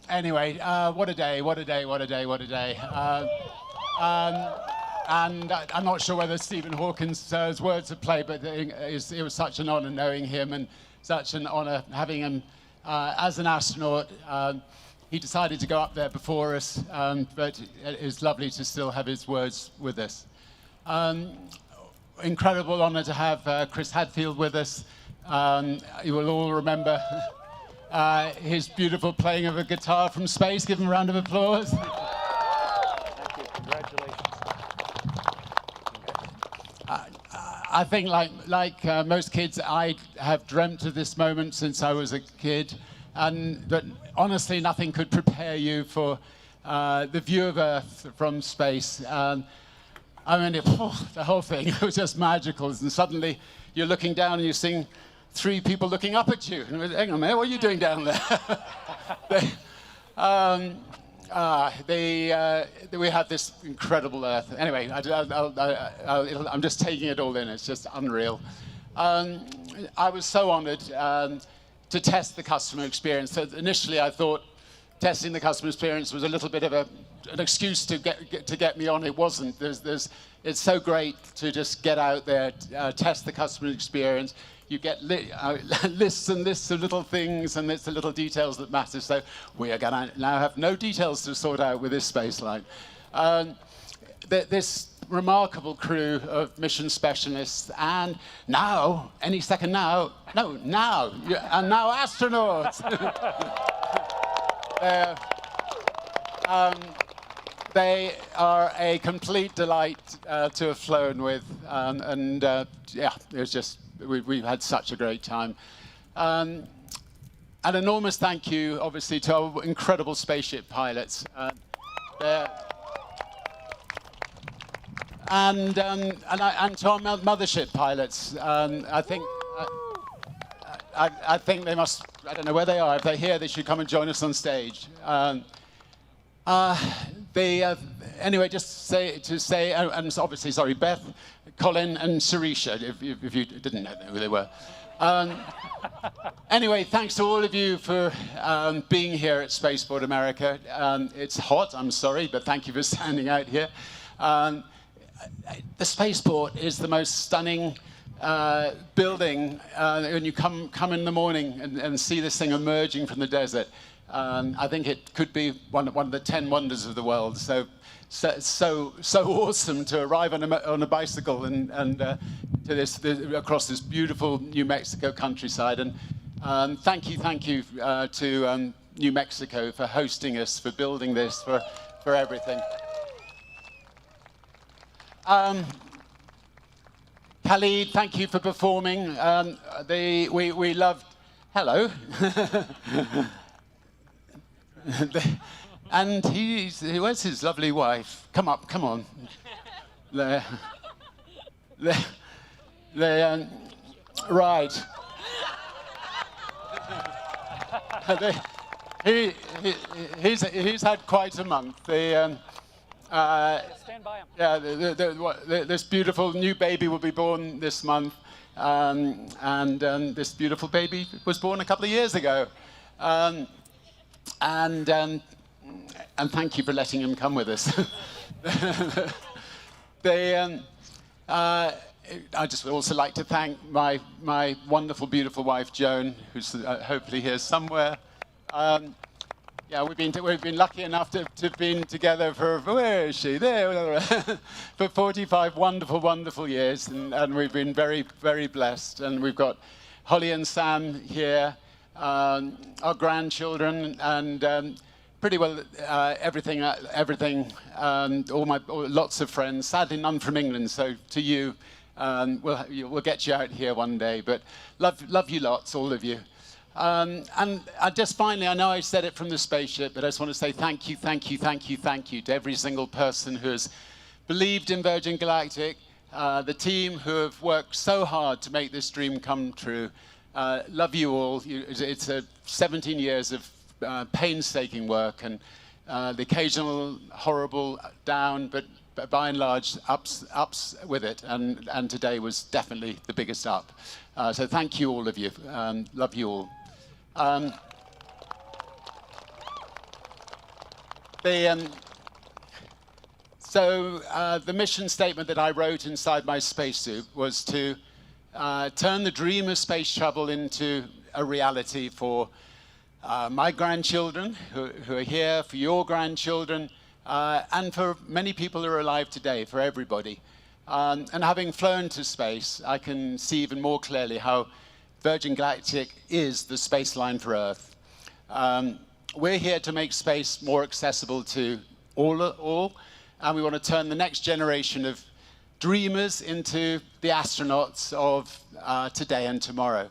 Anyway, what a day, what a day, what a day, what a day. And I'm not sure whether Stephen Hawking's words have played, but it was such an honor knowing him and such an honor having him as an astronaut. he decided to go up there before us, but it's lovely to still have his words with us. Incredible honor to have Chris Hadfield with us. You will all remember his beautiful playing of a guitar from space. Give him a round of applause. Thank you. Congratulations. I think, like most kids, I have dreamt of this moment since I was a kid, but honestly, nothing could prepare you for the view of Earth from space. I mean, the whole thing was just magical. And suddenly, you're looking down and you're seeing 3 people looking up at you. And hang on a minute, what are you doing down there? We have this incredible Earth. Anyway, I'm just taking it all in. It's just unreal. I was so honored to test the customer experience. So initially, I thought testing the customer experience was a little bit of an excuse to get me on. It wasn't. It's so great to just get out there, test the customer experience. You get lists and lists of little things, and it's the little details that matter. So we are going to now have no details to sort out with this space line. This remarkable crew of mission specialists, and now, any second now, and now astronauts. They are a complete delight to have flown with, yeah, it was just, we've had such a great time. An enormous thank you, obviously, to our incredible spaceship pilots. And to our mothership pilots. I think they must, I don't know where they are. If they're here, they should come and join us on stage. Anyway, just to say, and obviously, sorry, Beth, Colin, and Sarisha, if you didn't know who they were. Anyway, thanks to all of you for being here at Spaceport America. It's hot, I'm sorry, but thank you for standing out here. The Spaceport is the most stunning building when you come in the morning and see this thing emerging from the desert. I think it could be one of the 10 wonders of the world. So awesome to arrive on a bicycle and to across this beautiful New Mexico countryside. And thank you to New Mexico for hosting us, for building this, for everything. Khalid, thank you for performing. We loved. Hello. And where's his lovely wife? Come on. There. Right. He's had quite a month. Stand by him. Yeah, this beautiful new baby will be born this month, and this beautiful baby was born a couple of years ago. And thank you for letting him come with us. I just would also like to thank my wonderful, beautiful wife, Joan, who's hopefully here somewhere. Yeah, we've been lucky enough to have been together for, where is she? There, for 45 wonderful, wonderful years, and we've been very, very blessed. And we've got Holly and Sam here, our grandchildren, and pretty well everything. Lots of friends. Sadly, none from England. So to you, we'll get you out here one day. But love you lots, all of you. And just finally, I know I said it from the spaceship, but I just want to say thank you to every single person who has believed in Virgin Galactic, the team who have worked so hard to make this dream come true. Love you all. It's 17 years of painstaking work, and the occasional horrible down, but by and large ups with it, and today was definitely the biggest up. So thank you, all of you. Love you all. The mission statement that I wrote inside my spacesuit was to turn the dream of space travel into a reality for my grandchildren who are here, for your grandchildren, and for many people who are alive today, for everybody. And having flown to space, I can see even more clearly how Virgin Galactic is the space line for Earth. We're here to make space more accessible to all, and we want to turn the next generation of dreamers into the astronauts of today and tomorrow.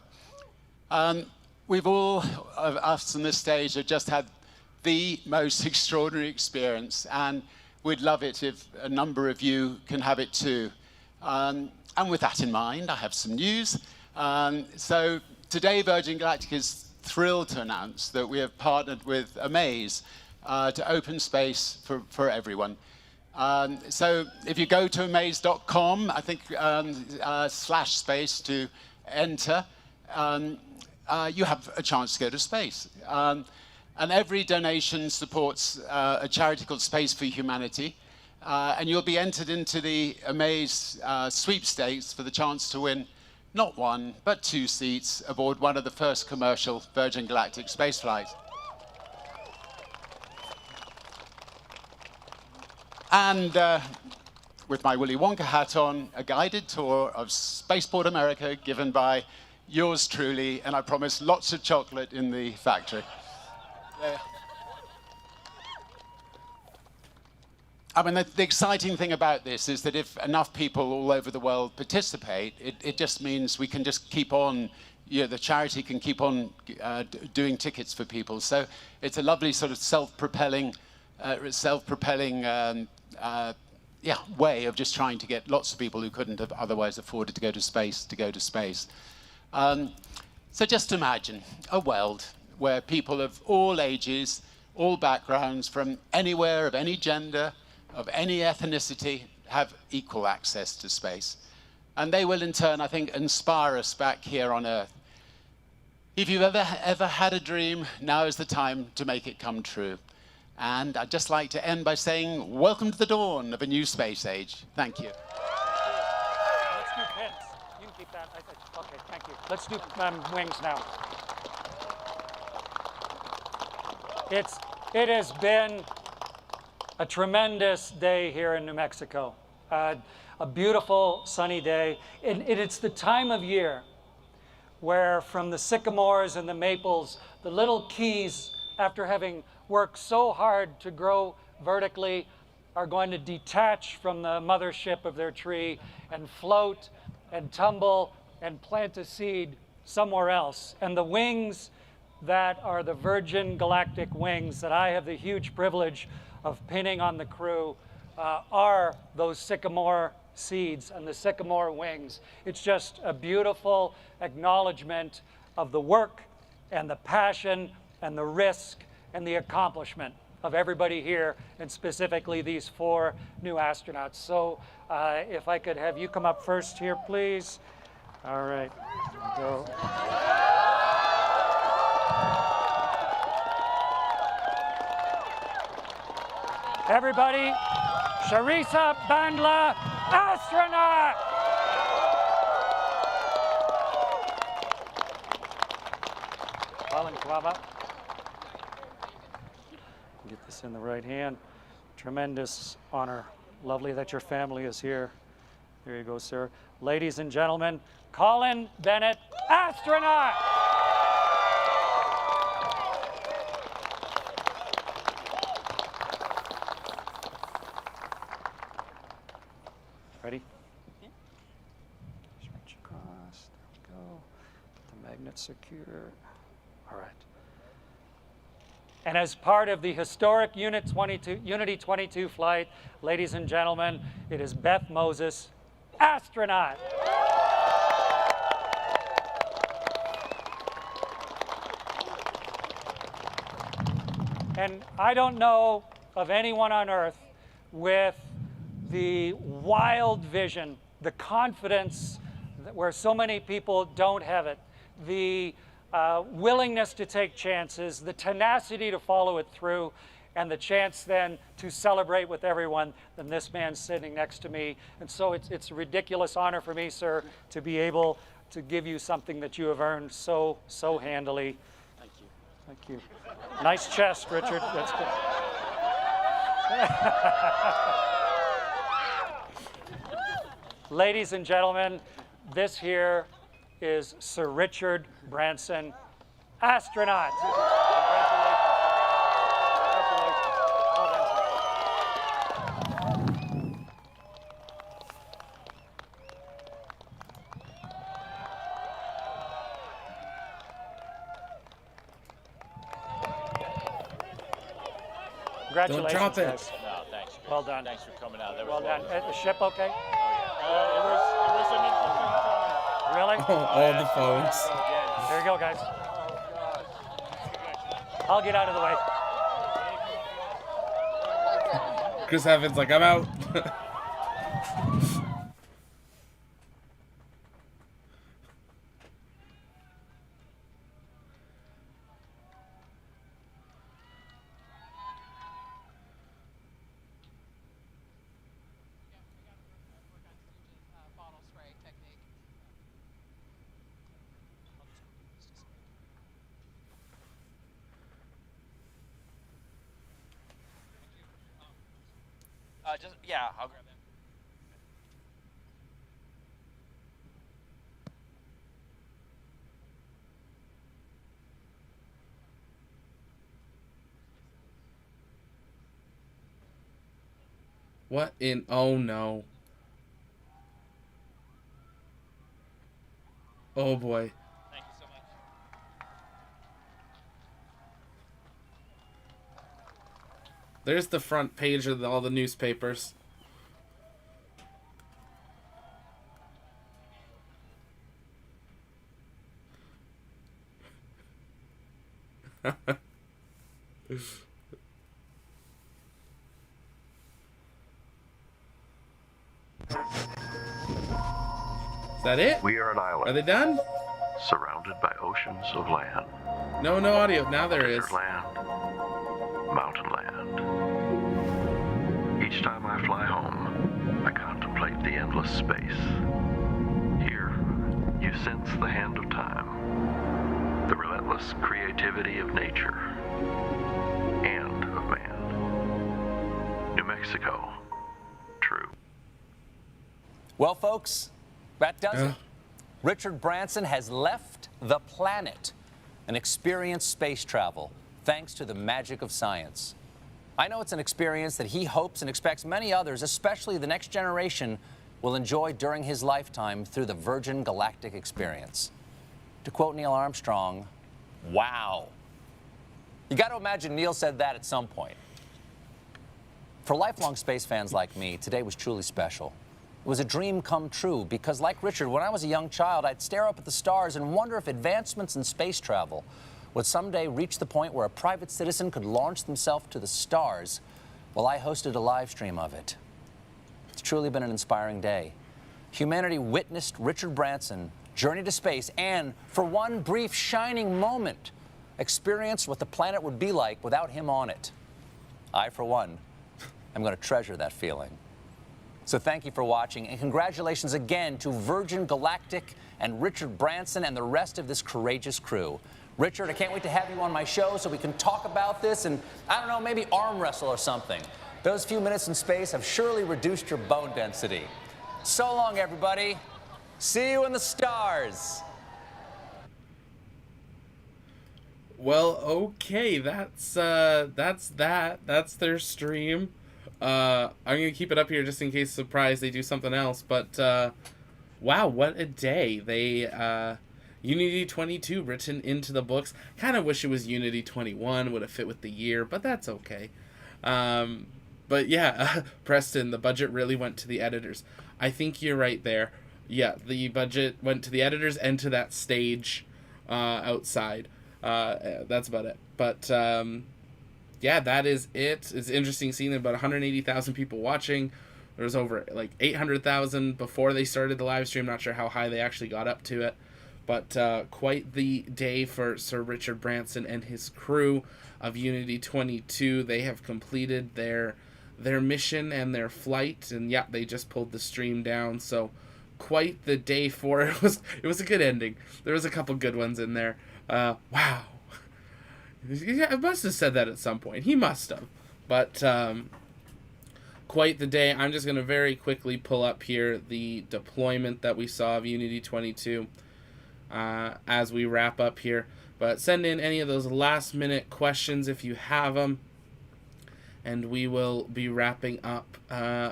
We've all of us on this stage have just had the most extraordinary experience, and we'd love it if a number of you can have it too. And with that in mind, I have some news. So today, Virgin Galactic is thrilled to announce that we have partnered with Amaze to open space for everyone. So if you go to amaze.com, I think /space to enter, you have a chance to go to space. And every donation supports a charity called Space for Humanity. And you'll be entered into the Amaze sweepstakes for the chance to win not 1, but 2 seats aboard one of the first commercial Virgin Galactic space flights. And with my Willy Wonka hat on, a guided tour of Spaceport America given by yours truly, and I promise lots of chocolate in the factory. I mean, the exciting thing about this is that if enough people all over the world participate, it just means we can just keep on, the charity can keep on doing tickets for people. So it's a lovely sort of self-propelling way of just trying to get lots of people who couldn't have otherwise afforded to go to space. So just imagine a world where people of all ages, all backgrounds, from anywhere, of any gender, of any ethnicity, have equal access to space. And they will in turn, I think, inspire us back here on Earth. If you've ever had a dream, now is the time to make it come true. And I'd just like to end by saying, welcome to the dawn of a new space age. Thank you. Let's do pins. You can keep that. Okay, thank you. Let's do wings now. It has been a tremendous day here in New Mexico. A beautiful sunny day. And it's the time of year where from the sycamores and the maples, the little keys, after having worked so hard to grow vertically, are going to detach from the mothership of their tree and float and tumble and plant a seed somewhere else. And the wings that are the Virgin Galactic wings that I have the huge privilege of pinning on the crew are those sycamore seeds and the sycamore wings. It's just a beautiful acknowledgement of the work and the passion and the risk and the accomplishment of everybody here, and specifically these 4 new astronauts. So if I could have you come up first here, please. All right, go. Everybody, Sharisa Bandla, astronaut! Balaclava. Get this in the right hand. Tremendous honor. Lovely that your family is here. There you go, sir. Ladies and gentlemen, Colin Bennett, astronaut! Ready? Stretch across. There we go. The magnet secure. All right. And as part of the historic Unity 22 flight, ladies and gentlemen, it is Beth Moses, astronaut. And I don't know of anyone on Earth with the wild vision, the confidence where so many people don't have it, the willingness to take chances, the tenacity to follow it through, and the chance then to celebrate with everyone than this man sitting next to me. And so it's a ridiculous honor for me, sir, to be able to give you something that you have earned so handily. Thank you. Thank you. Nice chest, Richard. That's good. Ladies and gentlemen, this here is Sir Richard Branson, astronaut. Congratulations, Don't drop it. guys. No, thanks. Well done. Thanks for coming out. That was Well done. wonderful. The ship okay? It was an interesting time. Really? All the phones. There you go, guys. I'll get out of the way. Chris Evans like, I'm out. Yeah, I'll grab that. What in? Oh no. Oh boy. Thank you so much. There's the front page of all the newspapers. Is that it? We are an island. Are they done? Surrounded by oceans of land. No audio. Now there is. Land. Mountain land. Each time I fly home, I contemplate the endless space. Here, you sense the hand of time, the relentless creativity of nature, and of man. New Mexico. True. Well, folks, that does it. Richard Branson has left the planet and experienced space travel thanks to the magic of science. I know it's an experience that he hopes and expects many others, especially the next generation, will enjoy during his lifetime through the Virgin Galactic experience. To quote Neil Armstrong, wow. You got to imagine Neil said that at some point. For lifelong space fans like me, today was truly special. It was a dream come true because, like Richard, when I was a young child, I'd stare up at the stars and wonder if advancements in space travel would someday reach the point where a private citizen could launch themselves to the stars. Well, I hosted a live stream of it. It's truly been an inspiring day. Humanity witnessed Richard Branson journey to space and, for one brief shining moment, experienced what the planet would be like without him on it. I, for one, am going to treasure that feeling. So thank you for watching, and congratulations again to Virgin Galactic and Richard Branson and the rest of this courageous crew. Richard, I can't wait to have you on my show so we can talk about this and, I don't know, maybe arm wrestle or something. Those few minutes in space have surely reduced your bone density. So long, everybody. See you in the stars. Well, okay, that's that. That's their stream. I'm gonna keep it up here just in case, surprise, they do something else. But wow, what a day! They Unity 22 written into the books. Kind of wish it was Unity 21, would have fit with the year, but that's okay. But yeah, Preston, the budget really went to the editors. I think you're right there. Yeah, the budget went to the editors and to that stage outside. That's about it. But yeah, that is it. It's interesting seeing about 180,000 people watching. There was over like 800,000 before they started the live stream. Not sure how high they actually got up to it. But quite the day for Sir Richard Branson and his crew of Unity 22. They have completed their mission and their flight. And yeah, they just pulled the stream down. So quite the day for it. It was a good ending. There was a couple good ones in there. Wow. Yeah, I must have said that at some point. He must have. But quite the day. I'm just going to very quickly pull up here the deployment that we saw of Unity 22 as we wrap up here. But send in any of those last-minute questions if you have them, and we will be wrapping up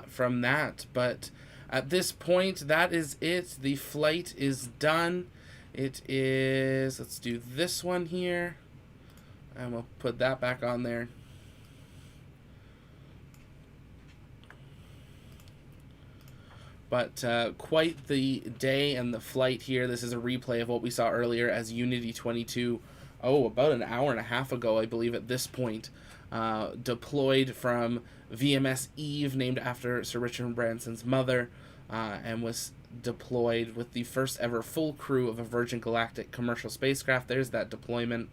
from that. But at this point, that is it. The flight is done. It is, let's do this one here, and we'll put that back on there. But quite the day and the flight here. This is a replay of what we saw earlier as Unity 22, about an hour and a half ago, I believe at this point, deployed from VMS Eve, named after Sir Richard Branson's mother, and was deployed with the first ever full crew of a Virgin Galactic commercial spacecraft. There's that deployment.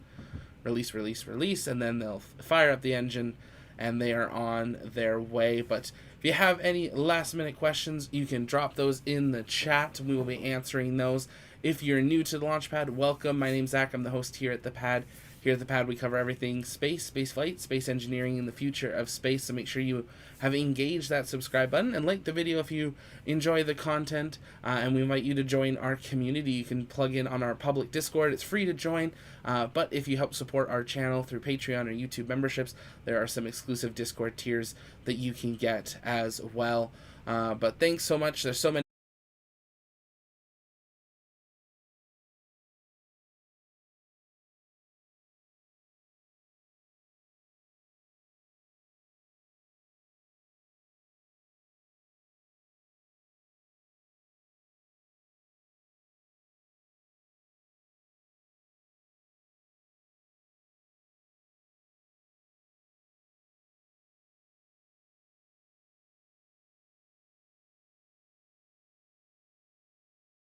Release, release, release, and then they'll fire up the engine, and they are on their way. But if you have any last-minute questions, you can drop those in the chat. We will be answering those. If you're new to the Launchpad, welcome. My name's Zach. I'm the host here at the Pad. Here at the Pad, we cover everything space, spaceflight, space engineering, and the future of space. So make sure you have engaged that subscribe button and like the video if you enjoy the content. And we invite you to join our community. You can plug in on our public Discord. It's free to join. But if you help support our channel through Patreon or YouTube memberships, there are some exclusive Discord tiers that you can get as well. But thanks so much. There's so many.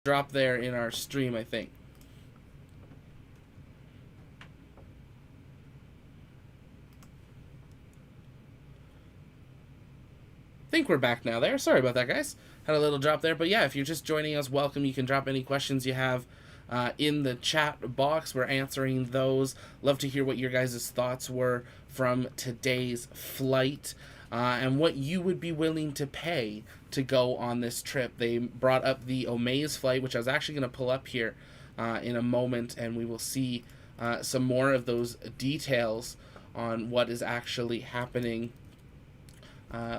Drop there in our stream, I think. I think we're back now there. Sorry about that, guys. Had a little drop there. But yeah, if you're just joining us, welcome. You can drop any questions you have in the chat box. We're answering those. Love to hear what your guys' thoughts were from today's flight. And what you would be willing to pay to go on this trip. They brought up the Omaze flight, which I was actually going to pull up here in a moment, and we will see some more of those details on what is actually happening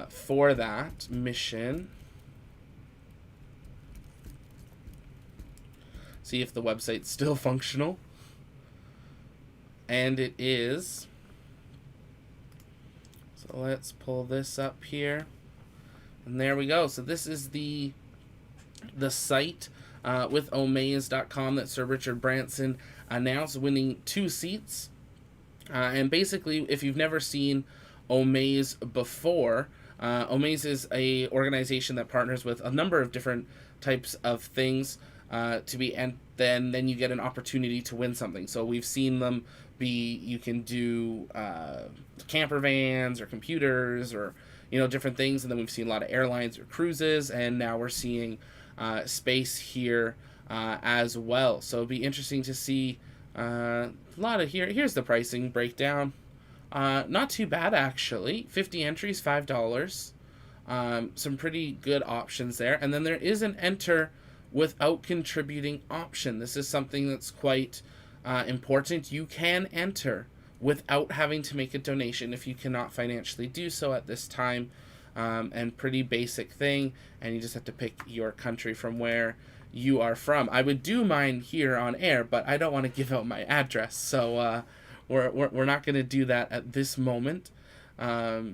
for that mission. See if the website's still functional. And it is. So let's pull this up here. And there we go. So this is the site with Omaze.com that Sir Richard Branson announced, winning 2 seats. And basically, if you've never seen Omaze before, Omaze is a organization that partners with a number of different types of things and then you get an opportunity to win something. So we've seen them you can do camper vans or computers or different things, and then we've seen a lot of airlines or cruises, and now we're seeing space here as well. So it'll be interesting to see a lot of here's the pricing breakdown. Not too bad, actually. 50 entries, $5. Some pretty good options there. And then there is an enter without contributing option. This is something that's quite important. You can enter without having to make a donation if you cannot financially do so at this time. And pretty basic thing. And you just have to pick your country from where you are from. I would do mine here on air, but I don't want to give out my address. So we're not going to do that at this moment. But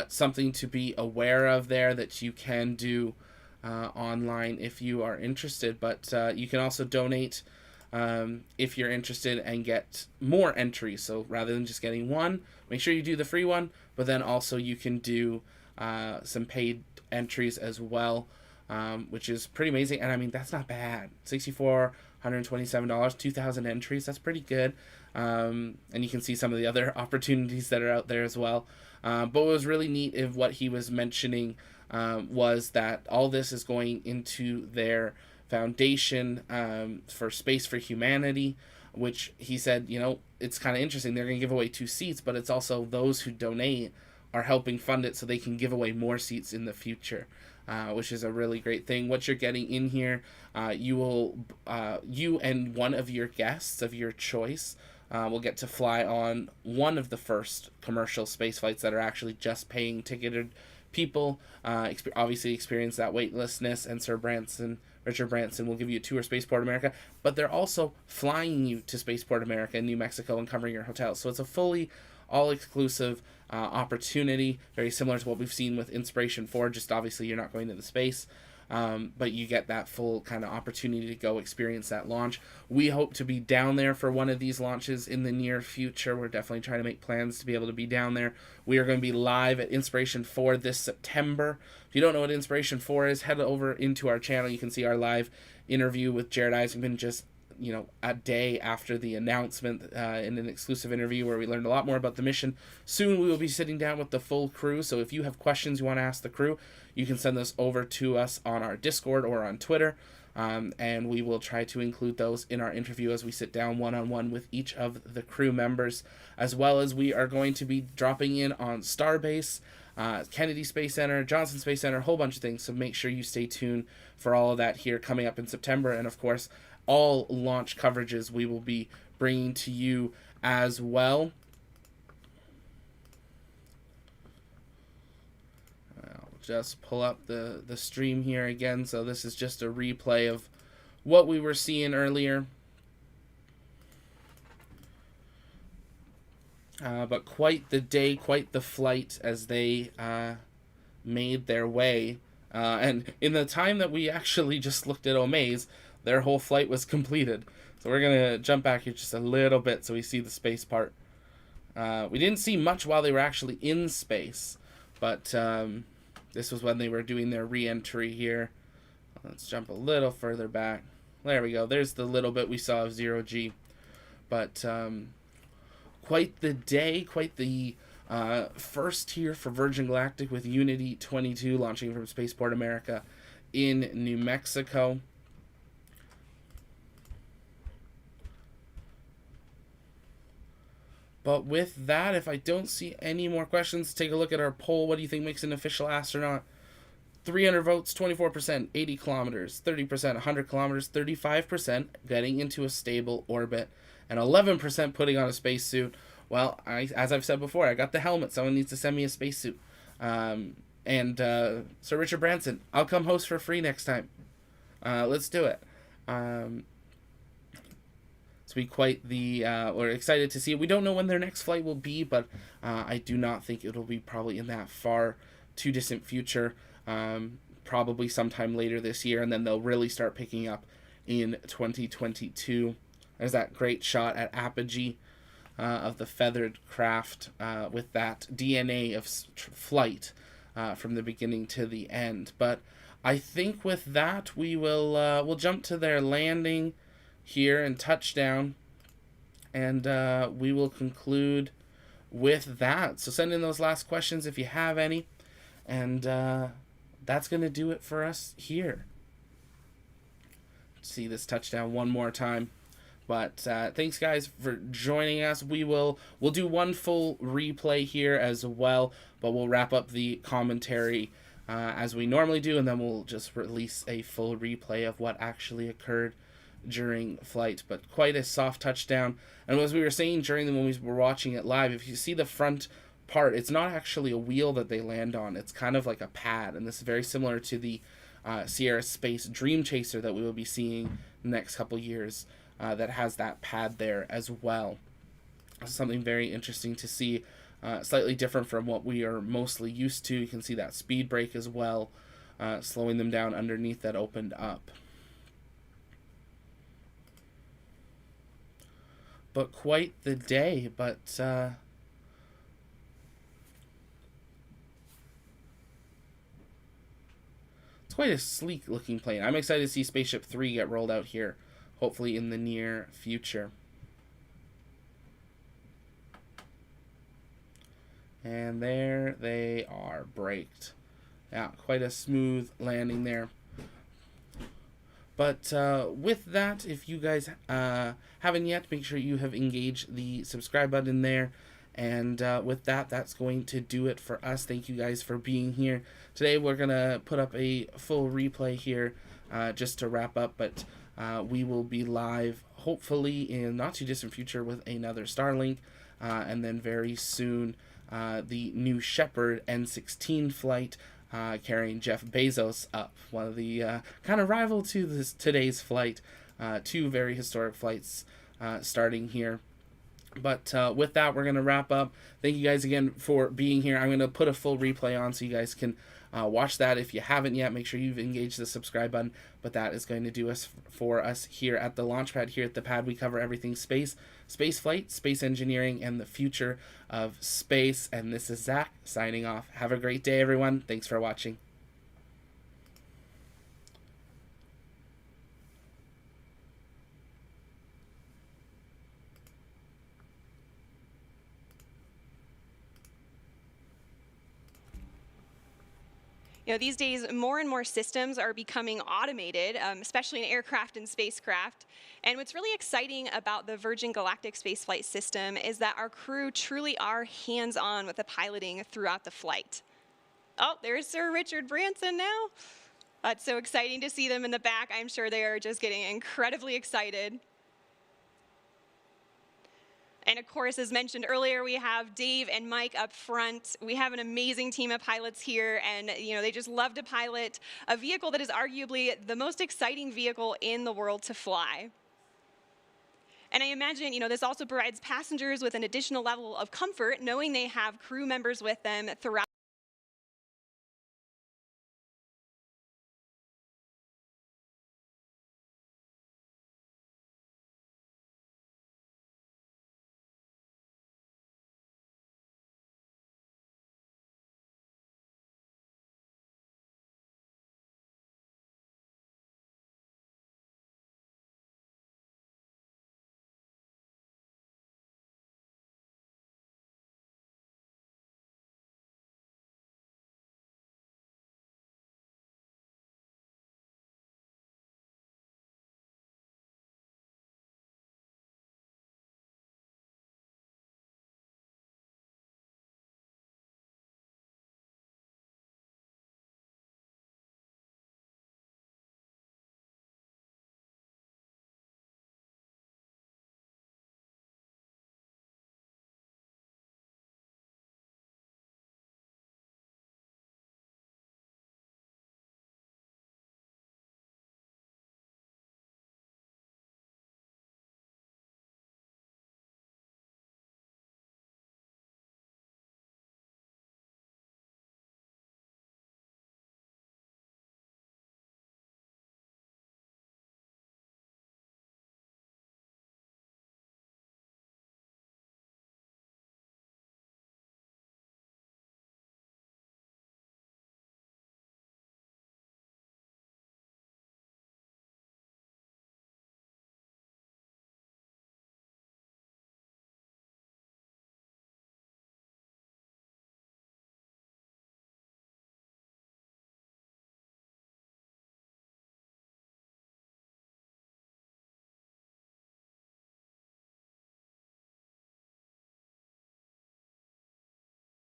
something to be aware of there that you can do online if you are interested. But you can also donate if you're interested and get more entries. So rather than just getting one, make sure you do the free one, but then also you can do some paid entries as well, which is pretty amazing. And I mean, that's not bad. $127, 2,000 entries. That's pretty good. And you can see some of the other opportunities that are out there as well. But what was really neat of what he was mentioning was that all this is going into their foundation for Space for Humanity. which he said, you know, it's kind of interesting. They're going to give away 2 seats, but it's also those who donate are helping fund it so they can give away more seats in the future, which is a really great thing. What you're getting in here, you and one of your guests of your choice will get to fly on one of the first commercial space flights that are actually just paying ticketed people. Obviously experience that weightlessness, and Richard Branson will give you a tour of Spaceport America, but they're also flying you to Spaceport America in New Mexico and covering your hotel. So it's a fully all-exclusive opportunity, very similar to what we've seen with Inspiration 4, just obviously you're not going to the space, but you get that full kind of opportunity to go experience that launch. We hope to be down there for one of these launches in the near future. We're definitely trying to make plans to be able to be down there. We are going to be live at Inspiration 4 this September. If you don't know what Inspiration 4 is, head over into our channel. You can see our live interview with Jared Isaacman just, you know, a day after the announcement, in an exclusive interview where we learned a lot more about the mission. Soon we will be sitting down with the full crew, so if you have questions you want to ask the crew, you can send those over to us on our Discord or on Twitter, and we will try to include those in our interview as we sit down one-on-one with each of the crew members, as well as we are going to be dropping in on Starbase, Kennedy Space Center, Johnson Space Center, a whole bunch of things, so make sure you stay tuned for all of that here coming up in September. And of course, all launch coverages we will be bringing to you as well. I'll just pull up the stream here again, so this is just a replay of what we were seeing earlier. But quite the day, quite the flight as they made their way. And in the time that we actually just looked at Omaze, their whole flight was completed. So we're going to jump back here just a little bit so we see the space part. We didn't see much while they were actually in space, but this was when they were doing their re-entry here. Let's jump a little further back. There we go. There's the little bit we saw of 0G. But quite the day, quite the first here for Virgin Galactic with Unity 22 launching from Spaceport America in New Mexico. But with that, if I don't see any more questions, take a look at our poll. What do you think makes an official astronaut? 300 votes, 24%, 80 kilometers, 30%, 100 kilometers, 35% getting into a stable orbit, and 11% putting on a spacesuit. Well, as I've said before, I got the helmet. Someone needs to send me a spacesuit. And Sir Richard Branson, I'll come host for free next time. Let's do it. So we quite the we're excited to see it. We don't know when their next flight will be, but I do not think it'll be probably in that far too distant future. Probably sometime later this year, and then they'll really start picking up in 2022. There's that great shot at apogee of the feathered craft with that DNA of flight from the beginning to the end. But I think with that we will we'll jump to their landing here and touchdown, and we will conclude with that. So send in those last questions if you have any, and that's going to do it for us here. See this touchdown one more time. But thanks guys for joining us. We'll do one full replay here as well, but we'll wrap up the commentary as we normally do, and then we'll just release a full replay of what actually occurred during flight. But quite a soft touchdown, and as we were saying when we were watching it live, if you see the front part, it's not actually a wheel that they land on, it's kind of like a pad, and this is very similar to the Sierra Space Dream Chaser that we will be seeing the next couple years, that has that pad there as well. Something very interesting to see, slightly different from what we are mostly used to. You can see that speed brake as well, slowing them down underneath that opened up. But quite the day, but it's quite a sleek looking plane. I'm excited to see Spaceship 3 get rolled out here, hopefully in the near future. And there they are, braked. Yeah, quite a smooth landing there. But with that, if you guys haven't yet, make sure you have engaged the subscribe button there. And with that, that's going to do it for us. Thank you guys for being here. Today we're going to put up a full replay here just to wrap up. But we will be live, hopefully, in not too distant future with another Starlink. And then very soon, the New Shepard N16 flight carrying Jeff Bezos up. One of the kind of rival to today's flight. Two very historic flights starting here. But with that, we're going to wrap up. Thank you guys again for being here. I'm going to put a full replay on so you guys can watch that. If you haven't yet, make sure you've engaged the subscribe button. But that is going to do us for us here at the launch pad. Here at the pad, we cover everything space, space flight, space engineering, and the future of space. And this is Zach signing off. Have a great day, everyone. Thanks for watching. You know, these days, more and more systems are becoming automated, especially in aircraft and spacecraft. And what's really exciting about the Virgin Galactic spaceflight system is that our crew truly are hands-on with the piloting throughout the flight. Oh, there's Sir Richard Branson now. It's so exciting to see them in the back. I'm sure they are just getting incredibly excited. And of course, as mentioned earlier, we have Dave and Mike up front. We have an amazing team of pilots here, and you know, they just love to pilot a vehicle that is arguably the most exciting vehicle in the world to fly. And I imagine, you know, this also provides passengers with an additional level of comfort knowing they have crew members with them throughout.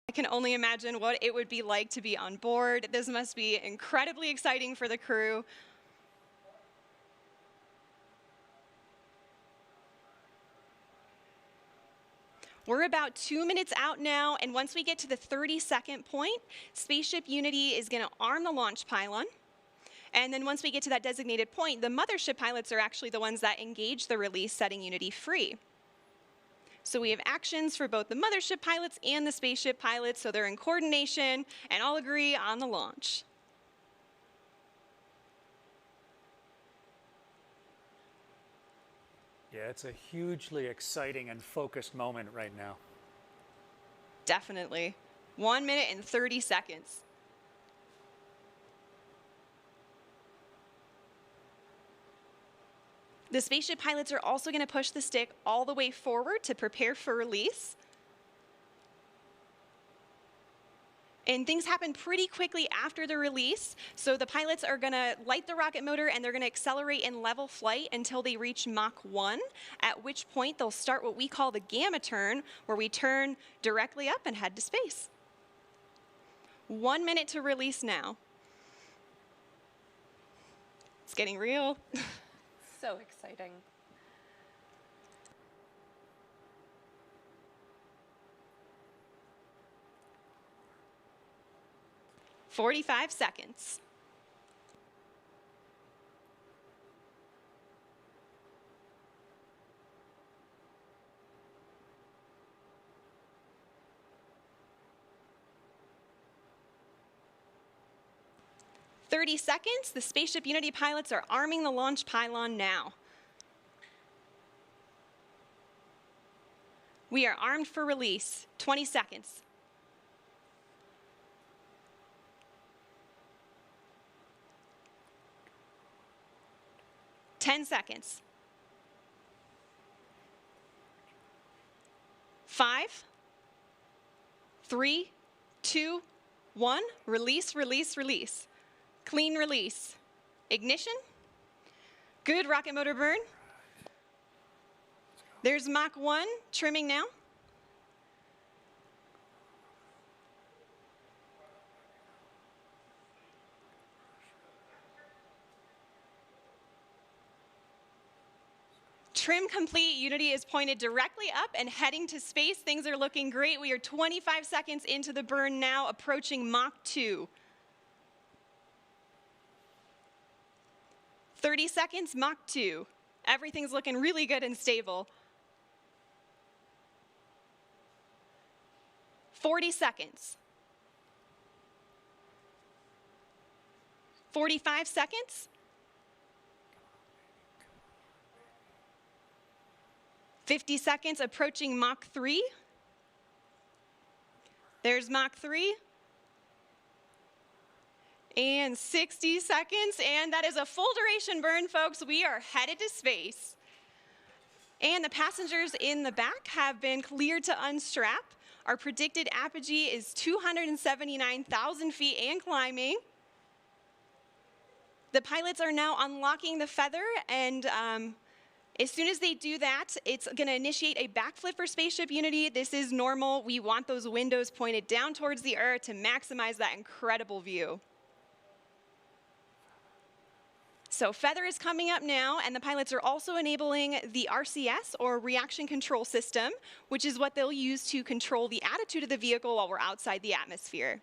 I can only imagine what it would be like to be on board. This must be incredibly exciting for the crew. We're about 2 minutes out now, and once we get to the 30-second point, Spaceship Unity is going to arm the launch pylon. And then once we get to that designated point, the mothership pilots are actually the ones that engage the release, setting Unity free. So we have actions for both the mothership pilots and the spaceship pilots, so they're in coordination and all agree on the launch. Yeah, it's a hugely exciting and focused moment right now. Definitely. 1 minute and 30 seconds. The spaceship pilots are also going to push the stick all the way forward to prepare for release. And things happen pretty quickly after the release. So the pilots are going to light the rocket motor and they're going to accelerate in level flight until they reach Mach 1, at which point they'll start what we call the gamma turn, where we turn directly up and head to space. 1 minute to release now. It's getting real. So exciting. "45 seconds. "30 seconds. The Spaceship Unity pilots are arming the launch pylon now. We are armed for release. 20 seconds. "10 seconds. 5, 3, 2, 1. Release, release, release. Clean release. Ignition. Good rocket motor burn. There's Mach 1 trimming now. Trim complete. Unity is pointed directly up and heading to space. Things are looking great. We are 25 seconds into the burn now, approaching Mach 2. 30 seconds, Mach 2. Everything's looking really good and stable. 40 seconds. 45 seconds. 50 seconds, approaching Mach 3. There's Mach 3. And 60 seconds, and that is a full duration burn, folks. We are headed to space. And the passengers in the back have been cleared to unstrap. Our predicted apogee is 279,000 feet and climbing. The pilots are now unlocking the feather, and as soon as they do that, it's going to initiate a backflip for Spaceship Unity. This is normal. We want those windows pointed down towards the Earth to maximize that incredible view. So feather is coming up now, and the pilots are also enabling the RCS, or reaction control system, which is what they'll use to control the attitude of the vehicle while we're outside the atmosphere.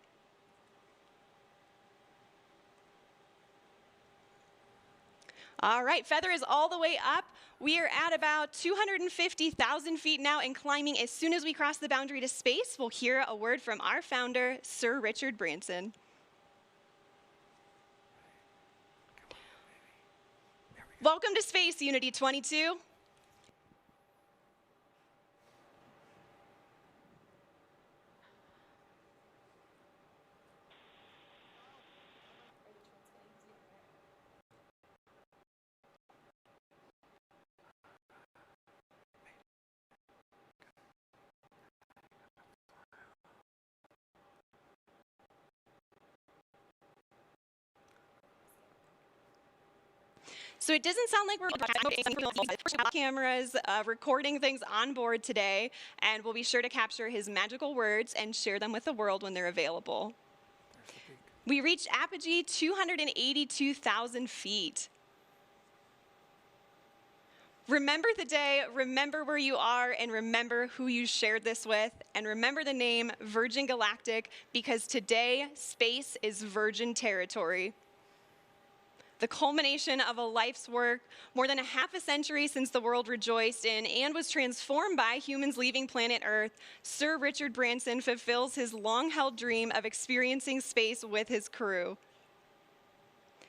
All right, feather is all the way up. We are at about 250,000 feet now and climbing. As soon as we cross the boundary to space, we'll hear a word from our founder, Sir Richard Branson. Welcome to Space, Unity 22. So it doesn't sound like we're cameras recording things on board today, and we'll be sure to capture his magical words and share them with the world when they're available. We reached apogee 282,000 feet. Remember the day, remember where you are, and remember who you shared this with, and remember the name Virgin Galactic, because today, space is virgin territory. The culmination of a life's work, more than a half a century since the world rejoiced in and was transformed by humans leaving planet Earth, Sir Richard Branson fulfills his long-held dream of experiencing space with his crew.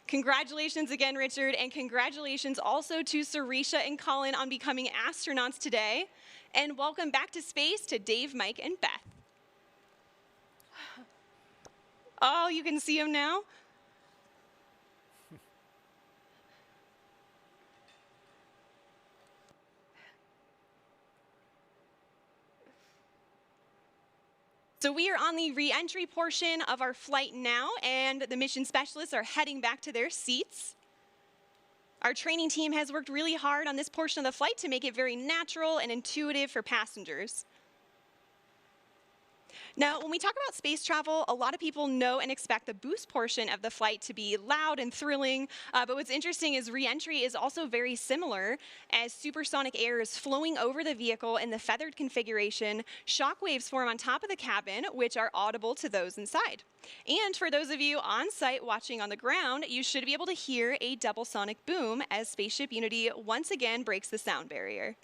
Congratulations again, Richard, and congratulations also to Sarisha and Colin on becoming astronauts today. And welcome back to space to Dave, Mike, and Beth. Oh, you can see them now? So we are on the re-entry portion of our flight now, and the mission specialists are heading back to their seats. Our training team has worked really hard on this portion of the flight to make it very natural and intuitive for passengers. Now, when we talk about space travel, a lot of people know and expect the boost portion of the flight to be loud and thrilling, but what's interesting is re-entry is also very similar, as supersonic air is flowing over the vehicle in the feathered configuration. Shock waves form on top of the cabin, which are audible to those inside. And for those of you on site watching on the ground, you should be able to hear a double sonic boom as Spaceship Unity once again breaks the sound barrier.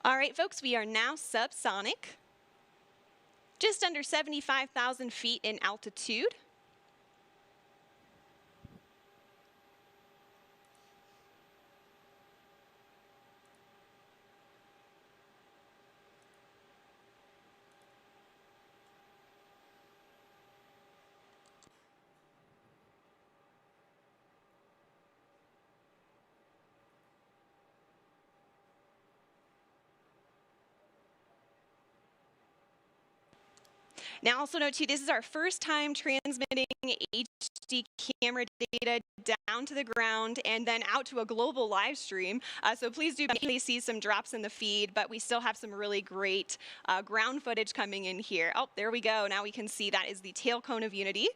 All right, folks, we are now subsonic, just under 75,000 feet in altitude. Now, also note too, this is our first time transmitting HD camera data down to the ground and then out to a global live stream. So please do see some drops in the feed, but we still have some really great ground footage coming in here. Oh, there we go. Now we can see that is the tail cone of Unity.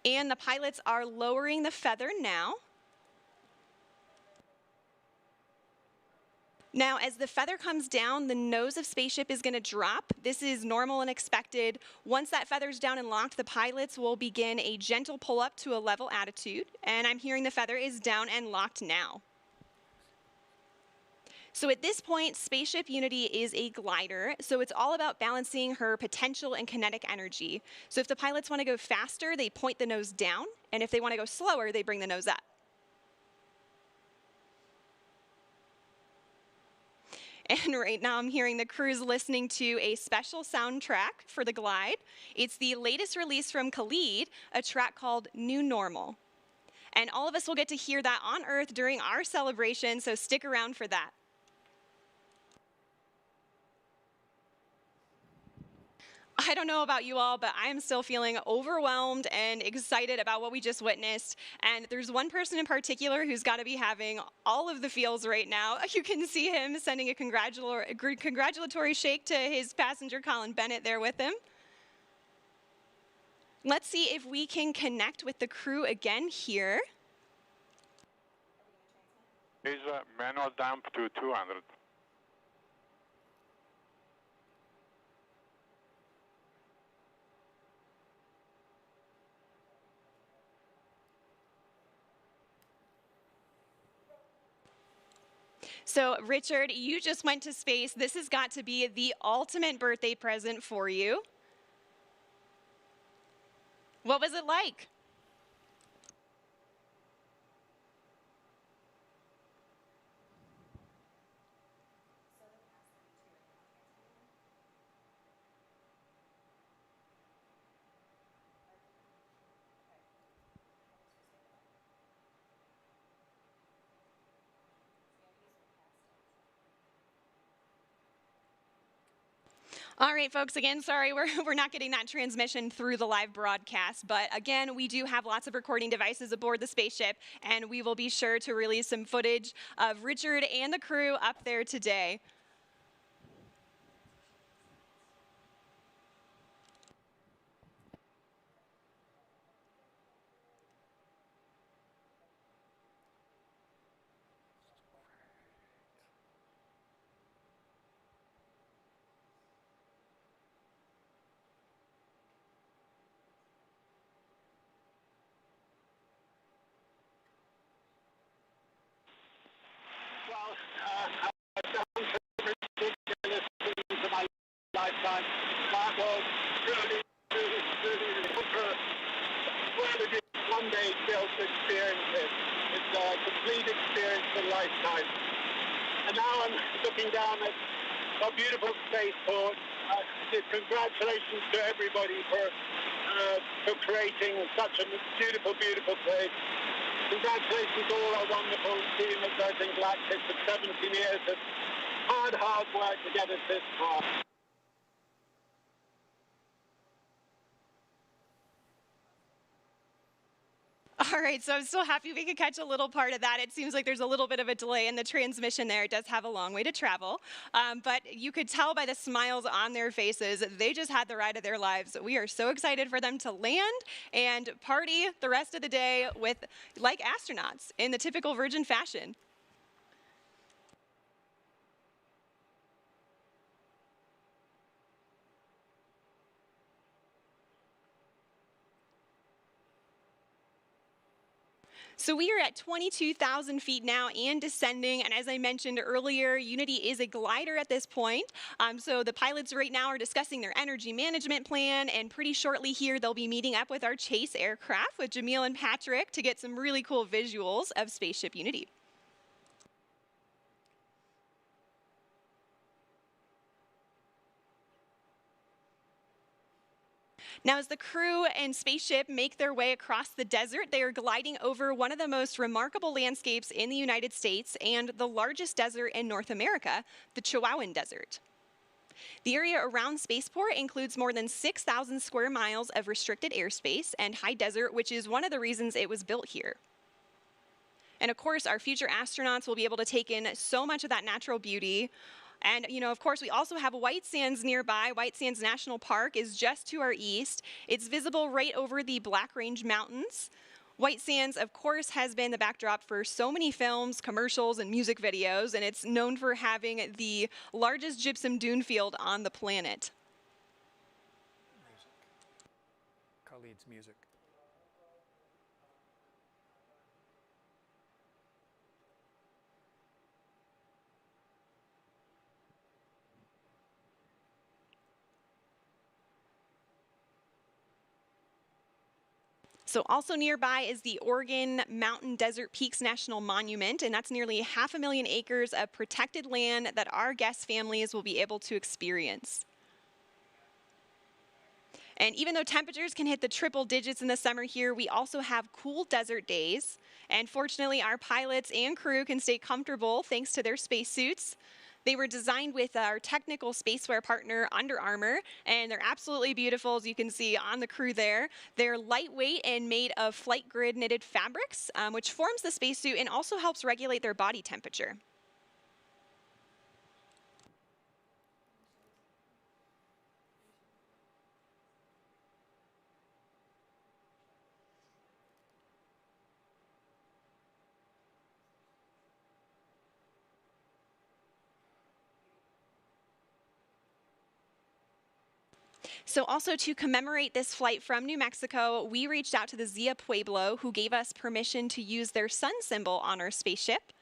And the pilots are lowering the feather now. Now, as the feather comes down, the nose of Spaceship is going to drop. This is normal and expected. Once that feather's down and locked, the pilots will begin a gentle pull up to a level attitude. And I'm hearing the feather is down and locked now. So at this point, Spaceship Unity is a glider, so it's all about balancing her potential and kinetic energy. So if the pilots want to go faster, they point the nose down, and if they want to go slower, they bring the nose up. And right now I'm hearing the crew's listening to a special soundtrack for the glide. It's the latest release from Khalid, a track called New Normal. And all of us will get to hear that on Earth during our celebration, so stick around for that. I don't know about you all, but I'm still feeling overwhelmed and excited about what we just witnessed. And there's one person in particular who's got to be having all of the feels right now. You can see him sending a congratulatory shake to his passenger, Colin Bennett, there with him. Let's see if we can connect with the crew again here. Is manual dump to 200. So, Richard, you just went to space. This has got to be the ultimate birthday present for you. What was it like? All right, folks, again, sorry, we're not getting that transmission through the live broadcast, but again, we do have lots of recording devices aboard the spaceship, and we will be sure to release some footage of Richard and the crew up there today. one day be able to experience it. It's a complete experience of a lifetime. And now I'm looking down at a beautiful spaceport. Congratulations to everybody for creating such a beautiful, beautiful place. Congratulations to all our wonderful team at Virgin Galactic for 17 years of hard work to get us this far. All right, so I'm so happy we could catch a little part of that. It seems like there's a little bit of a delay in the transmission there. It does have a long way to travel. But you could tell by the smiles on their faces, they just had the ride of their lives. We are so excited for them to land and party the rest of the day with like astronauts in the typical Virgin fashion. So we are at 22,000 feet now and descending. And as I mentioned earlier, Unity is a glider at this point. So the pilots right now are discussing their energy management plan. And pretty shortly here, they'll be meeting up with our chase aircraft with Jamil and Patrick to get some really cool visuals of Spaceship Unity. Now, as the crew and spaceship make their way across the desert, they are gliding over one of the most remarkable landscapes in the United States and the largest desert in North America, the Chihuahuan Desert. The area around Spaceport includes more than 6,000 square miles of restricted airspace and high desert, which is one of the reasons it was built here. And of course, our future astronauts will be able to take in so much of that natural beauty. And, of course, we also have White Sands nearby. White Sands National Park is just to our east. It's visible right over the Black Range Mountains. White Sands, of course, has been the backdrop for so many films, commercials, and music videos, and it's known for having the largest gypsum dune field on the planet. Khalid's music. So also nearby is the Oregon Mountain Desert Peaks National Monument, and that's nearly 500,000 acres of protected land that our guest families will be able to experience. And even though temperatures can hit the triple digits in the summer here, we also have cool desert days. And fortunately, our pilots and crew can stay comfortable thanks to their spacesuits. They were designed with our technical spaceware partner, Under Armour, and they're absolutely beautiful, as you can see on the crew there. They're lightweight and made of flight grid knitted fabrics, which forms the spacesuit and also helps regulate their body temperature. So also to commemorate this flight from New Mexico, we reached out to the Zia Pueblo, who gave us permission to use their sun symbol on our spaceship.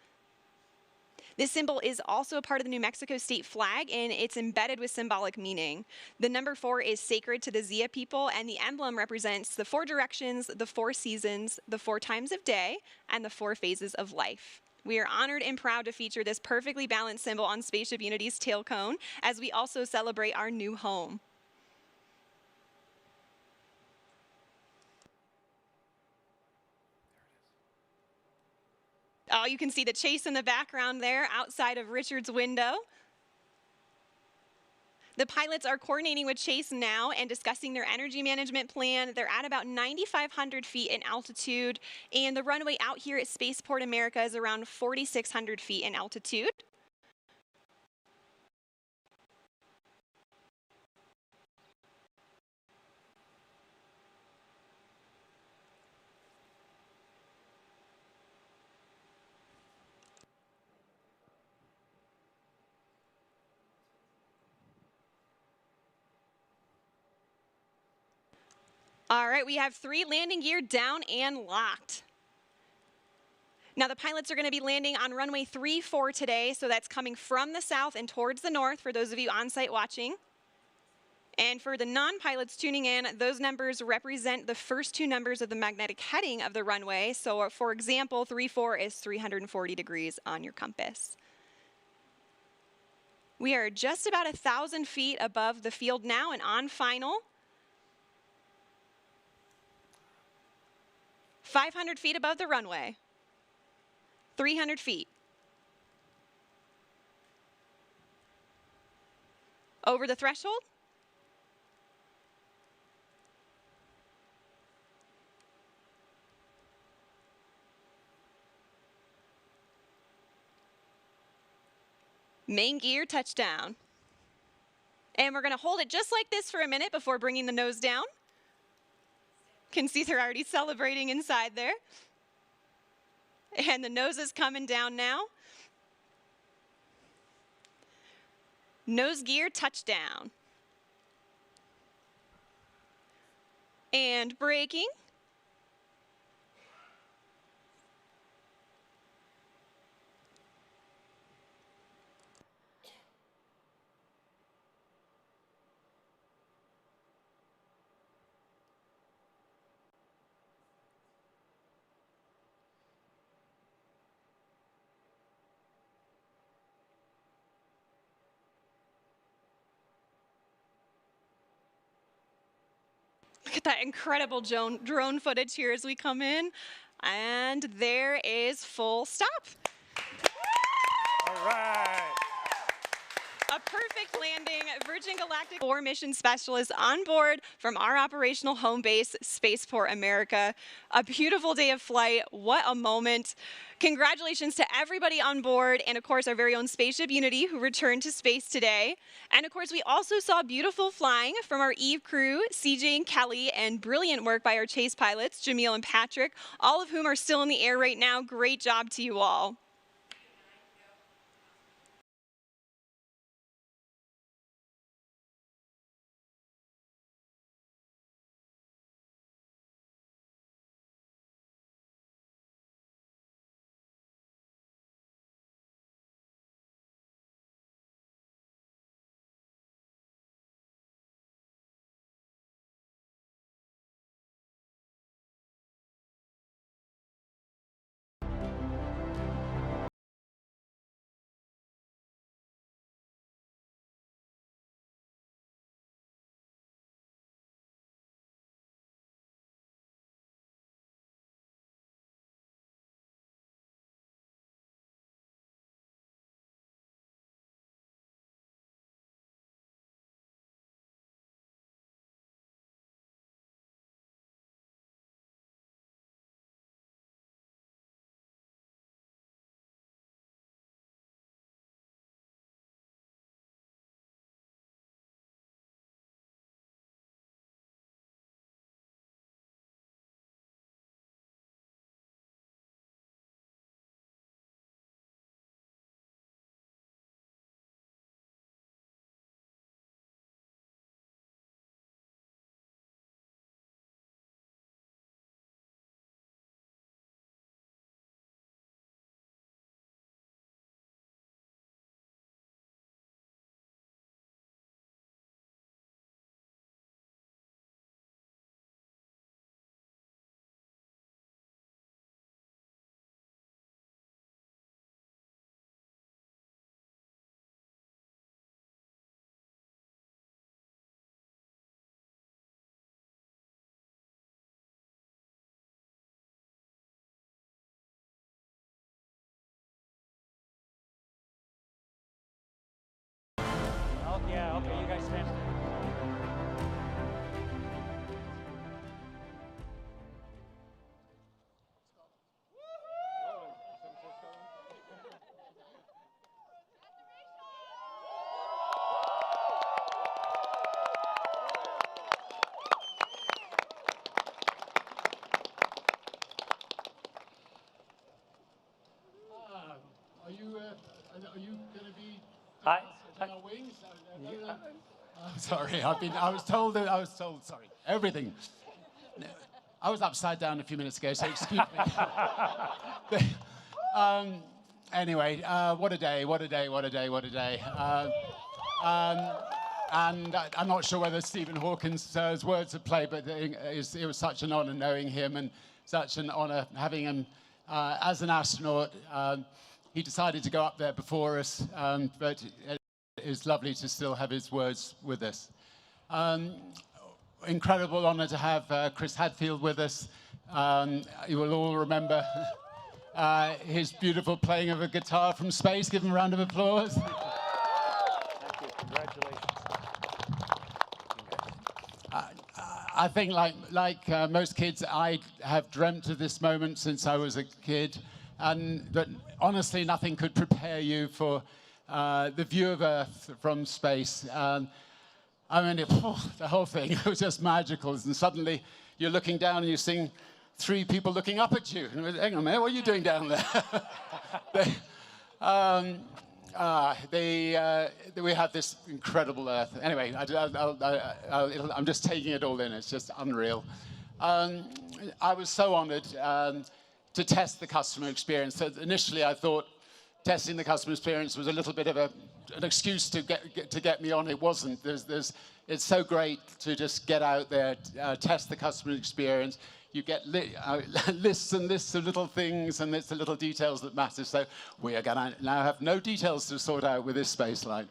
This symbol is also a part of the New Mexico state flag, and it's embedded with symbolic meaning. The number 4 is sacred to the Zia people, and the emblem represents the 4 directions, the 4 seasons, the 4 times of day, and the 4 phases of life. We are honored and proud to feature this perfectly balanced symbol on Spaceship Unity's tail cone, as we also celebrate our new home. Oh, you can see the chase in the background there outside of Richard's window. The pilots are coordinating with Chase now and discussing their energy management plan. They're at about 9,500 feet in altitude, and the runway out here at Spaceport America is around 4,600 feet in altitude. All right, we have 3 landing gear down and locked. Now the pilots are going to be landing on runway 34 today, so that's coming from the south and towards the north for those of you on site watching. And for the non-pilots tuning in, those numbers represent the first two numbers of the magnetic heading of the runway. So for example, 34 is 340 degrees on your compass. We are just about 1,000 feet above the field now and on final. 500 feet above the runway. 300 feet. Over the threshold. Main gear touchdown. And we're going to hold it just like this for a minute before bringing the nose down. Can see they're already celebrating inside there. And the nose is coming down now. Nose gear touchdown. And braking. Look at that incredible drone footage here as we come in. And there is full stop. All right. A perfect landing. Virgin Galactic 4 mission specialists on board from our operational home base, Spaceport America. A beautiful day of flight. What a moment. Congratulations to everybody on board, and of course our very own spaceship Unity, who returned to space today. And of course we also saw beautiful flying from our Eve crew, CJ and Kelly, and brilliant work by our chase pilots, Jamil and Patrick, all of whom are still in the air right now. Great job to you all. Oh, yeah, okay, you guys stand. Are you going to be I on our wings? Sorry, I was told, sorry, everything. I was upside down a few minutes ago, so excuse me. Anyway, what a day, what a day, what a day, what a day. And I'm not sure whether Stephen Hawkins' words of play, but it was such an honor knowing him and such an honor having him as an astronaut. He decided to go up there before us, but it's lovely to still have his words with us. Incredible honor to have Chris Hadfield with us. You will all remember his beautiful playing of a guitar from space. Give him a round of applause. Thank you. Congratulations. I think, like most kids, I have dreamt of this moment since I was a kid, but honestly, nothing could prepare you for the view of Earth from space. I mean, the whole thing was just magical, and suddenly you're looking down and you're seeing 3 people looking up at you. And hang on a minute, what are you doing down there? We have this incredible Earth. Anyway, I'm just taking it all in. It's just unreal. I was so honored to test the customer experience. So initially, I thought testing the customer experience was a little bit of an excuse to get me on. It wasn't. It's so great to just get out there, test the customer experience. You get lists and lists of little things, and it's the little details that matter. So we are going to now have no details to sort out with this space line.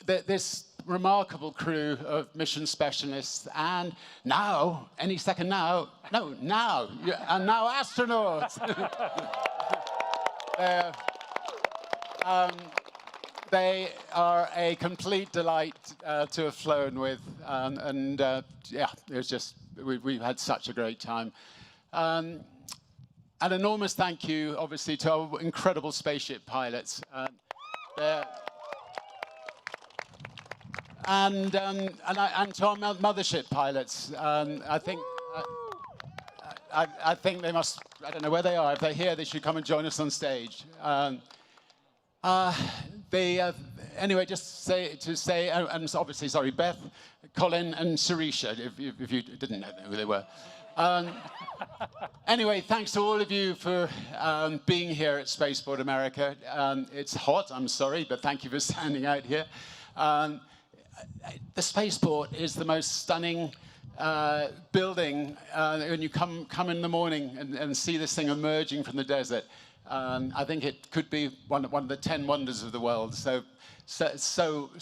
This remarkable crew of mission specialists, and now, any second now, and now astronauts. They are a complete delight to have flown with, yeah, it was just, we've had such a great time. An enormous thank you, obviously, to our incredible spaceship pilots. And to our mothership pilots. I think they must, I don't know where they are. If they're here, they should come and join us on stage. Anyway, just to say, and obviously, sorry, Beth, Colin, and Sarisha, if you didn't know who they were. Anyway, thanks to all of you for being here at Spaceport America. It's hot, I'm sorry, but thank you for standing out here. The Spaceport is the most stunning building when you come in the morning and see this thing emerging from the desert. I think it could be one of the 10 wonders of the world. So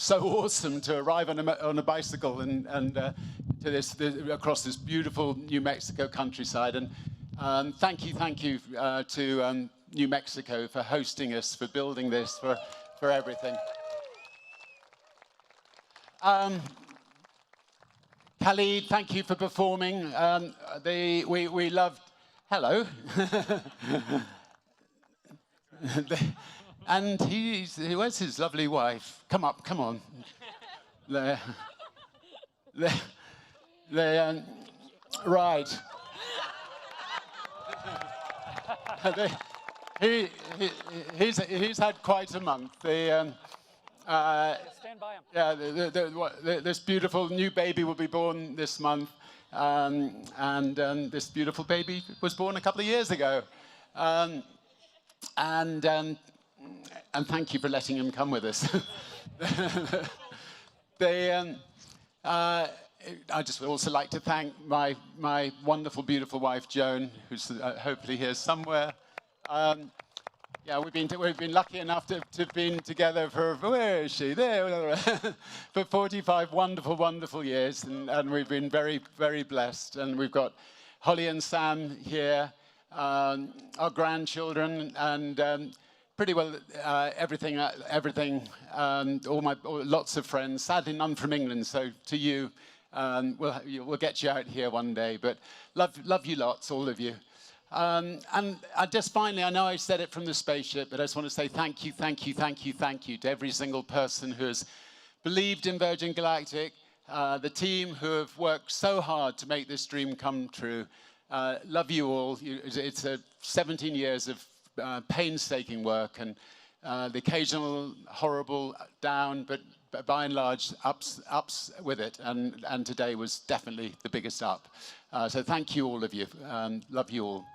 awesome to arrive on a bicycle and across this beautiful New Mexico countryside. And thank you to New Mexico for hosting us, for building this, for everything. Khalid, thank you for performing. We loved. Hello. And where's his lovely wife? Come on. Right. He's had quite a month. Stand by him. Yeah, this beautiful new baby will be born this month, and this beautiful baby was born a couple of years ago. And thank you for letting him come with us. I just would also like to thank my wonderful, beautiful wife, Joan, who's hopefully here somewhere. Yeah, we've been lucky enough to have been together for, where is she? There, for 45 wonderful, wonderful years, and we've been very, very blessed. And we've got Holly and Sam here, our grandchildren, and pretty well everything. Lots of friends. Sadly, none from England. So to you, we'll get you out here one day. But love you lots, all of you. And just finally, I know I said it from the spaceship, but I just want to say thank you to every single person who has believed in Virgin Galactic, the team who have worked so hard to make this dream come true. Love you all. It's 17 years of painstaking work, and the occasional horrible down, but by and large, ups with it. And today was definitely the biggest up. So thank you, all of you. Love you all.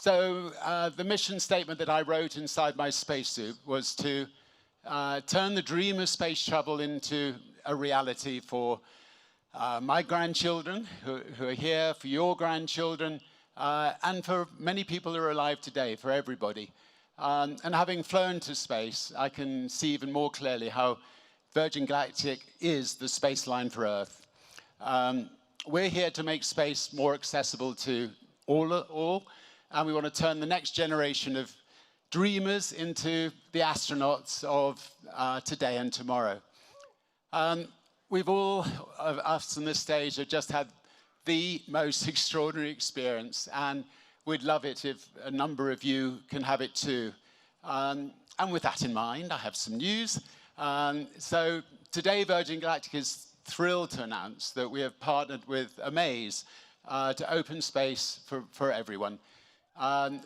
So the mission statement that I wrote inside my spacesuit was to turn the dream of space travel into a reality for my grandchildren who are here, for your grandchildren, and for many people who are alive today, for everybody. And having flown to space, I can see even more clearly how Virgin Galactic is the space line for Earth. We're here to make space more accessible to all, and we want to turn the next generation of dreamers into the astronauts of today and tomorrow. We've all of us on this stage have just had the most extraordinary experience, and we'd love it if a number of you can have it too. And with that in mind, I have some news. So today, Virgin Galactic is thrilled to announce that we have partnered with Amaze to open space for everyone.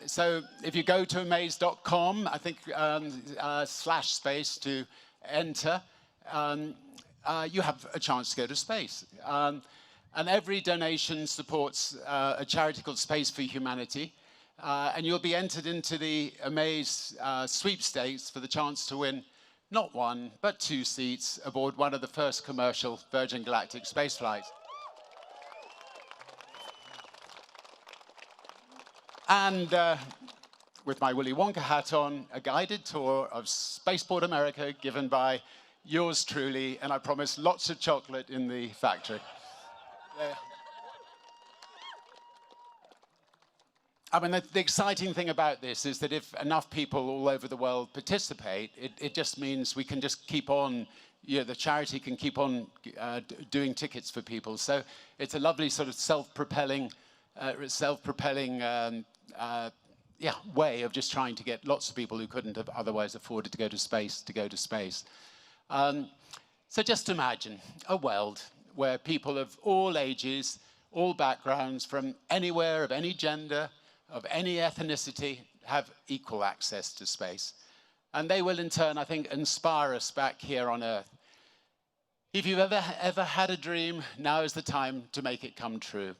So if you go to amaze.com, I think /space to enter, you have a chance to go to space. And every donation supports a charity called Space for Humanity. And you'll be entered into the Amaze sweepstakes for the chance to win not one, but 2 seats aboard one of the first commercial Virgin Galactic space flights. And with my Willy Wonka hat on, a guided tour of Spaceport America given by yours truly, and I promise lots of chocolate in the factory. I mean, the exciting thing about this is that if enough people all over the world participate, it just means we can just keep on, the charity can keep on doing tickets for people. So it's a lovely sort of self-propelling way of just trying to get lots of people who couldn't have otherwise afforded to go to space. So just imagine a world where people of all ages, all backgrounds, from anywhere, of any gender, of any ethnicity, have equal access to space. And they will in turn, I think, inspire us back here on Earth. If you've ever had a dream, now is the time to make it come true.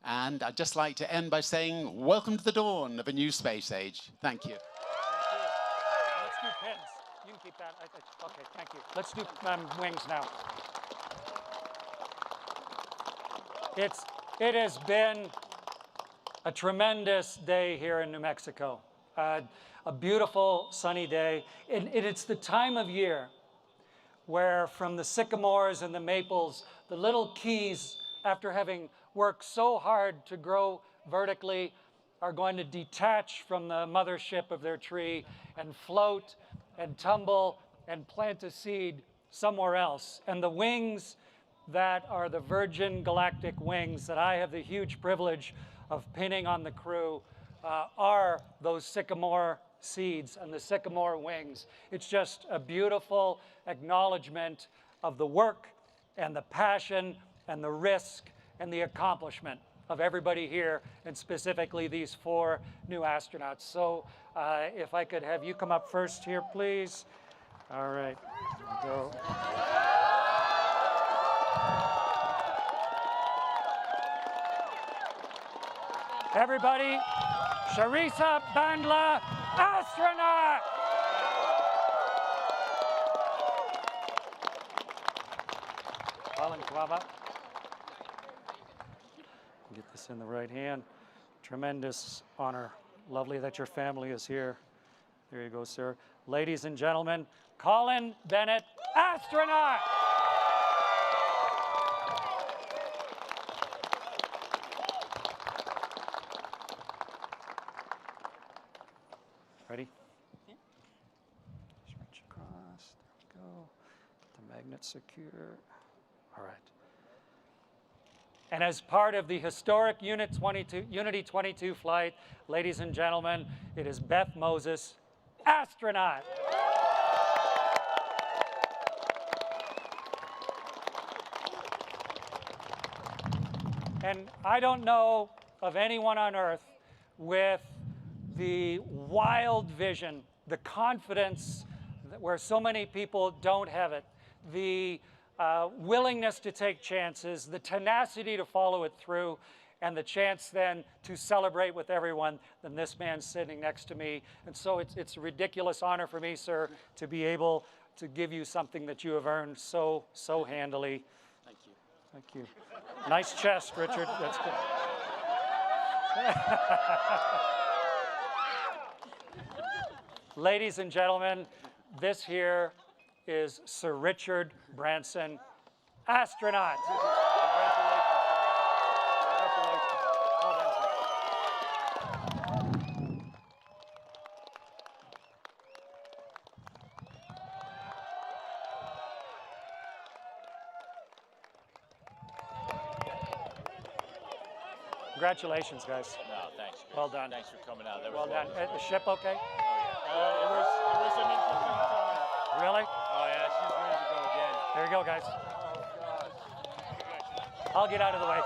And I'd just like to end by saying, welcome to the dawn of a new space age. Thank you. Let's do pins. You can keep that. Okay, thank you. Let's do wings now. It has been a tremendous day here in New Mexico. A beautiful sunny day. It's the time of year where from the sycamores and the maples, the little keys, after having worked so hard to grow vertically, are going to detach from the mothership of their tree and float and tumble and plant a seed somewhere else. And the wings that are the Virgin Galactic wings that I have the huge privilege of pinning on the crew are those sycamore seeds and the sycamore wings. It's just a beautiful acknowledgement of the work and the passion and the risk and the accomplishment of everybody here, and specifically these 4 new astronauts. So if I could have you come up first here, please. All right, go. Everybody, Sharisa Bandla, astronaut! Colin Kwaba. Get this in the right hand. Tremendous honor. Lovely that your family is here. There you go, sir. Ladies and gentlemen, Colin Bennett, astronaut! Ready? Yeah. Stretch across. There we go. Get the magnet secure. All right. And as part of the historic Unity 22 flight, ladies and gentlemen, it is Beth Moses, astronaut. And I don't know of anyone on Earth with the wild vision, the confidence where so many people don't have it, the willingness to take chances, the tenacity to follow it through, and the chance then to celebrate with everyone than this man sitting next to me. And so it's a ridiculous honor for me, sir, to be able to give you something that you have earned so handily. Thank you. Thank you. Nice chest, Richard. That's good. Ladies and gentlemen, this here is Sir Richard Branson, astronaut. Congratulations, guys. No, thanks. Well done. Thanks for coming out. That Well was done. The ship okay? Oh, yeah. It was an interesting time. Really? Oh, yeah, she's ready to go again. There you go, guys. I'll get out of the way.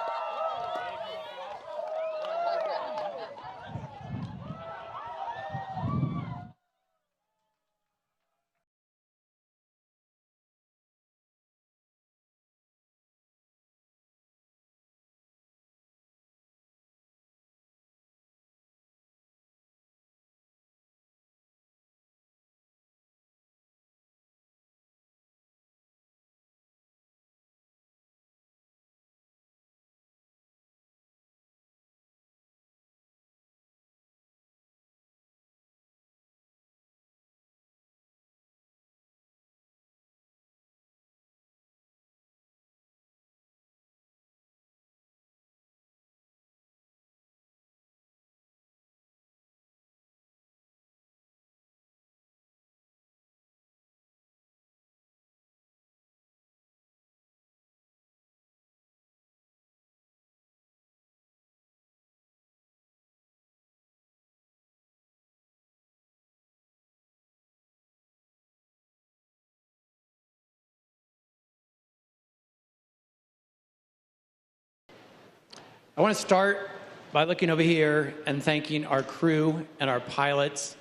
I want to start by looking over here and thanking our crew and our pilots.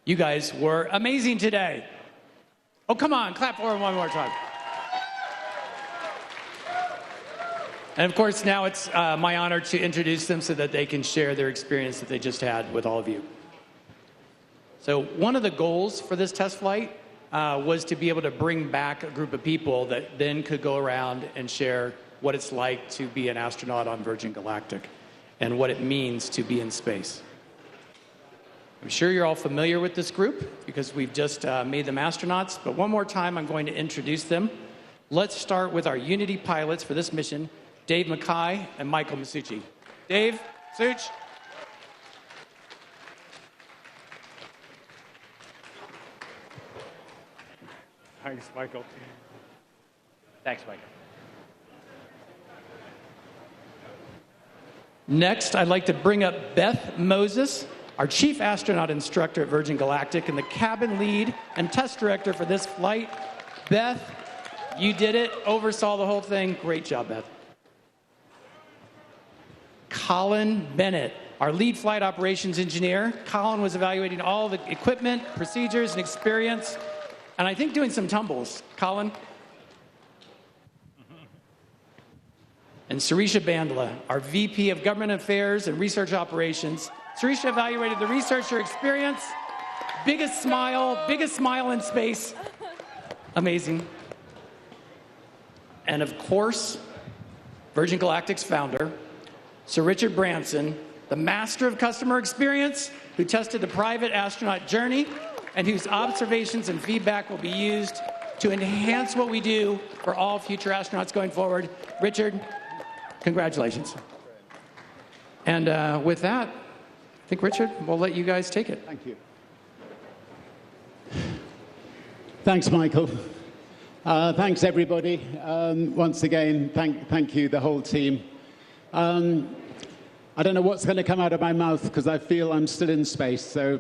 You guys were amazing today. Oh, come on, clap for them one more time. And of course, now it's my honor to introduce them so that they can share their experience that they just had with all of you. So one of the goals for this test flight was to be able to bring back a group of people that then could go around and share what it's like to be an astronaut on Virgin Galactic and what it means to be in space. I'm sure you're all familiar with this group because we've just made them astronauts, but one more time I'm going to introduce them. Let's start with our Unity pilots for this mission, Dave Mackay and Michael Masucci. Dave, Such. Thanks, Michael. Thanks, Michael. Next, I'd like to bring up Beth Moses, our chief astronaut instructor at Virgin Galactic and the cabin lead and test director for this flight. Beth, you did it, oversaw the whole thing. Great job, Beth. Colin Bennett, our lead flight operations engineer. Colin was evaluating all the equipment, procedures, and experience, and I think doing some tumbles. Colin? And Sarisha Bandla, our VP of Government Affairs and Research Operations. Sarisha evaluated the researcher experience. Biggest smile in space. Amazing. And of course, Virgin Galactic's founder, Sir Richard Branson, the master of customer experience, who tested the private astronaut journey and whose observations and feedback will be used to enhance what we do for all future astronauts going forward. Richard, congratulations. And with that, I think, Richard, we'll let you guys take it. Thank you. Thanks, Michael. Thanks, everybody. Once again, thank you, the whole team. I don't know what's going to come out of my mouth because I feel I'm still in space. So,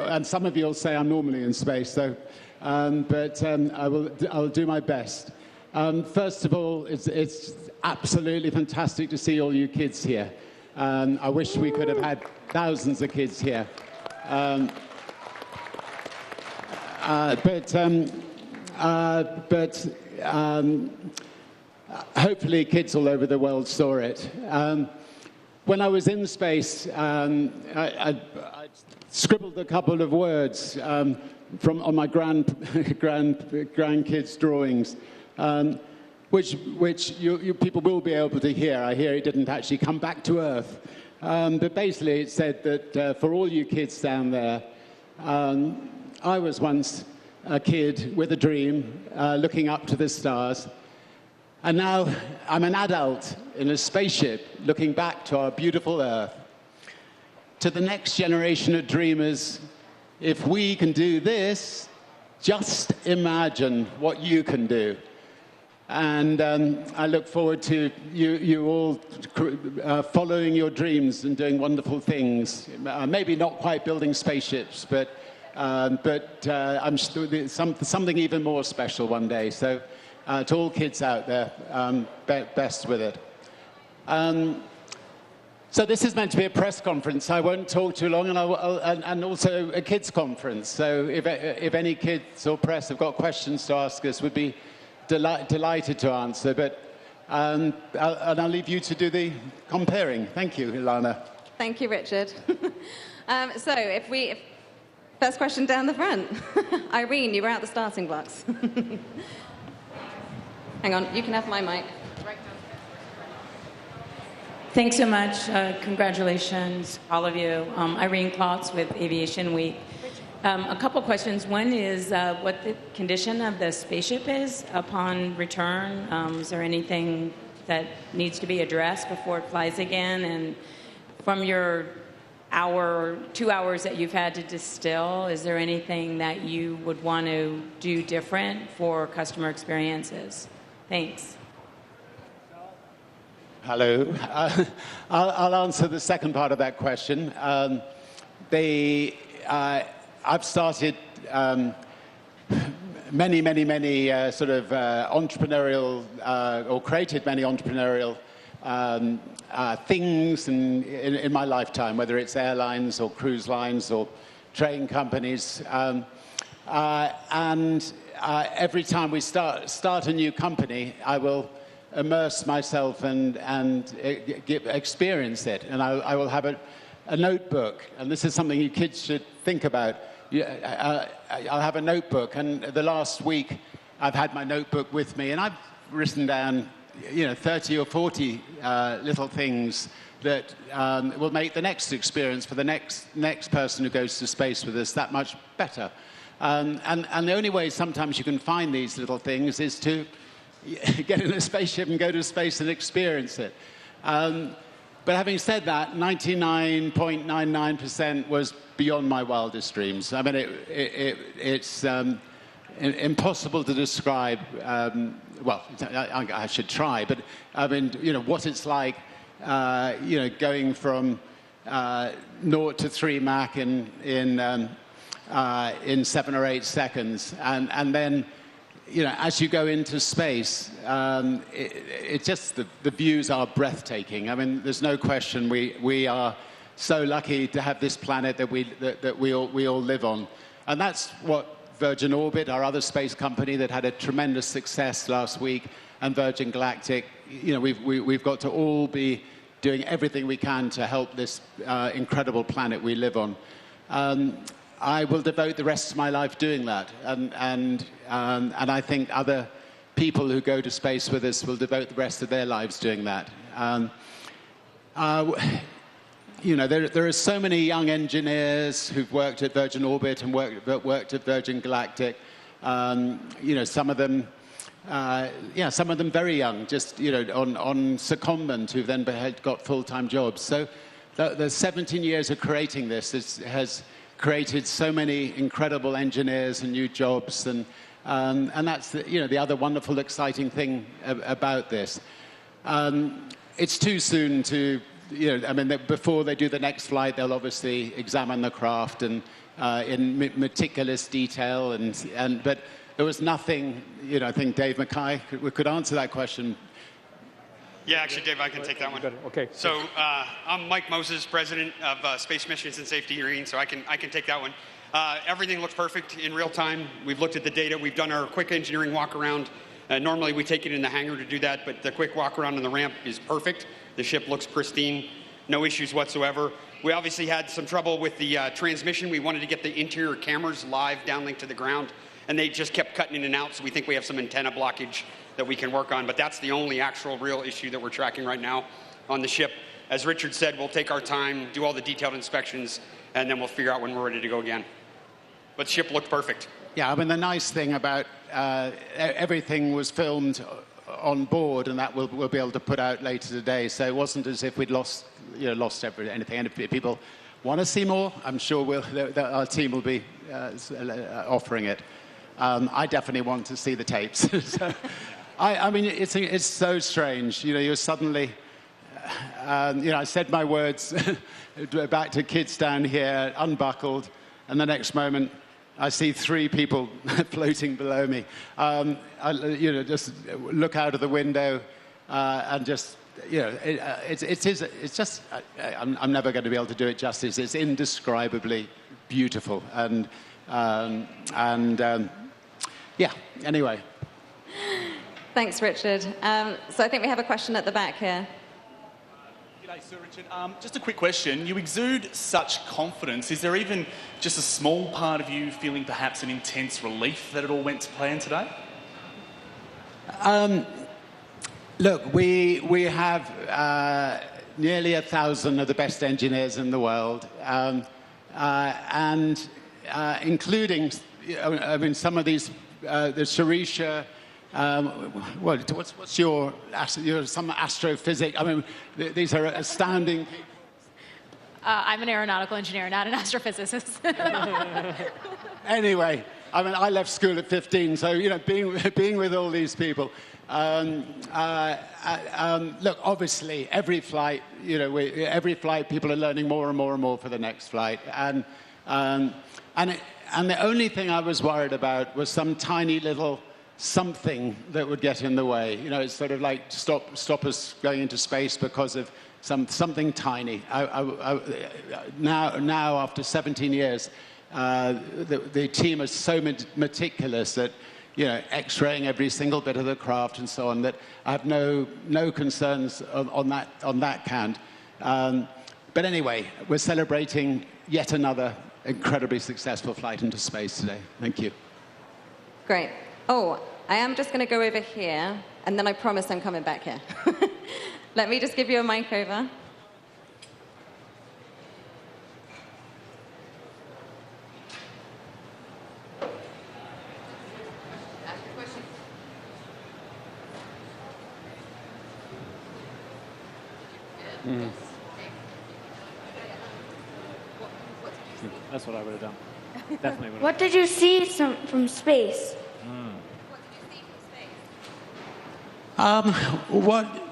and some of you will say I'm normally in space. So, I'll do my best. First of all, it's absolutely fantastic to see all you kids here. I wish we could have had thousands of kids here. Hopefully kids all over the world saw it. when I was in space, I scribbled a couple of words on my grandkids' drawings, which you people will be able to hear. I hear it didn't actually come back to Earth. But basically it said that for all you kids down there, I was once a kid with a dream, looking up to the stars. And now I'm an adult in a spaceship looking back to our beautiful Earth. To the next generation of dreamers, if we can do this, just imagine what you can do. And I look forward to you all following your dreams and doing wonderful things. Maybe not quite building spaceships, but I'm sure there's something even more special one day. So to all kids out there, best with it. So this is meant to be a press conference. I won't talk too long, and also a kids conference. So if any kids or press have got questions to ask us, we'd be delighted to answer. But and I'll leave you to do the comparing. Thank you, Ilana. Thank you, Richard. So first question down the front. Irene, you were at the starting blocks. Hang on, you can have my mic. Thanks so much. Congratulations, all of you. Irene Klotz with Aviation Week. A couple questions. One is what the condition of the spaceship is upon return. Is there anything that needs to be addressed before it flies again? And from your 2 hours that you've had to distill, is there anything that you would want to do different for customer experiences? Thanks. Hello. I'll answer the second part of that question. I've started many sort of entrepreneurial or created many entrepreneurial things in my lifetime, whether it's airlines or cruise lines or train companies. And every time we start a new company, I will immerse myself and experience it. And I will have a notebook. And this is something you kids should think about. I'll have a notebook. And the last week, I've had my notebook with me. And I've written down 30 or 40 little things that will make the next experience for the next person who goes to space with us that much better. And the only way sometimes you can find these little things is to get in a spaceship and go to space and experience it. But having said that, 99.99% was beyond my wildest dreams. I mean, it's impossible to describe. Well, I should try, but I mean, what it's like, going from 0 to 3 Mach in 7 or 8 seconds, and then, as you go into space, it's just the views are breathtaking. I mean, there's no question we are so lucky to have this planet that we all live on, and that's what Virgin Orbit, our other space company that had a tremendous success last week, and Virgin Galactic. We've got to all be doing everything we can to help this incredible planet we live on. I will devote the rest of my life doing that, and I think other people who go to space with us will devote the rest of their lives doing that. There are so many young engineers who've worked at Virgin Orbit and worked at Virgin Galactic. Some of them very young, just on secondment, who then had got full-time jobs. So the 17 years of creating this has created so many incredible engineers and new jobs, and that's the other wonderful, exciting thing about this. It's too soon to, before they do the next flight, they'll obviously examine the craft and in meticulous detail, but there was nothing. I think Dave Mackay could answer that question. Yeah, actually, Dave, I can take that one. Okay. So I'm Mike Moses, president of Space Missions and Safety Irene, so I can take that one. Everything looks perfect in real time. We've looked at the data. We've done our quick engineering walk around. Normally, we take it in the hangar to do that, but the quick walk around on the ramp is perfect. The ship looks pristine. no issues whatsoever. We obviously had some trouble with the transmission. We wanted to get the interior cameras live downlink to the ground, and they just kept cutting in and out, so we think we have some antenna blockage that we can work on, but that's the only actual real issue that we're tracking right now on the ship. As Richard said, we'll take our time, do all the detailed inspections, and then we'll figure out when we're ready to go again. But the ship looked perfect. Yeah, I mean, the nice thing about everything was filmed on board, and that we'll be able to put out later today. So it wasn't as if we'd lost anything. And if people want to see more, I'm sure our team will be offering it. I definitely want to see the tapes. So, I mean, it's so strange. You know, you're suddenly, I said my words back to kids down here, unbuckled, and the next moment, I see 3 people floating below me. Just look out of the window and just, it's just, I'm never going to be able to do it justice. It's indescribably beautiful. Yeah, anyway. Thanks, Richard. So I think we have a question at the back here. G'day, Sir Richard. Just a quick question. You exude such confidence. Is there even just a small part of you feeling perhaps an intense relief that it all went to plan today? Look, we have nearly 1,000 of the best engineers in the world, and including, I mean, some of these, the Sharisha. What's your some astrophysics? I mean, these are astounding. I'm an aeronautical engineer, not an astrophysicist. Anyway, I mean, I left school at 15, so being with all these people. Look, obviously, every flight, people are learning more and more and more for the next flight, and the only thing I was worried about was some tiny little something that would get in the way. It's sort of like stop us going into space because of something tiny. Now, after 17 years, the team is so meticulous that, X-raying every single bit of the craft and so on, that I have no concerns on that count. But anyway, we're celebrating yet another incredibly successful flight into space today. Thank you. Great. Oh, I am just going to go over here, and then I promise I'm coming back here. Let me just give you a mic over. That's what I would have done. Definitely would have. What did you see from space?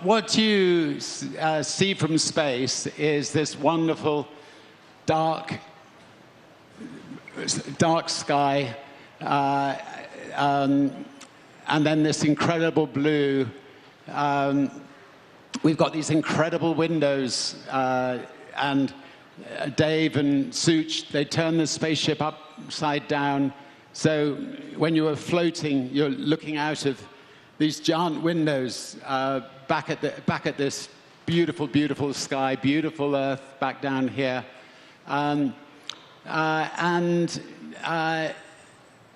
What you see from space is this wonderful dark sky, and then this incredible blue. We've got these incredible windows, and Dave and Such, they turn the spaceship upside down. So when you are floating, you're looking out of these giant windows back at this beautiful, beautiful sky, beautiful Earth back down here, and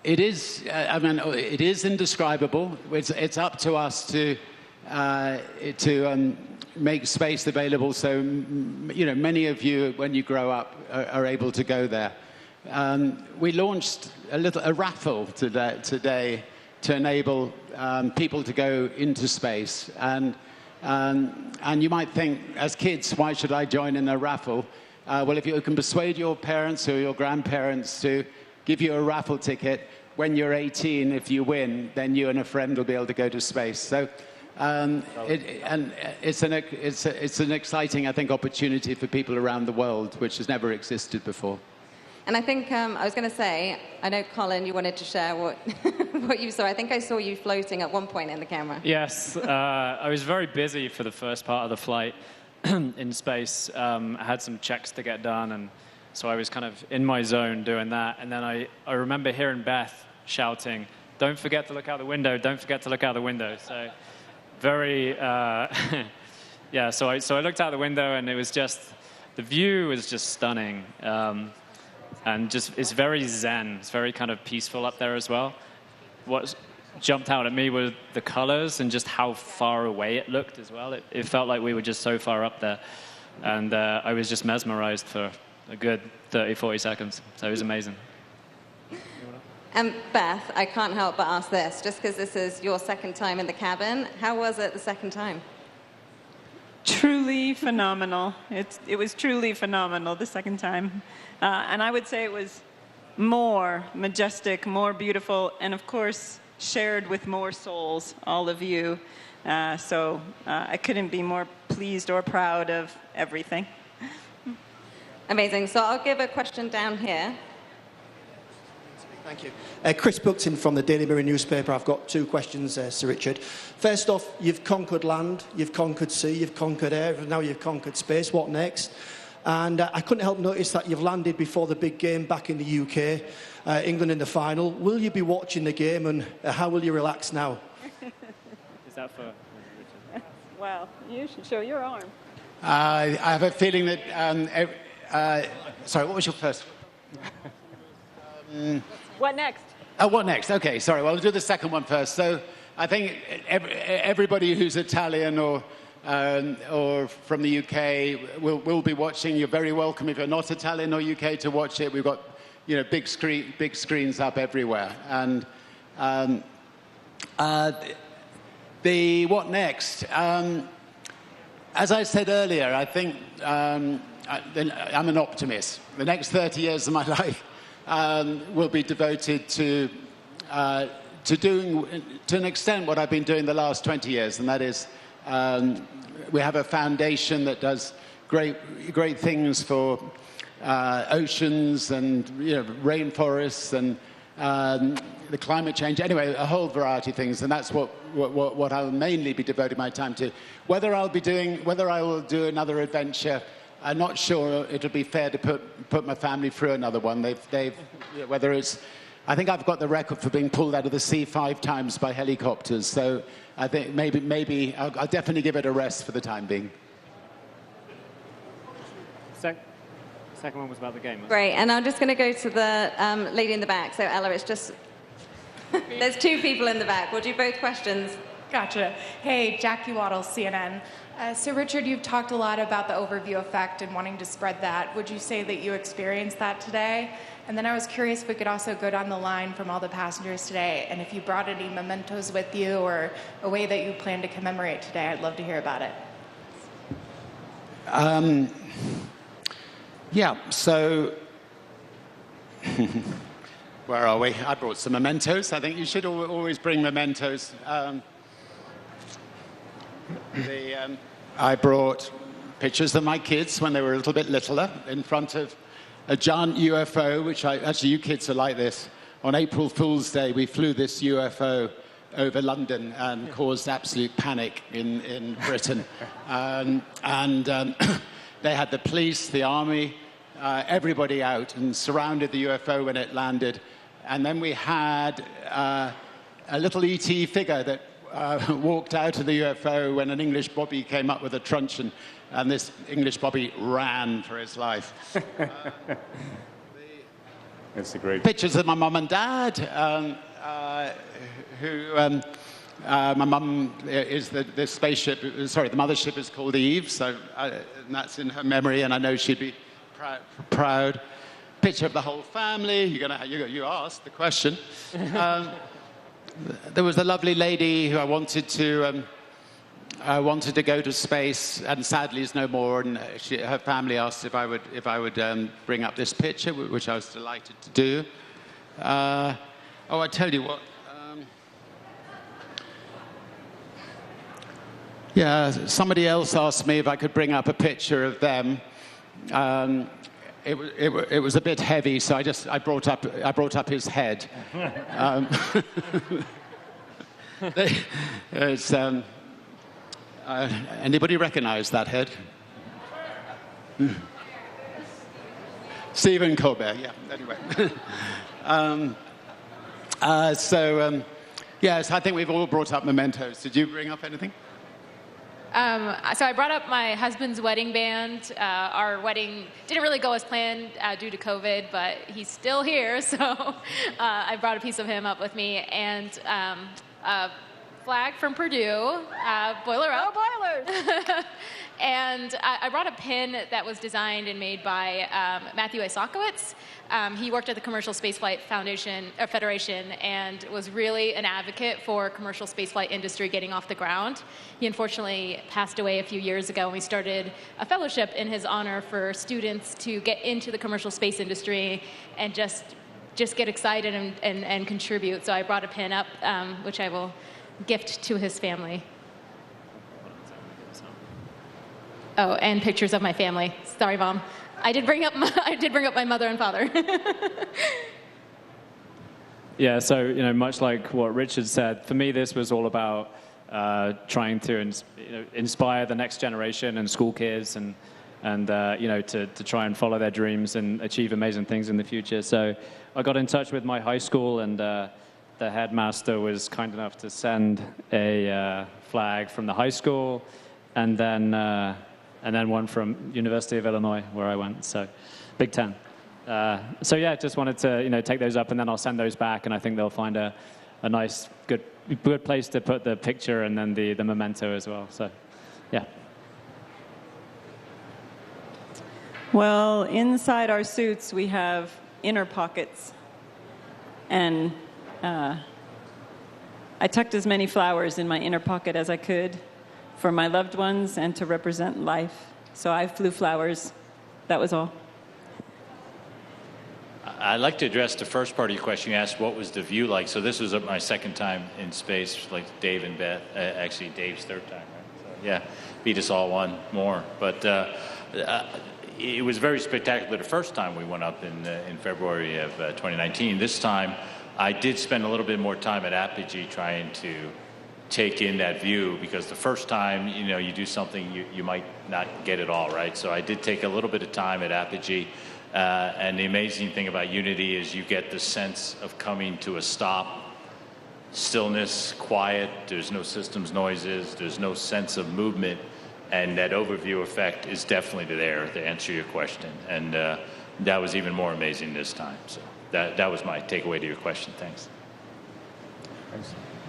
it is. I mean, it is indescribable. It's up to us to make space available, so many of you, when you grow up, are able to go there. We launched a raffle today to enable people to go into space, and you might think, as kids, why should I join in a raffle? Well, if you can persuade your parents or your grandparents to give you a raffle ticket, when you're 18, if you win, then you and a friend will be able to go to space. So. It's an exciting, I think, opportunity for people around the world, which has never existed before. And I think I was going to say, I know, Colin, you wanted to share what you saw. I think I saw you floating at one point in the camera. Yes, I was very busy for the first part of the flight in space. I had some checks to get done, and so I was kind of in my zone doing that. And then I remember hearing Beth shouting, "Don't forget to look out the window, don't forget to look out the window." So very, yeah, so I looked out the window, and it was just, the view was just stunning. And just, it's very zen. It's very kind of peaceful up there as well. What jumped out at me were the colors and just how far away it looked as well. It felt like we were just so far up there. And I was just mesmerized for a good 30, 40 seconds. So it was amazing. And Beth, I can't help but ask this, just because this is your second time in the cabin. How was it the second time? Truly phenomenal. It was truly phenomenal the second time. And I would say it was more majestic, more beautiful, and of course, shared with more souls, all of you. So I couldn't be more pleased or proud of everything. Amazing. So I'll give a question down here. Thank you. Chris Buxton from the Daily Mirror newspaper. I've got two questions, Sir Richard. First off, you've conquered land, you've conquered sea, you've conquered air, now you've conquered space. What next? And I couldn't help notice that you've landed before the big game back in the UK, England in the final. Will you be watching the game, and how will you relax now? Is that for Richard? Well, you should show your arm. I have a feeling that... sorry, what was your first... What next? What next? Okay, sorry. Well, I'll do the second one first. So I think everybody who's Italian or from the UK will be watching. You're very welcome if you're not Italian or UK to watch it. We've got, big screens up everywhere. And the what next? As I said earlier, I think I'm an optimist. The next 30 years of my life will be devoted to doing, to an extent, what I've been doing the last 20 years, and that is we have a foundation that does great things for oceans and rainforests and the climate change. Anyway, a whole variety of things, and that's what I'll mainly be devoting my time to. Whether I will do another adventure, I'm not sure it'll be fair to put my family through another one. Whether it's, I think I've got the record for being pulled out of the sea 5 times by helicopters. So I think maybe I'll definitely give it a rest for the time being. Second one was about the game. Great, and I'm just going to go to the lady in the back. So Ella, it's just there's 2 people in the back. We'll do both questions. Gotcha. Hey, Jackie Waddle, CNN. So Richard, you've talked a lot about the overview effect and wanting to spread that. Would you say that you experienced that today? And then I was curious if we could also go down the line from all the passengers today, and if you brought any mementos with you or a way that you plan to commemorate today, I'd love to hear about it. Yeah, so where are we? I brought some mementos. I think you should always bring mementos. I brought pictures of my kids when they were a little bit littler in front of a giant UFO, which actually you kids are like this. On April Fool's Day, we flew this UFO over London and caused absolute panic in Britain. They had the police, the army, everybody out and surrounded the UFO when it landed. And then we had a little ET figure that walked out of the UFO when an English bobby came up with a truncheon, and this English bobby ran for his life. That's a great pictures of my mum and dad, who my mum is the spaceship. Sorry, the mothership is called Eve, so and that's in her memory, and I know she'd be proud. Picture of the whole family. You asked the question. There was a lovely lady who I wanted to go to space, and sadly is no more. And her family asked if I would bring up this picture, which I was delighted to do. I tell you what. Somebody else asked me if I could bring up a picture of them. It was a bit heavy, so I brought up his head. Anybody recognize that head? Stephen Colbert. Yeah. Anyway. Yes, I think we've all brought up mementos. Did you bring up anything? So I brought up my husband's wedding band. Our wedding didn't really go as planned due to COVID, but he's still here, so I brought a piece of him up with me. And a flag from Purdue, boiler up. Oh, boilers! And I brought a pin that was designed and made by Matthew A. Sokowitz. He worked at the Commercial Spaceflight Federation and was really an advocate for commercial spaceflight industry getting off the ground. He unfortunately passed away a few years ago, and we started a fellowship in his honor for students to get into the commercial space industry and just get excited and contribute. So I brought a pin up, which I will gift to his family. Oh, and pictures of my family. Sorry, Mom. I did bring up my mother and father. Yeah, so much like what Richard said, for me this was all about trying to inspire the next generation and school kids and to try and follow their dreams and achieve amazing things in the future. So I got in touch with my high school, and the headmaster was kind enough to send a flag from the high school, and then one from University of Illinois, where I went, so Big Ten. So yeah, just wanted to take those up, and then I'll send those back, and I think they'll find a nice, good place to put the picture and then the memento as well. So, yeah. Well, inside our suits, we have inner pockets, and I tucked as many flowers in my inner pocket as I could for my loved ones and to represent life. So I flew flowers. That was all. I'd like to address the first part of your question. You asked what was the view like. So this was my second time in space, like Dave and Beth. Actually, Dave's third time, right? So, yeah, beat us all one more. But it was very spectacular the first time we went up in February of 2019. This time, I did spend a little bit more time at Apogee trying to take in that view, because the first time you do something, you might not get it all right. So I did take a little bit of time at Apogee, and the amazing thing about Unity is you get the sense of coming to a stop, stillness, quiet, there's no systems noises, there's no sense of movement, and that overview effect is definitely there to answer your question, and that was even more amazing this time. So that was my takeaway to your question. Thanks.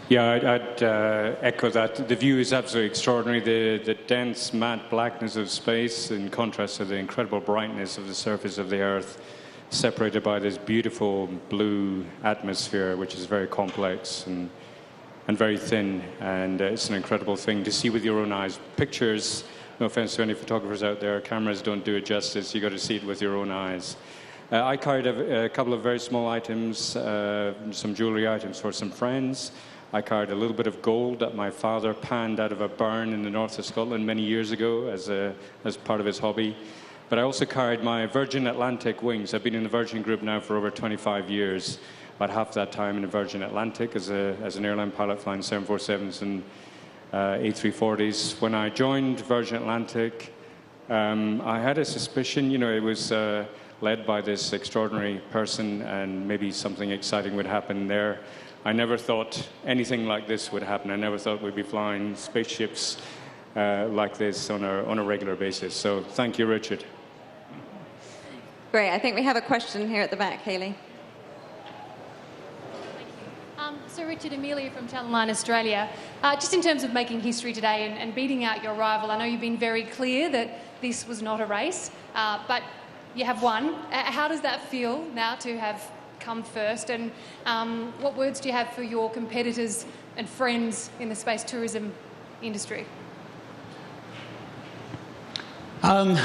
Yeah, I'd echo that. The view is absolutely extraordinary. The dense, matte blackness of space in contrast to the incredible brightness of the surface of the Earth, separated by this beautiful blue atmosphere, which is very complex and very thin. And it's an incredible thing to see with your own eyes. Pictures, no offense to any photographers out there, cameras don't do it justice. You got to see it with your own eyes. I carried a couple of very small items, some jewelry items for some friends. I carried a little bit of gold that my father panned out of a burn in the north of Scotland many years ago as part of his hobby. But I also carried my Virgin Atlantic wings. I've been in the Virgin Group now for over 25 years, about half that time in the Virgin Atlantic as an airline pilot flying 747s and A340s. When I joined Virgin Atlantic, I had a suspicion, it was led by this extraordinary person, and maybe something exciting would happen there. I never thought anything like this would happen. I never thought we'd be flying spaceships like this on a regular basis. So thank you, Richard. Great. I think we have a question here at the back, Hayley. So Richard, Amelia from Channel 9 Australia. Just in terms of making history today and beating out your rival, I know you've been very clear that this was not a race, but you have won. How does that feel now to have come first, and what words do you have for your competitors and friends in the space tourism industry? I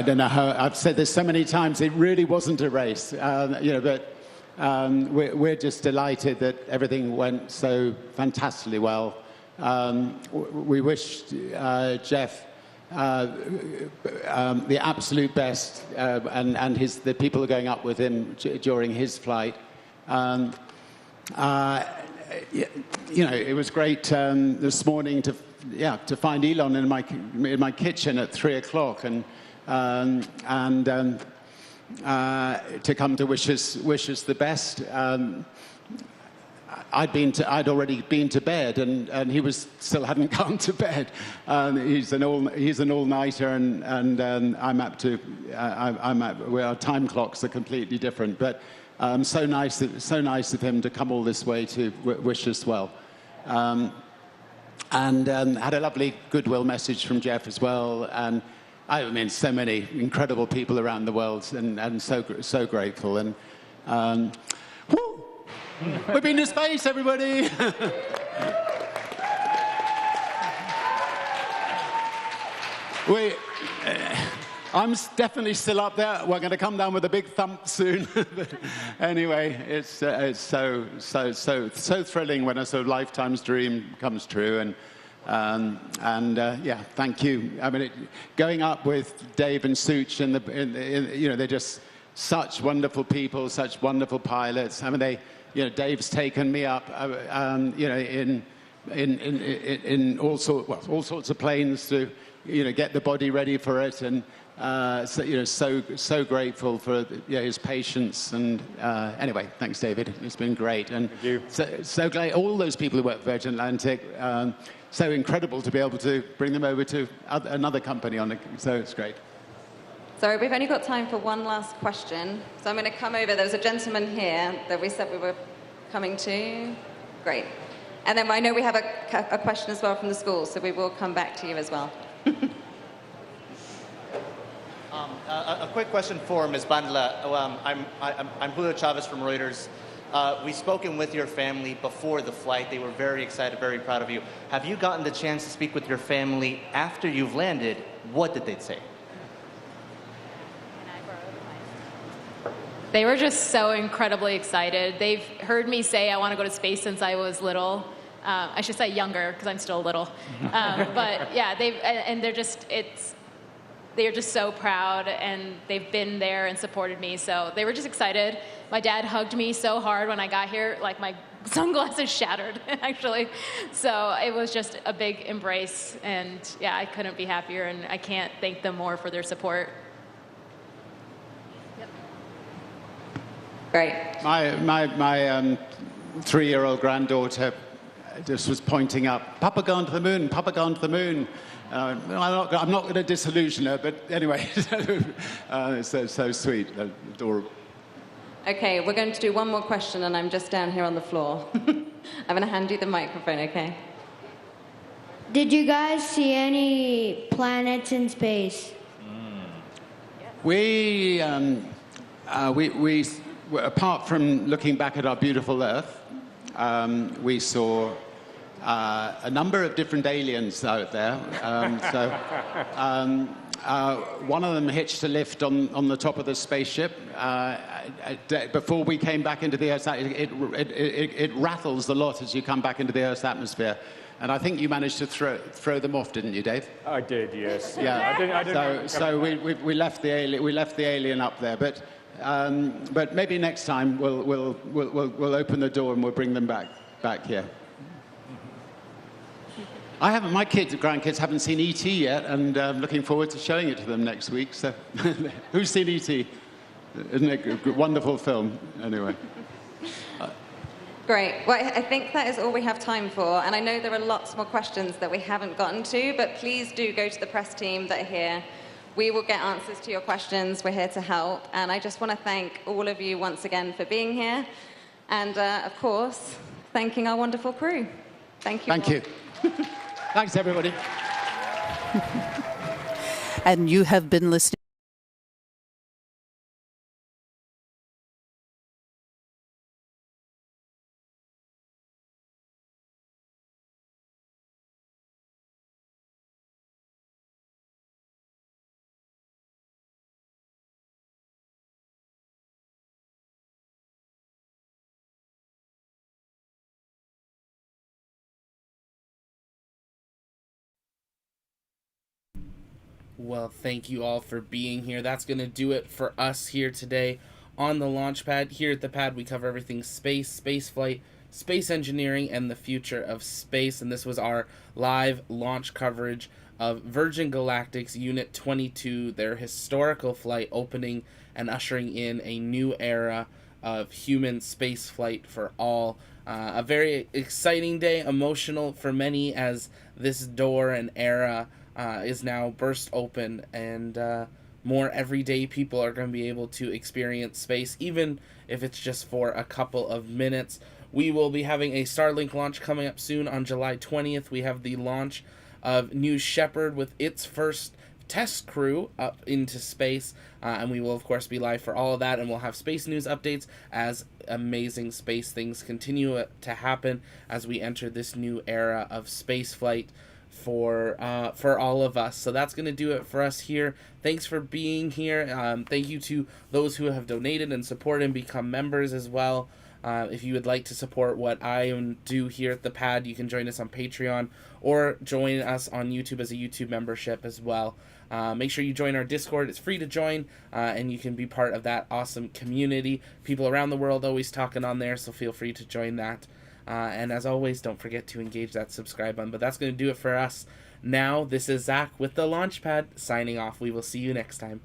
don't know how, I've said this so many times, it really wasn't a race, but we're just delighted that everything went so fantastically well. We wish Jeff the absolute best, and the people are going up with him during his flight. It was great this morning to find Elon in my kitchen at 3 o'clock and to come to wish us the best. I'd already been to bed, and he still hadn't gone to bed. He's an all-nighter, and I'm up to our time clocks are completely different. But so nice of him to come all this way to wish us well. And had a lovely goodwill message from Jeff as well. And I mean, so many incredible people around the world, and so grateful. And woo! We've been to space, everybody. I'm definitely still up there. We're going to come down with a big thump soon. Anyway, it's so thrilling when a sort of lifetime's dream comes true. And yeah, thank you. I mean, going up with Dave and Such, they're just such wonderful people, such wonderful pilots. I mean, Dave's taken me up, in all sorts of planes to, get the body ready for it, and so grateful for his patience. And anyway, thanks, David. It's been great, and so glad all those people who work for Virgin Atlantic. So incredible to be able to bring them over to another company on it. So it's great. Sorry, we've only got time for one last question. So I'm going to come over. There was a gentleman here that we said we were coming to. Great. And then I know we have a question as well from the school, so we will come back to you as well. A quick question for Ms. Bandla. I'm Julio Chavez from Reuters. We've spoken with your family before the flight. They were very excited, very proud of you. Have you gotten the chance to speak with your family after you've landed? What did they say? They were just so incredibly excited. They've heard me say I want to go to space since I was little. I should say younger, because I'm still little. But yeah, they're just so proud, and they've been there and supported me. So they were just excited. My dad hugged me so hard when I got here, like my sunglasses shattered, actually. So it was just a big embrace, and yeah, I couldn't be happier, and I can't thank them more for their support. Great. My 3-year-old granddaughter just was pointing up, Papa gone to the moon, Papa gone to the moon. I'm not going to disillusion her, but anyway, so sweet, adorable. Okay, we're going to do one more question, and I'm just down here on the floor. I'm going to hand you the microphone, okay? Did you guys see any planets in space? We apart from looking back at our beautiful Earth, we saw a number of different aliens out there. One of them hitched a lift on the top of the spaceship. Before we came back into the Earth's atmosphere, it rattles a lot as you come back into the Earth's atmosphere. And I think you managed to throw them off, didn't you, Dave? I did, yes. Yeah. I didn't So we left the alien up there, but maybe next time we'll open the door and we'll bring them back here. My grandkids haven't seen E.T. yet, and I'm looking forward to showing it to them next week. So, who's seen E.T.? Isn't it a wonderful film? Anyway. Great. Well, I think that is all we have time for. And I know there are lots more questions that we haven't gotten to, but please do go to the press team that are here. We will get answers to your questions. We're here to help. And I just want to thank all of you once again for being here. And, of course, thanking our wonderful crew. Thank you. Thank you. Thanks, everybody. And you have been listening. Well, thank you all for being here. That's going to do it for us here today on the launch pad. Here at the pad, we cover everything space, space flight, space engineering, and the future of space. And this was our live launch coverage of Virgin Galactic's Unit 22, their historical flight opening and ushering in a new era of human space flight for all. A very exciting day, emotional for many, as this door and era is now burst open, and more everyday people are going to be able to experience space, even if it's just for a couple of minutes. We will be having a Starlink launch coming up soon on July 20th. We have the launch of New Shepard with its first test crew up into space, and we will of course be live for all of that, and we'll have space news updates as amazing space things continue to happen as we enter this new era of space flight for all of us. So that's going to do it for us here. Thanks for being here. Thank you to those who have donated and supported and become members as well. If you would like to support what I do here at the pad, you can join us on Patreon or join us on YouTube as a YouTube membership as well. Make sure you join our Discord. It's free to join, and you can be part of that awesome community. People around the world always talking on there, so feel free to join that. And as always, don't forget to engage that subscribe button. But that's going to do it for us now. This is Zach with the Launchpad signing off. We will see you next time.